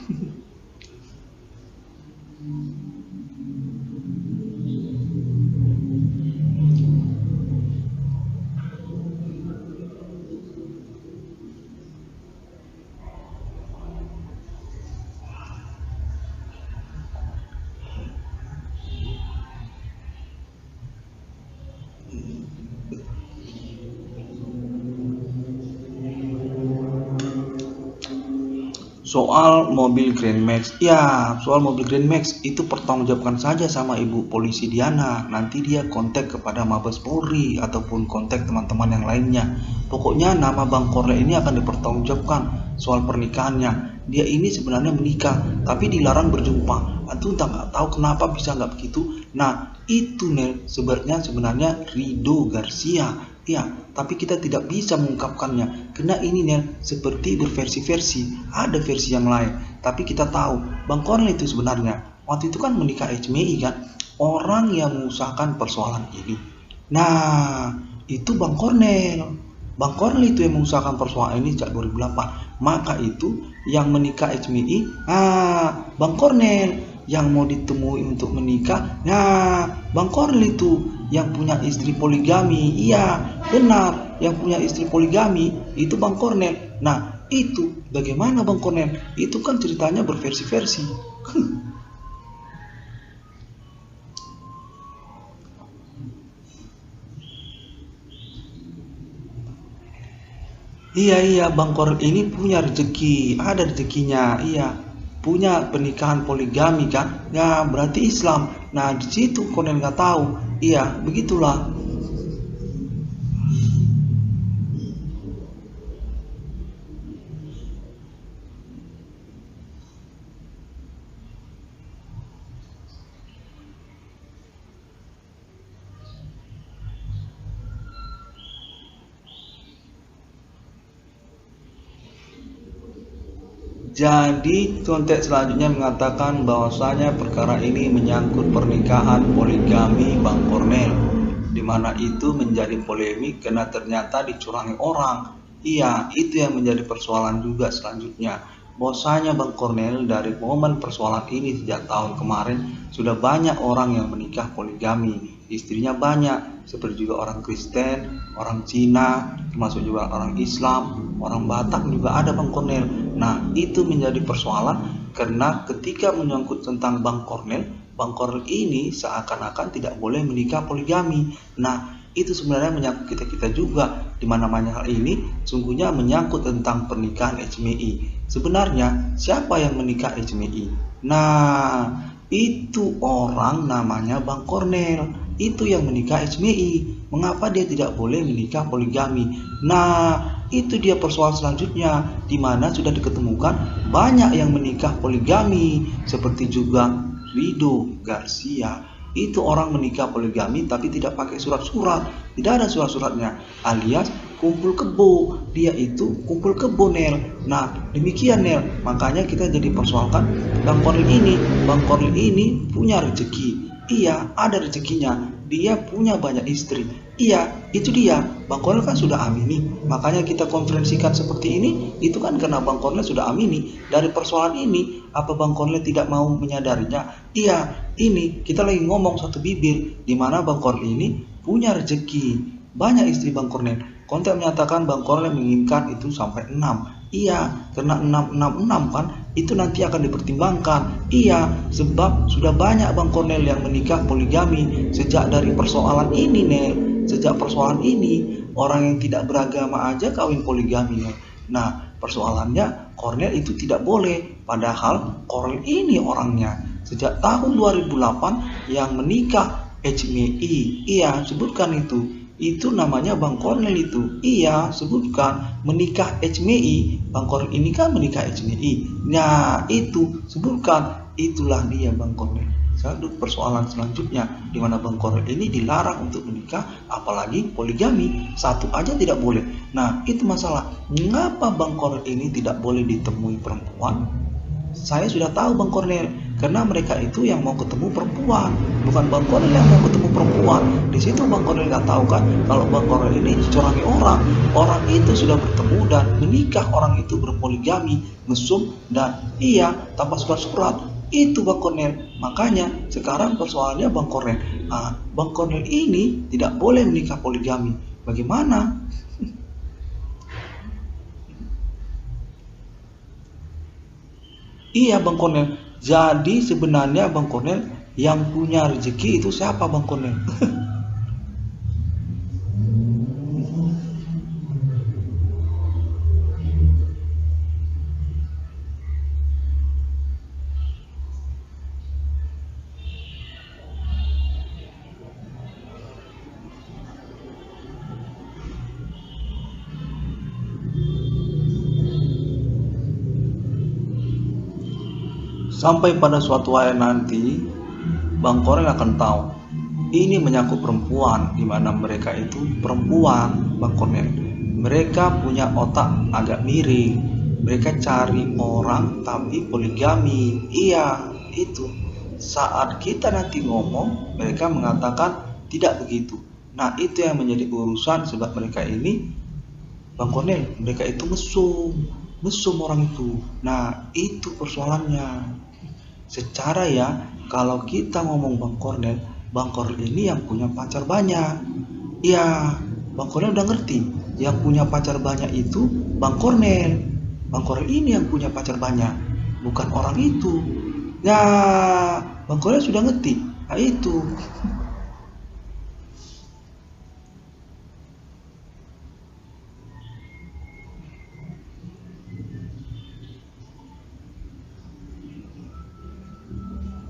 Soal mobil Grand Max, ya soal mobil Grand Max itu pertanggungjawabkan saja sama Ibu Polisi Diana. Nanti dia kontak kepada Mabes Polri ataupun kontak teman-teman yang lainnya. Pokoknya nama Bang Cornel ini akan dipertanggungjawabkan soal pernikahannya. Dia ini sebenarnya menikah, tapi dilarang berjumpa. Antum tak nggak tahu kenapa bisa nggak begitu. Nah itu Nel sebenarnya Rido Garcia. Ya, tapi kita tidak bisa mengungkapkannya karena ini Nel seperti berversi-versi, ada versi yang lain. Tapi kita tahu Bang Kornel itu sebenarnya waktu itu kan menikah HMI kan, orang yang mengusahakan persoalan ini. Nah, itu Bang Kornel. Bang Kornel itu yang mengusahakan persoalan ini sejak 2008. Maka itu yang menikah HMI, Bang Kornel. Yang mau ditemui untuk menikah, nah Bang Kornel itu yang punya istri poligami. Iya benar, yang punya istri poligami itu Bang Kornel. Nah itu bagaimana Bang Kornel? Itu kan ceritanya berversi-versi. Iya, Bang Kornel ini punya rezeki, ada rezekinya. Iya, punya pernikahan poligami kan? Ya berarti Islam. Nah di situ Kornel nggak tahu. Iya, begitulah. Jadi konteks selanjutnya mengatakan bahwasanya perkara ini menyangkut pernikahan poligami Bang Kornel, di mana itu menjadi polemik karena ternyata dicurangi orang. Iya, itu yang menjadi persoalan juga selanjutnya. Bahwasanya Bang Kornel dari momen persoalan ini sejak tahun kemarin sudah banyak orang yang menikah poligami, istrinya banyak, seperti juga orang Kristen, orang Cina, termasuk juga orang Islam, orang Batak juga ada Bang Kornel. Nah itu menjadi persoalan karena ketika menyangkut tentang Bang Kornel ini seakan-akan tidak boleh menikah poligami. Nah itu sebenarnya menyangkut kita juga, di mana hal ini sungguhnya menyangkut tentang pernikahan HMI. Sebenarnya siapa yang menikah HMI? Nah itu orang namanya Bang Kornel, itu yang menikah HMI. Mengapa dia tidak boleh menikah poligami? Nah itu dia persoalan selanjutnya, di mana sudah diketemukan banyak yang menikah poligami, seperti juga Rido Garcia. Itu orang menikah poligami tapi tidak pakai surat-surat, tidak ada surat-suratnya, alias kumpul kebo. Dia itu kumpul kebo Nel. Nah demikian Nel, makanya kita jadi persoalkan Bang Kornel ini. Bang Kornel ini punya rezeki. Iya, ada rezekinya. Dia punya banyak istri. Iya, itu dia. Bang Kornel kan sudah amini. Makanya kita konferensikan seperti ini. Itu kan karena Bang Kornel sudah amini. Dari persoalan ini, apa Bang Kornel tidak mau menyadarinya? Iya, ini kita lagi ngomong satu bibir, di mana Bang Kornel ini punya rezeki. Banyak istri Bang Kornel. Konten menyatakan Bang Kornel menginginkan itu sampai 6. Iya, karena 666 kan itu nanti akan dipertimbangkan. Iya, sebab sudah banyak Bang Kornel yang menikah poligami sejak dari persoalan ini Nel. Sejak persoalan ini orang yang tidak beragama aja kawin poligami Nel. Nah persoalannya Kornel itu tidak boleh, padahal Kornel ini orangnya sejak tahun 2008 yang menikah HMI. Iya, sebutkan itu namanya Bang Kornel itu. Iya, sebutkan menikah HMI. Bang Kornel ini kan menikah HMI. Nah itu sebutkan, itulah dia Bang Kornel. Satu persoalan selanjutnya, di mana Bang Kornel ini dilarang untuk menikah, apalagi poligami, satu aja tidak boleh. Nah itu masalah, mengapa Bang Kornel ini tidak boleh ditemui perempuan? Saya sudah tahu Bang Kornel, karena mereka itu yang mau ketemu perempuan, bukan Bang Kornel yang mau ketemu perempuan. Di situ Bang Kornel nggak tahu kan kalau Bang Kornel ini dicurangi orang. Orang itu sudah bertemu dan menikah, orang itu berpoligami, mesum dan iya tanpa surat-surat. Itu Bang Kornel. Makanya sekarang persoalannya Bang Kornel. Bang Kornel ini tidak boleh menikah poligami. Bagaimana? Iya Bang Kornel. Jadi sebenarnya Bang Kornel yang punya rezeki itu siapa Bang Kornel? Sampai pada suatu hari nanti Bang Kornel akan tahu Ini menyangkut perempuan, di mana mereka itu perempuan, Bang Kornel. Mereka punya otak agak miring. Mereka cari orang tapi poligami. Iya, itu. Saat kita nanti ngomong, mereka mengatakan tidak begitu. Nah, itu yang menjadi urusan, sebab mereka ini, Bang Kornel, mereka itu mesum orang itu. Nah, itu persoalannya. Secara ya, kalau kita ngomong Bang Kornel ini yang punya pacar banyak. Ya, Bang Kornel udah ngerti. Yang punya pacar banyak itu Bang Kornel. Bang Kornel ini yang punya pacar banyak, bukan orang itu. Ya, Bang Kornel sudah ngerti. Nah, itu.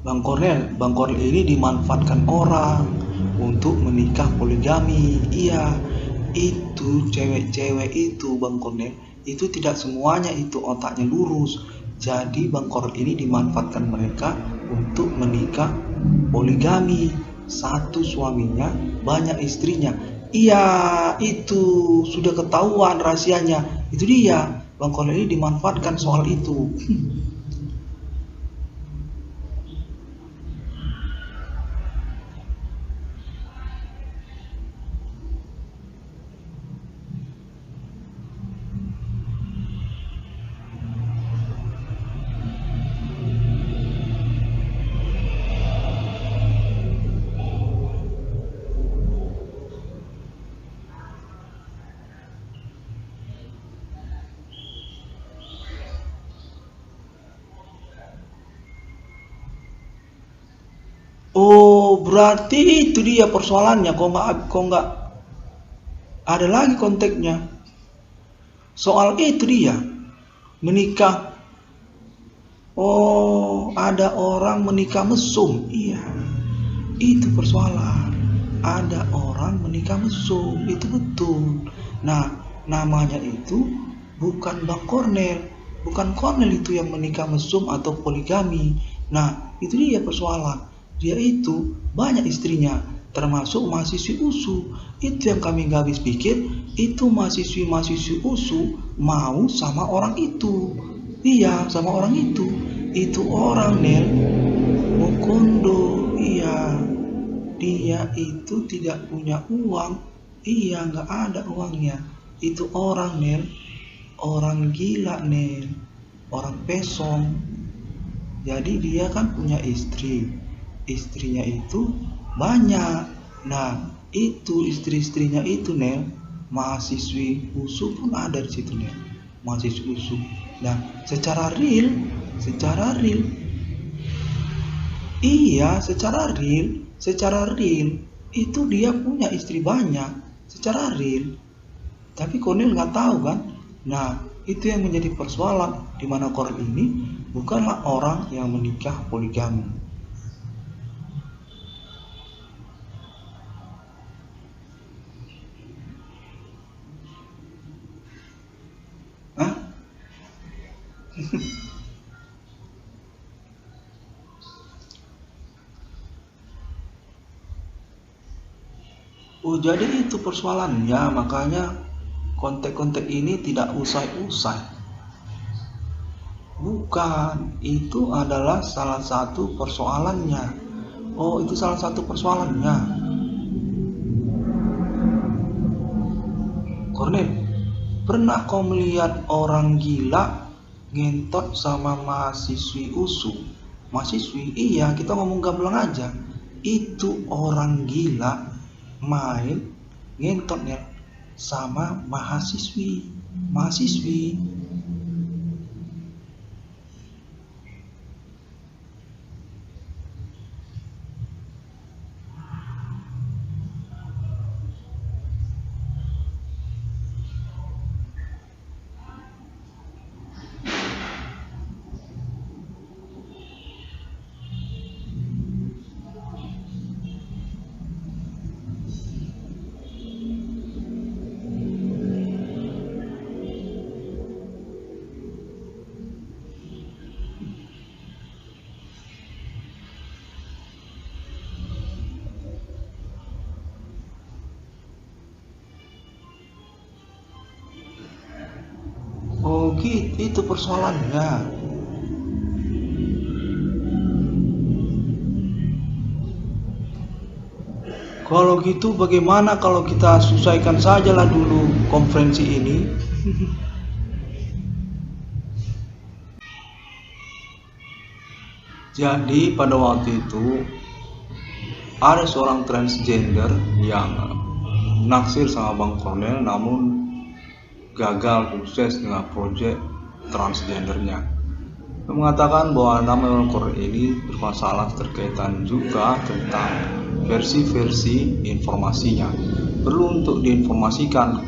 Bang Kornel ini dimanfaatkan orang untuk menikah poligami. Iya, itu cewek-cewek itu Bang Kornel, itu tidak semuanya itu otaknya lurus. Jadi Bang Kornel ini dimanfaatkan mereka untuk menikah poligami. Satu suaminya, banyak istrinya. Iya, itu sudah ketahuan rahasianya. Itu dia, Bang Kornel ini dimanfaatkan soal itu. Oh, berarti itu dia persoalannya. Kok nggak ada lagi konteksnya. Soal itu dia menikah. Oh, ada orang menikah mesum. Iya, itu persoalan. Ada orang menikah mesum, itu betul. Nah, namanya itu bukan Bang Kornel. Bukan Kornel itu yang menikah mesum atau poligami. Nah, itu dia persoalan. Dia itu banyak istrinya, termasuk mahasiswi USU. Itu yang kami nggak habis pikir, itu mahasiswi USU mau sama orang itu. Iya, sama orang itu. Itu orang, Nel, Mukondo. Iya, dia itu tidak punya uang. Iya, nggak ada uangnya. Itu orang, Nel, orang gila, Nel, orang pesong. Jadi dia kan punya istri. Istrinya itu banyak. Nah, itu istri-istrinya itu, Nel, mahasiswi USU pun ada di situ, Nel, mahasiswi USU. Nah, secara real, iya, secara real itu dia punya istri banyak, secara real. Tapi Kornel nggak tahu kan. Nah, itu yang menjadi persoalan, di mana Kornel ini bukanlah orang yang menikah poligami. Oh, jadi itu persoalannya, makanya kontek-kontek ini tidak usai-usai. Bukan, itu adalah salah satu persoalannya. Oh, itu salah satu persoalannya. Kornel, pernah kau melihat orang gila ngentot sama mahasiswi USU? Mahasiswi, iya, kita ngomong gamblang aja. Itu orang gila main ngentotnya sama mahasiswi. itu persoalannya. Kalau gitu bagaimana kalau kita selesaikan sajalah dulu konferensi ini? Jadi pada waktu itu ada seorang transgender yang naksir sama Bang Kornel namun gagal sukses dengan proyek transgendernya. Dia mengatakan bahwa nama Bang Kornel ini bermasalah terkaitan juga tentang versi-versi informasinya. Perlu untuk diinformasikan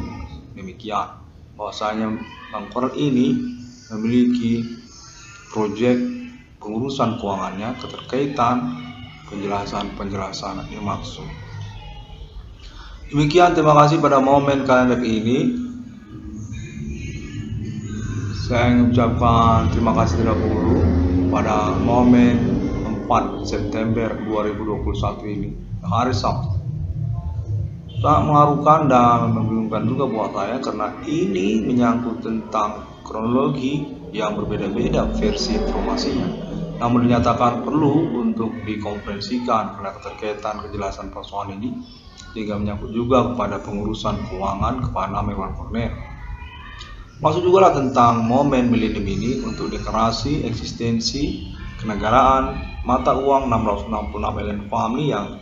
demikian bahwasanya Bang Kornel ini memiliki proyek pengurusan keuangannya keterkaitan penjelasan yang dimaksud. Demikian, terima kasih pada momen kali ini. Saya mengucapkan terima kasih terlebih dahulu pada momen 4 September 2021 ini, hari Sabtu. Sangat mengharukan dan membingungkan juga buat saya karena ini menyangkut tentang kronologi yang berbeda-beda versi informasinya. Namun dinyatakan perlu untuk dikonferensikan karena keterkaitan kejelasan persoalan ini sehingga menyangkut juga kepada pengurusan keuangan kepada nama Iwan Kornel. Maksud juga lah tentang momen milenium ini untuk deklarasi eksistensi kenegaraan mata uang 666 Alien Family yang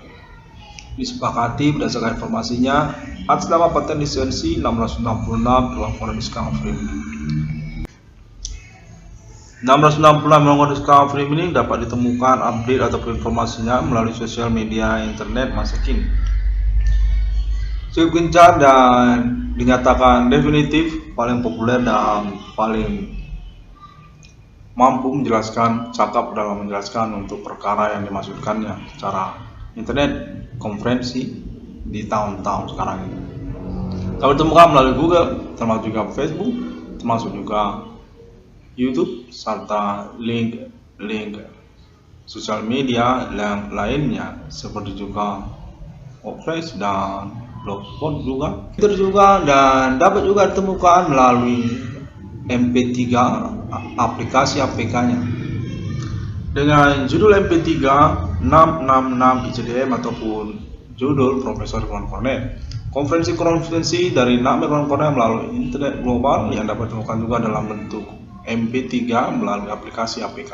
disepakati berdasarkan informasinya atas nama paten lisensi 666 Iwan Kornel Discovery. 666 Iwan Discovery ini dapat ditemukan update ataupun informasinya melalui sosial media internet masa kini. Cukup gencar dan dinyatakan definitif, paling populer dan paling mampu menjelaskan, cakap dalam menjelaskan untuk perkara yang dimaksudkannya secara internet konferensi di tahun-tahun sekarang ini. Dapat ditemukan melalui Google, termasuk juga Facebook, termasuk juga YouTube, serta link sosial media yang lainnya seperti juga WordPress dan Blogspot juga dan dapat juga ditemukan melalui MP3 aplikasi APK-nya dengan judul MP3 666 ICDM ataupun judul Profesor Iwan Kornel. Konferensi dari nama Iwan Kornel melalui internet global yang dapat ditemukan juga dalam bentuk MP3 melalui aplikasi APK.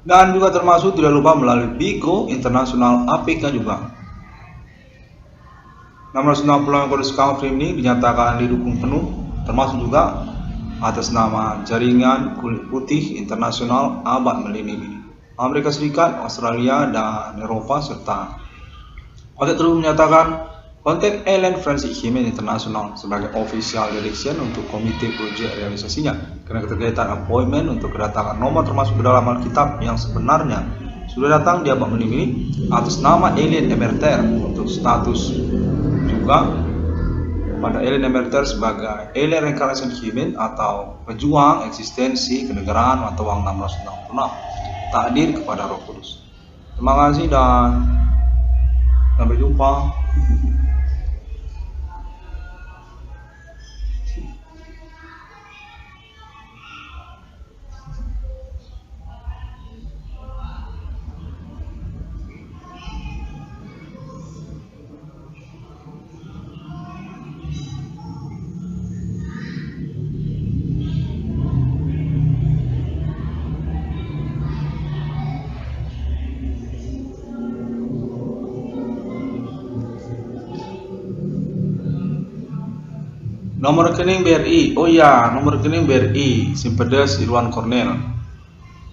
Dan juga termasuk tidak lupa melalui Bigo International APK juga. 660 Iwan Discovery ini dinyatakan didukung penuh termasuk juga atas nama Jaringan Kulit Putih Internasional Abad Milenium ini. Amerika Serikat, Australia, dan Eropa serta kontak terus menyatakan kontak Alien Forensic Human International sebagai official direction untuk komite proyek realisasinya karena keterkaitan appointment untuk kedatangan nomor termasuk ke dalam Alkitab yang sebenarnya sudah datang di abad milenium ini atas nama Alien Emerter untuk status juga pada Alien Emerter sebagai Alien Reincarnation Human atau pejuang eksistensi kenegaraan atau uang 666 takdir kepada Roh Kudus. Terima kasih dan sampai jumpa. Nomor rekening BRI, oh ya, nomor rekening BRI Simpedes Iwan Kornel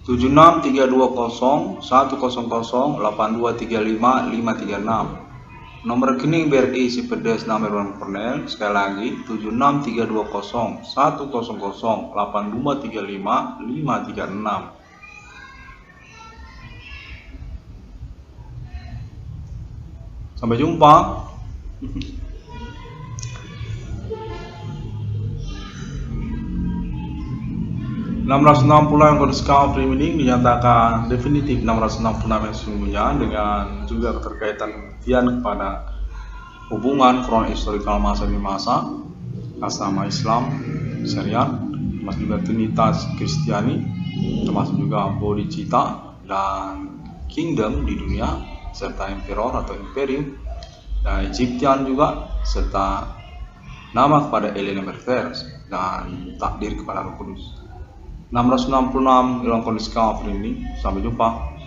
76320 100 8235 536. Nomor rekening BRI Simpedes nama Iwan Kornel sekali lagi 76320 100 8235 536. Sampai jumpa. 666 yang Discovery ini dinyatakan definitif 666 yang sesungguhnya dengan juga keterkaitan pembuktian kepada hubungan kronologis historikal masa demi masa atas nama Islam syariat, termasuk juga Trinitas Kristiani, termasuk juga bodhicitta dan kingdom di dunia, serta emperor atau imperium, dan Egyptian juga, serta nama kepada Elena Merters dan takdir kepada Roh Kudus. 666 Ilmuwan Kondisi Kafir ini. Sampai jumpa.